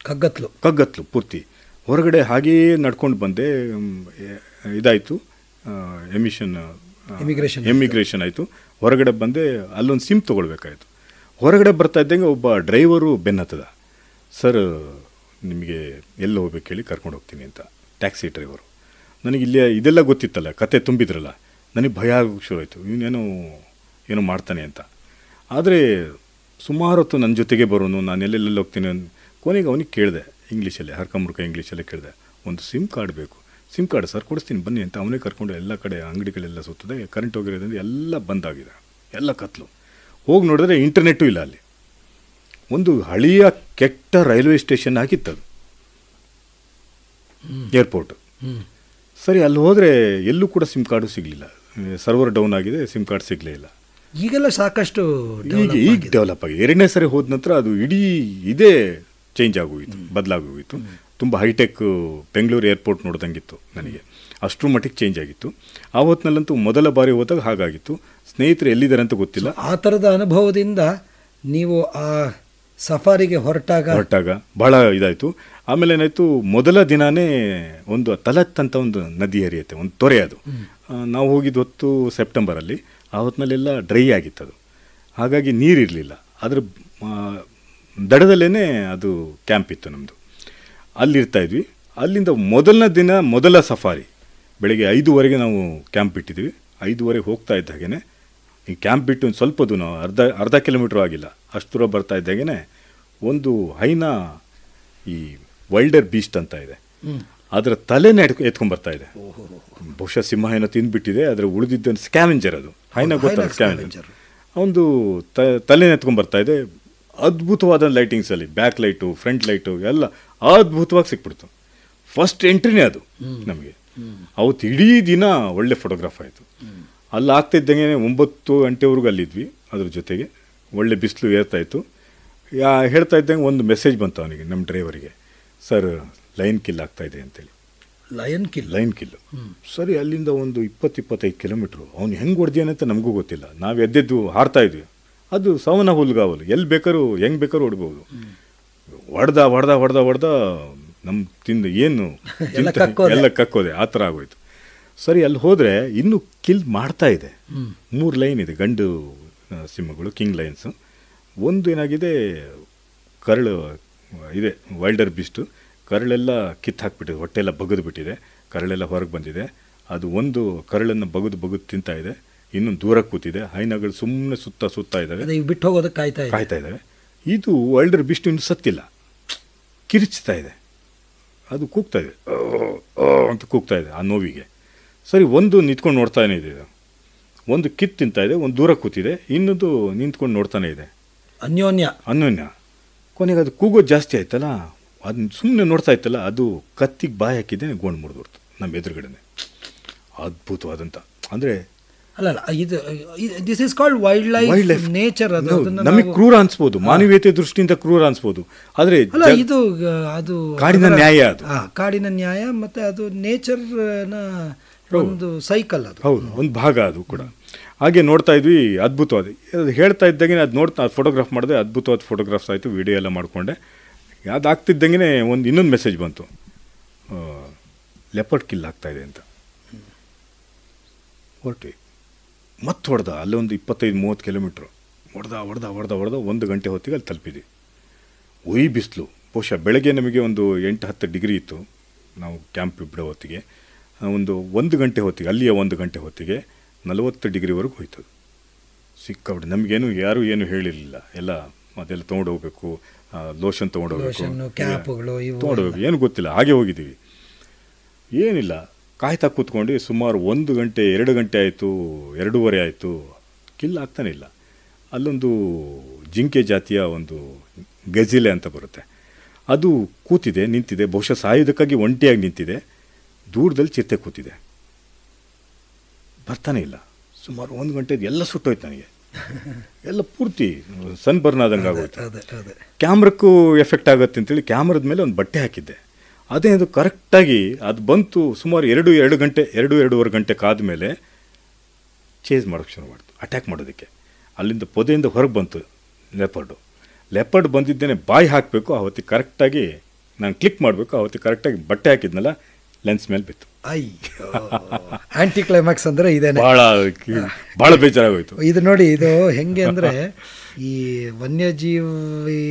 ಕಗ್ಗತ್ಲು ಪೂರ್ತಿ. ಹೊರಗಡೆ ಹಾಗೆಯೇ ನಡ್ಕೊಂಡು ಬಂದೆ. ಇದಾಯಿತು, ಇಮಿಗ್ರೇಷನ್ ಆಯಿತು. ಹೊರಗಡೆ ಬಂದೆ, ಅಲ್ಲೊಂದು ಸಿಮ್ ತೊಗೊಳ್ಬೇಕಾಯಿತು. ಹೊರಗಡೆ ಬರ್ತಾ ಇದ್ದಂಗೆ ಒಬ್ಬ ಡ್ರೈವರು ಬೆನ್ನತ್ತದ, ಸರ್ ನಿಮಗೆ ಎಲ್ಲಿ ಹೋಗ್ಬೇಕು ಹೇಳಿ, ಕರ್ಕೊಂಡು ಹೋಗ್ತೀನಿ ಅಂತ. Taxi driver. ನನಗಿಲ್ಲಿ ಇದೆಲ್ಲ ಗೊತ್ತಿತ್ತಲ್ಲ, ಕತೆ ತುಂಬಿದ್ರಲ್ಲ, ನನಗೆ ಭಯ ಆಗೋಕ್ಕೆ ಶುರು ಆಯಿತು, ಏನೋ ಮಾಡ್ತಾನೆ ಅಂತ. ಆದರೆ ಸುಮಾರು ಹೊತ್ತು ನನ್ನ ಜೊತೆಗೆ ಬರೋನು, ನಾನು ಎಲ್ಲೆಲ್ಲಿ ಹೋಗ್ತೀನಿ. ಕೊನೆಗೆ ಅವನಿಗೆ ಕೇಳಿದೆ ಇಂಗ್ಲೀಷಲ್ಲೇ, ಹರ್ಕಮುರ್ಕ ಇಂಗ್ಲೀಷಲ್ಲೇ ಕೇಳಿದೆ, ಒಂದು ಸಿಮ್ ಕಾರ್ಡ್ ಬೇಕು. ಸಿಮ್ ಕಾರ್ಡ್ ಸರ್ ಕೊಡಿಸ್ತೀನಿ ಬನ್ನಿ ಅಂತ. ಅವನೇ ಕರ್ಕೊಂಡು ಎಲ್ಲ ಕಡೆ ಅಂಗಡಿಗಳೆಲ್ಲ ಸುತ್ತದೆ. ಕರೆಂಟ್ ಹೋಗಿರೋದ್ರಿಂದ ಎಲ್ಲ ಬಂದಾಗಿದೆ, ಎಲ್ಲ ಕತ್ಲು. ಹೋಗಿ ನೋಡಿದ್ರೆ ಇಂಟರ್ನೆಟ್ಟೂ ಇಲ್ಲ ಅಲ್ಲಿ. ಒಂದು ಹಳೆಯ ಕೆಟ್ಟ ರೈಲ್ವೆ ಸ್ಟೇಷನ್ ಆಗಿತ್ತದು, ಏರ್ಪೋರ್ಟು. ಸರಿ, ಅಲ್ಲಿ ಹೋದರೆ ಎಲ್ಲೂ ಕೂಡ ಸಿಮ್ ಕಾರ್ಡು ಸಿಗಲಿಲ್ಲ. ಸರ್ವರ್ ಡೌನ್ ಆಗಿದೆ, ಸಿಮ್ ಕಾರ್ಡ್ ಸಿಗಲೇ ಇಲ್ಲ. ಈಗೆಲ್ಲ ಸಾಕಷ್ಟು ಈಗ ಡೆವಲಪ್ ಆಗಿದೆ. 2ನೇ ಸರಿ ಹೋದ ನಂತರ ಅದು ಇಡೀ ಇದೇ ಚೇಂಜ್ ಆಗೋಗಿತ್ತು, ಬದಲಾಗೋಗಿತ್ತು. ತುಂಬ ಹೈಟೆಕ್ ಬೆಂಗಳೂರು ಏರ್ಪೋರ್ಟ್ ನೋಡ್ದಂಗಿತ್ತು ನನಗೆ, ಅಷ್ಟರ ಮಟ್ಟಿಗೆ ಚೇಂಜ್ ಆಗಿತ್ತು. ಆ ಹೊತ್ತಿನಲ್ಲಂತೂ ಮೊದಲ ಬಾರಿ ಹೋದಾಗ ಹಾಗಾಗಿತ್ತು. ಸ್ನೇಹಿತರು ಎಲ್ಲಿದ್ದಾರೆ ಅಂತ ಗೊತ್ತಿಲ್ಲ. ಆ ಥರದ ಅನುಭವದಿಂದ ನೀವು ಆ ಸಫಾರಿಗೆ ಹೊರಟಾಗ ಭಾಳ ಇದಾಯಿತು. ಆಮೇಲೆ ಏನಾಯಿತು, ಮೊದಲ ದಿನಾನೇ ಒಂದು ತಲತ್ ಅಂತ ಒಂದು ನದಿ ಹರಿಯುತ್ತೆ, ಒಂದು ತೊರೆ. ಅದು ನಾವು ಹೋಗಿದ್ದು ಹೊತ್ತು ಸೆಪ್ಟೆಂಬರಲ್ಲಿ. ಆ ಹೊತ್ತಿನಲ್ಲೆಲ್ಲ ಡ್ರೈ ಆಗಿತ್ತದು, ಹಾಗಾಗಿ ನೀರಿರಲಿಲ್ಲ. ಅದರ ದಡದಲ್ಲೇ ಅದು ಕ್ಯಾಂಪ್ ಇತ್ತು ನಮ್ಮದು. ಅಲ್ಲಿರ್ತಾಯಿದ್ವಿ. ಅಲ್ಲಿಂದ ಮೊದಲ ಸಫಾರಿ ಬೆಳಗ್ಗೆ 5:15 ನಾವು ಕ್ಯಾಂಪ್ ಬಿಟ್ಟಿದ್ವಿ. 5:15 ಹೋಗ್ತಾ ಇದ್ದಾಗೇ, ಈ ಕ್ಯಾಂಪ್ ಬಿಟ್ಟು ಒಂದು ಸ್ವಲ್ಪ ದೂರ, ಅರ್ಧ ಕಿಲೋಮೀಟ್ರ್ ಆಗಿಲ್ಲ, ಅಷ್ಟು ದೂರ ಬರ್ತಾ ಇದ್ದಾಗೇ ಒಂದು ಹೈನಾ, ಈ ವೈಲ್ಡರ್ ಬೀಸ್ಟ್ ಅಂತ ಇದೆ, ಅದರ ತಲೆನೇ ಎತ್ಕೊಂಡ್ಬರ್ತಾ ಇದೆ. ಬಹುಶಃ ಸಿಂಹ ಏನೋ ತಿಂದುಬಿಟ್ಟಿದೆ. ಅದರ ಉಳಿದಿದ್ದ ಸ್ಕ್ಯಾವೆಂಜರ್, ಅದು ಹೈನಾ ಗೊತ್ತಲ್ಲ, ಸ್ಕ್ಯಾವೆಂಜರ್. ಒಂದು ತಲೆನೇ ಎತ್ಕೊಂಡ್ಬರ್ತಾ ಇದೆ. ಅದ್ಭುತವಾದ ಲೈಟಿಂಗ್ಸಲ್ಲಿ, ಬ್ಯಾಕ್ ಲೈಟು, ಫ್ರಂಟ್ ಲೈಟು ಎಲ್ಲ ಅದ್ಭುತವಾಗಿ ಸಿಕ್ಬಿಡ್ತು. ಫಸ್ಟ್ ಎಂಟ್ರಿನೇ ಅದು ನಮಗೆ. ಅವತ್ತು ಇಡೀ ದಿನ ಒಳ್ಳೆ ಫೋಟೋಗ್ರಾಫ್ ಆಯಿತು. ಅಲ್ಲಿ ಆಗ್ತಿದ್ದಂಗೆ 9 ಗಂಟೆವರೆಗೂ ಅಲ್ಲಿದ್ವಿ. ಅದ್ರ ಜೊತೆಗೆ ಒಳ್ಳೆ ಬಿಸಿಲು ಏರ್ತಾಯಿತ್ತು. ಹೇಳ್ತಾ ಇದ್ದಂಗೆ ಒಂದು ಮೆಸೇಜ್ ಬಂತು ಅವನಿಗೆ, ನಮ್ಮ ಡ್ರೈವರಿಗೆ, ಸರ್ ಲೈನ್ ಕಿಲ್ ಆಗ್ತಾಯಿದೆ ಅಂತೇಳಿ. ಲೈನ್ ಕಿಲ್ಲು. ಸರಿ, ಅಲ್ಲಿಂದ ಒಂದು 20-25 ಕಿಲೋಮೀಟ್ರು. ಅವ್ನು ಹೆಂಗೆ ಹೊಡೆದಿಯಾನಂತ ನಮಗೂ ಗೊತ್ತಿಲ್ಲ. ನಾವು ಎದ್ದೆದ್ದು ಹಾರ್ತಾ ಇದ್ವಿ. ಅದು ಸವನ ಹುಲ್ಗಾವಲು, ಎಲ್ಲಿ ಬೇಕಾದ್ರೂ ಹೆಂಗೆ ಬೇಕಾದ್ರೂ ಹೊಡ್ಬೋದು. ಹೊಡೆದ ನಮ್ಮ ತಿಂದು ಏನು ಎಲ್ಲ ಕಕ್ಕೋದೆ, ಆ ಥರ ಆಗೋಯ್ತು. ಸರಿ, ಅಲ್ಲಿ ಹೋದರೆ ಇನ್ನೂ ಕಿಲ್ ಮಾಡ್ತಾ ಇದೆ. 3 ಲೈನ್ ಇದೆ, ಗಂಡು ಸಿಂಹಗಳು, ಕಿಂಗ್ ಲೈನ್ಸು. ಒಂದು ಏನಾಗಿದೆ, ಕರಳು ಇದೆ, ವೈಲ್ಡರ್ ಬೀಸ್ಟು. ಕರಳೆಲ್ಲ ಕಿತ್ತು ಹಾಕ್ಬಿಟ್ಟಿದೆ, ಹೊಟ್ಟೆಲ್ಲ ಬಗದು ಬಿಟ್ಟಿದೆ, ಕರಳೆಲ್ಲ ಹೊರಗೆ ಬಂದಿದೆ. ಅದು ಒಂದು ಕರಳನ್ನು ಬಗದು ತಿಂತಾ ಇದೆ. ಇನ್ನೊಂದು ದೂರ ಕೂತಿದೆ. ಹೈನಾಗಳು ಸುಮ್ಮನೆ ಸುತ್ತಾ ಇದ್ದಾವೆ, ಬಿಟ್ಟು ಹೋಗೋದಕ್ಕೆ ಕಾಯ್ತಾ ಇದ್ದಾವೆ. ಇದು ವೈಲ್ಡರ್ ಬೀಸ್ಟ್ ಇನ್ನೂ ಸತ್ತಿಲ್ಲ. ಕಿರಿಚ್ತಾ ಇದೆ, ಅದು ಕೂಗ್ತಾ ಇದೆ, ಅಂತ ಕೂಗ್ತಾ ಇದೆ ಆ ನೋವಿಗೆ. ಸರಿ, ಒಂದು ನಿಂತ್ಕೊಂಡು ನೋಡ್ತಾನೆ ಇದೆ, ಒಂದು ಕಿತ್ತು ತಿಂತಾ ಇದೆ, ಒಂದು ದೂರ ಕೂತಿದೆ, ಇನ್ನೊಂದು ನಿಂತ್ಕೊಂಡು ನೋಡ್ತಾನೆ ಇದೆ. ಅನ್ಯೋನ್ಯ. ಕೊನೆಗೆ ಅದು ಕೂಗೋದು ಜಾಸ್ತಿ ಆಯ್ತಲ್ಲ, ಅದನ್ನ ಸುಮ್ಮನೆ ನೋಡ್ತಾ ಇತ್ತಲ್ಲ, ಅದು ಕತ್ತಿಗೆ ಬಾಯಿ ಹಾಕಿದ್ದೆ ಗೋಣ್ ಮುರಿದ್ಬಿಡ್ತು ನಮ್ಮ ಎದುರುಗಡೆನೆ. ಅದ್ಭುತವಾದಂಥ, ಅಂದರೆ ಅಲ್ಲ ಇದು this is called wild life nature. ನಮಗೆ ಕ್ರೂರ ಅನ್ಸ್ಬೋದು, ಮಾನವೀಯತೆ ದೃಷ್ಟಿಯಿಂದ ಕ್ರೂರ ಅನ್ಸ್ಬೋದು, ಆದರೆ ಅಲ್ಲ ಇದು ಅದು ಕಾಡಿನ ನ್ಯಾಯ, ಅದು ಕಾಡಿನ ನ್ಯಾಯ, ಮತ್ತೆ ಅದು ನೇಚರ್ನ ಒಂದು ಸೈಕಲ್, ಅದು ಹೌದು, ಒಂದು ಭಾಗ ಅದು ಕೂಡ. ಹಾಗೆ ನೋಡ್ತಾ ಇದ್ವಿ, ಅದ್ಭುತವಾದ. ಅದು ಹೇಳ್ತಾ ಇದ್ದಂಗೆ ಅದು ನೋಡ್ತಾ ಫೋಟೋಗ್ರಾಫ್ ಮಾಡಿದೆ, ಅದ್ಭುತವಾದ ಫೋಟೋಗ್ರಾಫ್ಸ್ ಆಯಿತು, ವಿಡಿಯೋ ಎಲ್ಲ ಮಾಡಿಕೊಂಡೆ. ಅದಾಗ್ತಿದ್ದಂಗೆ ಇನ್ನೊಂದು ಮೆಸೇಜ್ ಬಂತು, ಲೆಪರ್ಡ್ ಕಿಲ್ ಆಗ್ತಾಯಿದೆ ಅಂತ. ಹೊರಟ್ವಿ, ಮತ್ತೆ ಹೊಡೆದ, ಅಲ್ಲೊಂದು 25-30 ಕಿಲೋಮೀಟ್ರು ಹೊಡೆದ 1 ಗಂಟೆ ಹೊತ್ತಿಗೆ ಅಲ್ಲಿ ತಲುಪಿದ್ವಿ. ಬಿಸಿಲು, ಬಹುಶಃ ಬೆಳಗ್ಗೆ ನಮಗೆ ಒಂದು 8-10 ಡಿಗ್ರಿ ಇತ್ತು ನಾವು ಕ್ಯಾಂಪ್ ಬಿಡೋ ಹೊತ್ತಿಗೆ. 1 ಗಂಟೆ ಹೊತ್ತಿಗೆ, ಅಲ್ಲಿಯ 1 ಗಂಟೆ ಹೊತ್ತಿಗೆ 40 ಡಿಗ್ರಿವರೆಗೂ ಹೋಯ್ತು. ಸಿಕ್ಕಾಬಿಟ್ಟು ನಮಗೇನು ಯಾರೂ ಏನು ಹೇಳಿರಲಿಲ್ಲ. ಎಲ್ಲ ಅದೆಲ್ಲ ತೊಗೊಂಡೋಗ್ಬೇಕು, ಲೋಷನ್ ತೊಗೊಂಡೋಗ್ಬೇಕು, ಏನು ಗೊತ್ತಿಲ್ಲ, ಹಾಗೆ ಹೋಗಿದ್ದೀವಿ. ಏನಿಲ್ಲ, ಕಾಯ್ತಾ ಕೂತ್ಕೊಂಡು ಸುಮಾರು 1 ಗಂಟೆ 2 ಗಂಟೆ ಆಯಿತು, 2:30 ಆಯಿತು, ಕಿಲ್ ಆಗ್ತಾನೆ ಇಲ್ಲ. ಅಲ್ಲೊಂದು ಜಿಂಕೆ ಜಾತಿಯ ಒಂದು ಗಜಿಲೆ ಅಂತ ಬರುತ್ತೆ, ಅದು ಕೂತಿದೆ, ನಿಂತಿದೆ, ಬಹುಶಃ ಸಾಯೋದಕ್ಕಾಗಿ ಒಂಟಿಯಾಗಿ ನಿಂತಿದೆ. ದೂರದಲ್ಲಿ ಚಿರತೆ ಕೂತಿದೆ, ಬರ್ತಾನೆ ಇಲ್ಲ. ಸುಮಾರು 1 ಗಂಟೆ ಎಲ್ಲ ಸುಟ್ಟೋಯ್ತು ನನಗೆ, ಎಲ್ಲ ಪೂರ್ತಿ ಸನ್ ಬರ್ನ್ ಆದಂಗೆ ಆಗೋಯ್ತು. ಕ್ಯಾಮ್ರಕ್ಕೂ ಎಫೆಕ್ಟ್ ಆಗುತ್ತೆ ಅಂತೇಳಿ ಕ್ಯಾಮ್ರದ ಮೇಲೆ ಒಂದು ಬಟ್ಟೆ ಹಾಕಿದ್ದೆ. ಅದೇ ಅದು ಕರೆಕ್ಟಾಗಿ ಅದು ಬಂತು. ಸುಮಾರು 2-2.5 ಗಂಟೆ ಕಾದ ಮೇಲೆ ಚೇಸ್ ಮಾಡೋಕ್ಕೆ ಶುರು ಮಾಡ್ತು, ಅಟ್ಯಾಕ್ ಮಾಡೋದಕ್ಕೆ. ಅಲ್ಲಿಂದ ಪೊದೆಯಿಂದ ಹೊರಗೆ ಬಂತು ಲೆಪರ್ಡ್ ಬಂದಿದ್ದೇನೆ, ಬಾಯಿ ಹಾಕಬೇಕು, ಆವತ್ತಿಗೆ ಕರೆಕ್ಟಾಗಿ ನಾನು ಕ್ಲಿಕ್ ಮಾಡಬೇಕು, ಆವತ್ತಿಗೆ ಕರೆಕ್ಟಾಗಿ ಬಟ್ಟೆ ಹಾಕಿದ್ನಲ್ಲ, ಲೆನ್ಸ್ ಮೇಲೆ ಬಿತ್ತು. ಆಂಟಿ ಕ್ಲೈಮ್ಯಾಕ್ಸ್ ಅಂದರೆ ಇದೆ. ಭಾಳ ಬೇಜಾರಾಗೋಯ್ತು ಇದು. ನೋಡಿ, ಇದು ಹೆಂಗೆ ಅಂದರೆ ಈ ವನ್ಯಜೀವಿ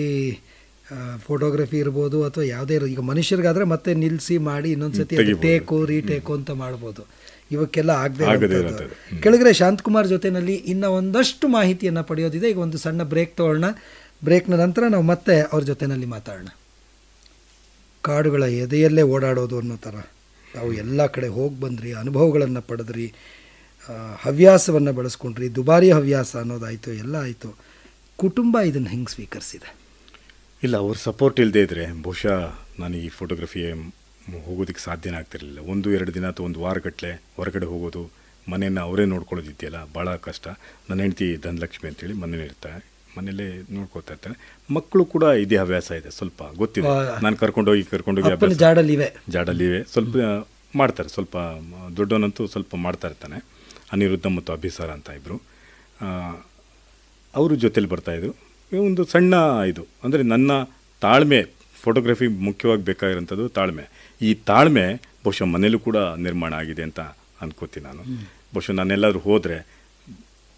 ಫೋಟೋಗ್ರಫಿ ಇರ್ಬೋದು ಅಥವಾ ಯಾವುದೇ ಈಗ ಮನುಷ್ಯರಿಗಾದರೆ ಮತ್ತೆ ನಿಲ್ಲಿಸಿ ಮಾಡಿ ಇನ್ನೊಂದ್ಸತಿ ಟೇಕು ರೀಟೇಕು ಅಂತ ಮಾಡ್ಬೋದು. ಇವಕ್ಕೆಲ್ಲ ಆಗದೆ ಕೆಳಗಡೆ ಶಾಂತಕುಮಾರ್ ಜೊತೆಯಲ್ಲಿ ಇನ್ನು ಒಂದಷ್ಟು ಮಾಹಿತಿಯನ್ನು ಪಡೆಯೋದಿದೆ. ಈಗ ಒಂದು ಸಣ್ಣ ಬ್ರೇಕ್ ತಗೊಳ್ಳೋಣ. ಬ್ರೇಕ್ನ ನಂತರ ನಾವು ಮತ್ತೆ ಅವ್ರ ಜೊತೆಯಲ್ಲಿ ಮಾತಾಡೋಣ. ಕಾಡುಗಳ ಎದೆಯಲ್ಲೇ ಓಡಾಡೋದು ಅನ್ನೋ ಥರ ನಾವು ಎಲ್ಲ ಕಡೆ ಹೋಗಿ ಬಂದ್ರಿ, ಅನುಭವಗಳನ್ನು ಪಡೆದ್ರಿ, ಹವ್ಯಾಸವನ್ನು ಬೆಳೆಸ್ಕೊಂಡ್ರಿ, ದುಬಾರಿ ಹವ್ಯಾಸ ಅನ್ನೋದಾಯಿತು, ಎಲ್ಲ ಆಯಿತು. ಕುಟುಂಬ ಇದನ್ನು ಹೆಂಗೆ ಸ್ವೀಕರಿಸಿದೆ? ಇಲ್ಲ, ಅವ್ರ ಸಪೋರ್ಟ್ ಇಲ್ಲದೆ ಇದ್ದರೆ ಬಹುಶಃ ನಾನು ಈ ಫೋಟೋಗ್ರಫಿಗೆ ಹೋಗೋದಕ್ಕೆ ಸಾಧ್ಯನೇ ಆಗ್ತಿರಲಿಲ್ಲ. 1-2 ದಿನ ಅಥವಾ 1 ವಾರಗಟ್ಟಲೆ ಹೊರಗಡೆ ಹೋಗೋದು, ಮನೆಯನ್ನು ಅವರೇ ನೋಡ್ಕೊಳ್ಳೋದಿದೆಯಲ್ಲ, ಭಾಳ ಕಷ್ಟ. ನನ್ನ ಹೆಂಡತಿ ಧನಲಕ್ಷ್ಮಿ ಅಂತೇಳಿ ಮನೇಲಿ ಇರ್ತಾರೆ, ಮನೇಲೇ ನೋಡ್ಕೋತಾ ಇರ್ತಾನೆ. ಮಕ್ಕಳು ಕೂಡ ಇದೇ ಹವ್ಯಾಸ ಇದೆ, ಸ್ವಲ್ಪ ಗೊತ್ತಿದೆ. ನಾನು ಕರ್ಕೊಂಡೋಗಿ ಅಭ್ಯಾಸ ಜಾಡಲ್ಲಿವೆ, ಸ್ವಲ್ಪ ಮಾಡ್ತಾರೆ. ಸ್ವಲ್ಪ ದೊಡ್ಡವನಂತೂ ಸ್ವಲ್ಪ ಮಾಡ್ತಾ ಇರ್ತಾನೆ. ಅನಿರುದ್ಧ ಮತ್ತು ಅಭಿಸಾರ ಅಂತ ಇಬ್ಬರು, ಅವರು ಜೊತೇಲಿ ಬರ್ತಾಯಿದ್ರು. ಒಂದು ಸಣ್ಣ ಇದು ಅಂದರೆ ನನ್ನ ತಾಳ್ಮೆ, ಫೋಟೋಗ್ರಫಿ ಮುಖ್ಯವಾಗಿ ಬೇಕಾಗಿರೋಂಥದ್ದು ತಾಳ್ಮೆ. ಈ ತಾಳ್ಮೆ ಬಹುಶಃ ಮನೇಲೂ ಕೂಡ ನಿರ್ಮಾಣ ಆಗಿದೆ ಅಂತ ಅಂದ್ಕೋತೀನಿ ನಾನು. ಬಹುಶಃ ನಾನೆಲ್ಲಾದರೂ ಹೋದರೆ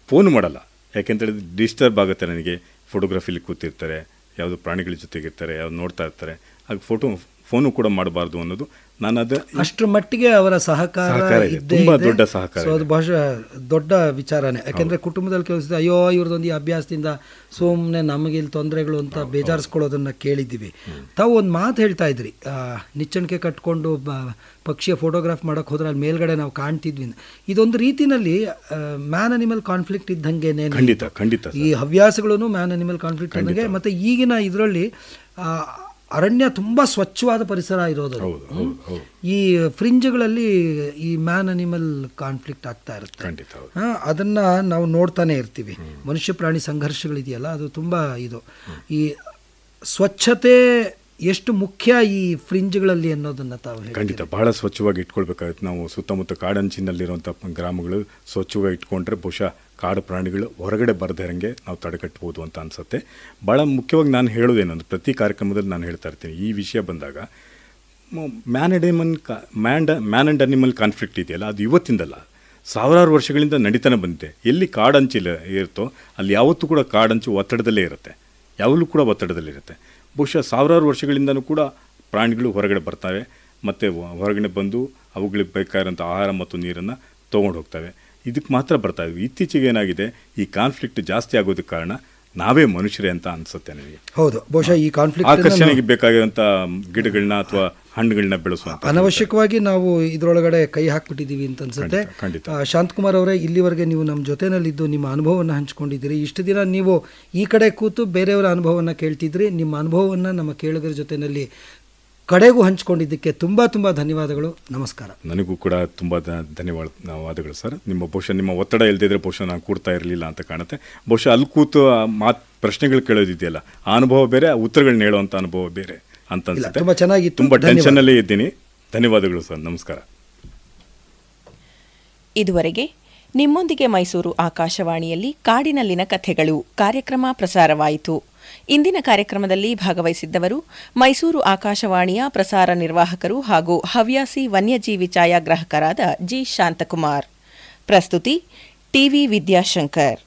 ಫೋನ್ ಮಾಡಲ್ಲ, ಯಾಕೆಂತೇಳಿದ್ರೆ ಡಿಸ್ಟರ್ಬ್ ಆಗುತ್ತೆ ನನಗೆ. ಫೋಟೋಗ್ರಫಿಲಿ ಕೂತಿರ್ತಾರೆ, ಯಾವುದೋ ಪ್ರಾಣಿಗಳ ಜೊತೆಗಿರ್ತಾರೆ, ಯಾವ್ದು ನೋಡ್ತಾ ಇರ್ತಾರೆ, ಹಾಗೆ ಫೋನು ಕೂಡ ಮಾಡಬಾರ್ದು ಅನ್ನೋದು ನಾನು ಅಷ್ಟರ ಮಟ್ಟಿಗೆ ಅವರ ಸಹಕಾರ ತುಂಬ ದೊಡ್ಡ ಸಹಕಾರ. ಅದು ಬಹುಶಃ ದೊಡ್ಡ ವಿಚಾರನೇ. ಯಾಕೆಂದರೆ ಕುಟುಂಬದಲ್ಲಿ ಕೇಳಿಸಿದ್ರೆ ಅಯ್ಯೋ ಇವ್ರದ್ದೊಂದು ಈ ಅಭ್ಯಾಸದಿಂದ ಸುಮ್ಮನೆ ನಮಗೆ ಇಲ್ಲಿ ತೊಂದರೆಗಳು ಅಂತ ಬೇಜಾರಿಸ್ಕೊಳ್ಳೋದನ್ನು ಕೇಳಿದ್ದೀವಿ. ತಾವು ಒಂದು ಮಾತು ಹೇಳ್ತಾ ಇದ್ರಿ, ನಿಚ್ಚಣಿಕೆ ಕಟ್ಕೊಂಡು ಪಕ್ಷಿಯ ಫೋಟೋಗ್ರಾಫ್ ಮಾಡೋಕ್ಕೆ ಹೋದ್ರೆ ಅಲ್ಲಿ ಮೇಲ್ಗಡೆ ನಾವು ಕಾಣ್ತಿದ್ವಿ. ಇದೊಂದು ರೀತಿಯಲ್ಲಿ ಮ್ಯಾನ್ ಅನಿಮಲ್ ಕಾನ್ಫ್ಲಿಕ್ಟ್ ಇದ್ದಂಗೆನೇ. ಖಂಡಿತ ಈ ಹವ್ಯಾಸಗಳೂ ಮ್ಯಾನ್ ಅನಿಮಲ್ ಕಾನ್ಫ್ಲಿಕ್ಟ್ ಇದ್ದಂಗೆ. ಮತ್ತು ಈಗಿನ ಇದರಲ್ಲಿ ಅರಣ್ಯ ತುಂಬ ಸ್ವಚ್ಛವಾದ ಪರಿಸರ ಇರೋದು. ಈ ಫ್ರಿಂಜ್ಗಳಲ್ಲಿ ಈ ಮ್ಯಾನ್ ಅನಿಮಲ್ ಕಾನ್ಫ್ಲಿಕ್ಟ್ ಆಗ್ತಾ ಇರುತ್ತೆ. ಅದನ್ನು ನಾವು ನೋಡ್ತಾನೆ ಇರ್ತೀವಿ. ಮನುಷ್ಯ ಪ್ರಾಣಿ ಸಂಘರ್ಷಗಳಿದೆಯಲ್ಲ, ಅದು ತುಂಬ ಇದು. ಈ ಸ್ವಚ್ಛತೆ ಎಷ್ಟು ಮುಖ್ಯ ಈ ಫ್ರಿಂಜ್ಗಳಲ್ಲಿ ಅನ್ನೋದನ್ನು ತಾವು ಖಂಡಿತ ಬಹಳ ಸ್ವಚ್ಛವಾಗಿ ಇಟ್ಕೊಳ್ಬೇಕಾಗುತ್ತೆ. ನಾವು ಸುತ್ತಮುತ್ತ ಕಾಡಂಚಿನಲ್ಲಿರುವಂಥ ಗ್ರಾಮಗಳು ಸ್ವಚ್ಛವಾಗಿ ಇಟ್ಕೊಂಡ್ರೆ ಬಹುಶಃ ಕಾಡು ಪ್ರಾಣಿಗಳು ಹೊರಗಡೆ ಬರದಿರಂಗೆ ನಾವು ತಡೆಗಟ್ಬೋದು ಅಂತ ಅನಿಸುತ್ತೆ. ಭಾಳ ಮುಖ್ಯವಾಗಿ ನಾನು ಹೇಳೋದೇನಂದ್ರೆ, ಪ್ರತಿ ಕಾರ್ಯಕ್ರಮದಲ್ಲಿ ನಾನು ಹೇಳ್ತಾ ಇರ್ತೀನಿ, ಈ ವಿಷಯ ಬಂದಾಗ ಮ್ಯಾನ್ ಆ್ಯಂಡ್ ಅನಿಮಲ್ ಕಾನ್ಫ್ಲಿಕ್ಟ್ ಇದೆಯಲ್ಲ, ಅದು ಇವತ್ತಿಂದಲ್ಲ, ಸಾವಿರಾರು ವರ್ಷಗಳಿಂದ ನಡೀತಾನೆ ಬಂದಿದೆ. ಎಲ್ಲಿ ಕಾಡಂಚಿಲ್ಲ ಇರುತ್ತೋ ಅಲ್ಲಿ ಯಾವತ್ತೂ ಕೂಡ ಕಾಡಂಚು ಒತ್ತಡದಲ್ಲೇ ಇರುತ್ತೆ, ಯಾವಾಗಲೂ ಕೂಡ ಒತ್ತಡದಲ್ಲಿರುತ್ತೆ. ಬಹುಶಃ ಸಾವಿರಾರು ವರ್ಷಗಳಿಂದನೂ ಕೂಡ ಪ್ರಾಣಿಗಳು ಹೊರಗಡೆ ಬರ್ತವೆ, ಮತ್ತು ಹೊರಗಡೆ ಬಂದು ಅವುಗಳಿಗೆ ಬೇಕಾಗಿರೋಂಥ ಆಹಾರ ಮತ್ತು ನೀರನ್ನು ತೊಗೊಂಡು ಹೋಗ್ತವೆ. ಇದಕ್ಕೆ ಮಾತ್ರ ಬರ್ತಾಯಿದ್ವಿ. ಇತ್ತೀಚೆಗೆ ಏನಾಗಿದೆ, ಈ ಕಾನ್ಫ್ಲಿಕ್ಟ್ ಜಾಸ್ತಿ ಆಗೋದಕ್ಕೆ ಕಾರಣ ನಾವೇ ಮನುಷ್ಯರೇ ಅಂತ ಅನ್ಸುತ್ತೆ ನನಗೆ. ಹೌದು, ಬಹುಶಃ ಈ ಕಾನ್ಫ್ಲಿಕ್ಟ್ ಆಕರ್ಷಣೆಗೆ ಬೇಕಾಗಿರುವಂತ ಗಿಡಗಳನ್ನ ಅಥವಾ ಹಣ್ಣುಗಳನ್ನ ಬೆಳೆಸುವಂತ ಅನವಶ್ಯಕವಾಗಿ ನಾವು ಇದರೊಳಗಡೆ ಕೈ ಹಾಕ್ಬಿಟ್ಟಿದ್ದೀವಿ ಅಂತ ಅನ್ಸುತ್ತೆ. ಶಾಂತಕುಮಾರ್ ಅವರೇ, ಇಲ್ಲಿವರೆಗೆ ನೀವು ನಮ್ಮ ಜೊತೆನಲ್ಲಿದ್ದು ನಿಮ್ಮ ಅನುಭವವನ್ನು ಹಂಚ್ಕೊಂಡಿದ್ದೀರಿ. ಇಷ್ಟು ದಿನ ನೀವು ಈ ಕಡೆ ಕೂತು ಬೇರೆಯವರ ಅನುಭವವನ್ನು ಕೇಳ್ತಿದ್ರಿ. ನಿಮ್ಮ ಅನುಭವವನ್ನು ನಮ್ಮ ಕೇಳುಗರ ಜೊತೆಯಲ್ಲಿ ಕಡೆಗೂ ಹಂಚ್ಕೊಂಡಿದ್ದಕ್ಕೆ ತುಂಬ ತುಂಬ ಧನ್ಯವಾದಗಳು. ನಮಸ್ಕಾರ. ನನಗೂ ಕೂಡ ತುಂಬ ಧನ್ಯವಾದಗಳು ಸರ್. ಬಹುಶಃ ನಿಮ್ಮ ಒತ್ತಡ ಇಲ್ದಿದ್ರೆ ಬಹುಶಃ ನಾನು ಕೂಡ್ತಾ ಇರಲಿಲ್ಲ ಅಂತ ಕಾಣುತ್ತೆ. ಬಹುಶಃ ಅಲ್ಲಿ ಕೂತು ಪ್ರಶ್ನೆಗಳು ಕೇಳೋದಿದೆಯಲ್ಲ, ಆ ಅನುಭವ ಬೇರೆ, ಉತ್ತರಗಳನ್ನ ಹೇಳುವಂಥ ಅನುಭವ ಬೇರೆ ಅಂತ ಅನ್ಸುತ್ತೆ. ತುಂಬ ಚೆನ್ನಾಗಿತ್ತು. ತುಂಬ ಟೆನ್ಷನ್ನಲ್ಲೇ ಇದ್ದೀನಿ. ಧನ್ಯವಾದಗಳು ಸರ್. ನಮಸ್ಕಾರ. ಇದುವರೆಗೆ ನಿಮ್ಮೊಂದಿಗೆ ಮೈಸೂರು ಆಕಾಶವಾಣಿಯಲ್ಲಿ ಕಾಡಿನಲ್ಲಿನ ಕಥೆಗಳು ಕಾರ್ಯಕ್ರಮ ಪ್ರಸಾರವಾಯಿತು. ಇಂದಿನ ಕಾರ್ಯಕ್ರಮದಲ್ಲಿ ಭಾಗವಹಿಸಿದ್ದವರು ಮೈಸೂರು ಆಕಾಶವಾಣಿಯ ಪ್ರಸಾರ ನಿರ್ವಾಹಕರು ಹಾಗೂ ಹವ್ಯಾಸಿ ವನ್ಯಜೀವಿ ಛಾಯಾಗ್ರಾಹಕರಾದ ಜಿ ಶಾಂತಕುಮಾರ್. ಪ್ರಸ್ತುತಿ ಟಿವಿ ವಿದ್ಯಾಶಂಕರ್.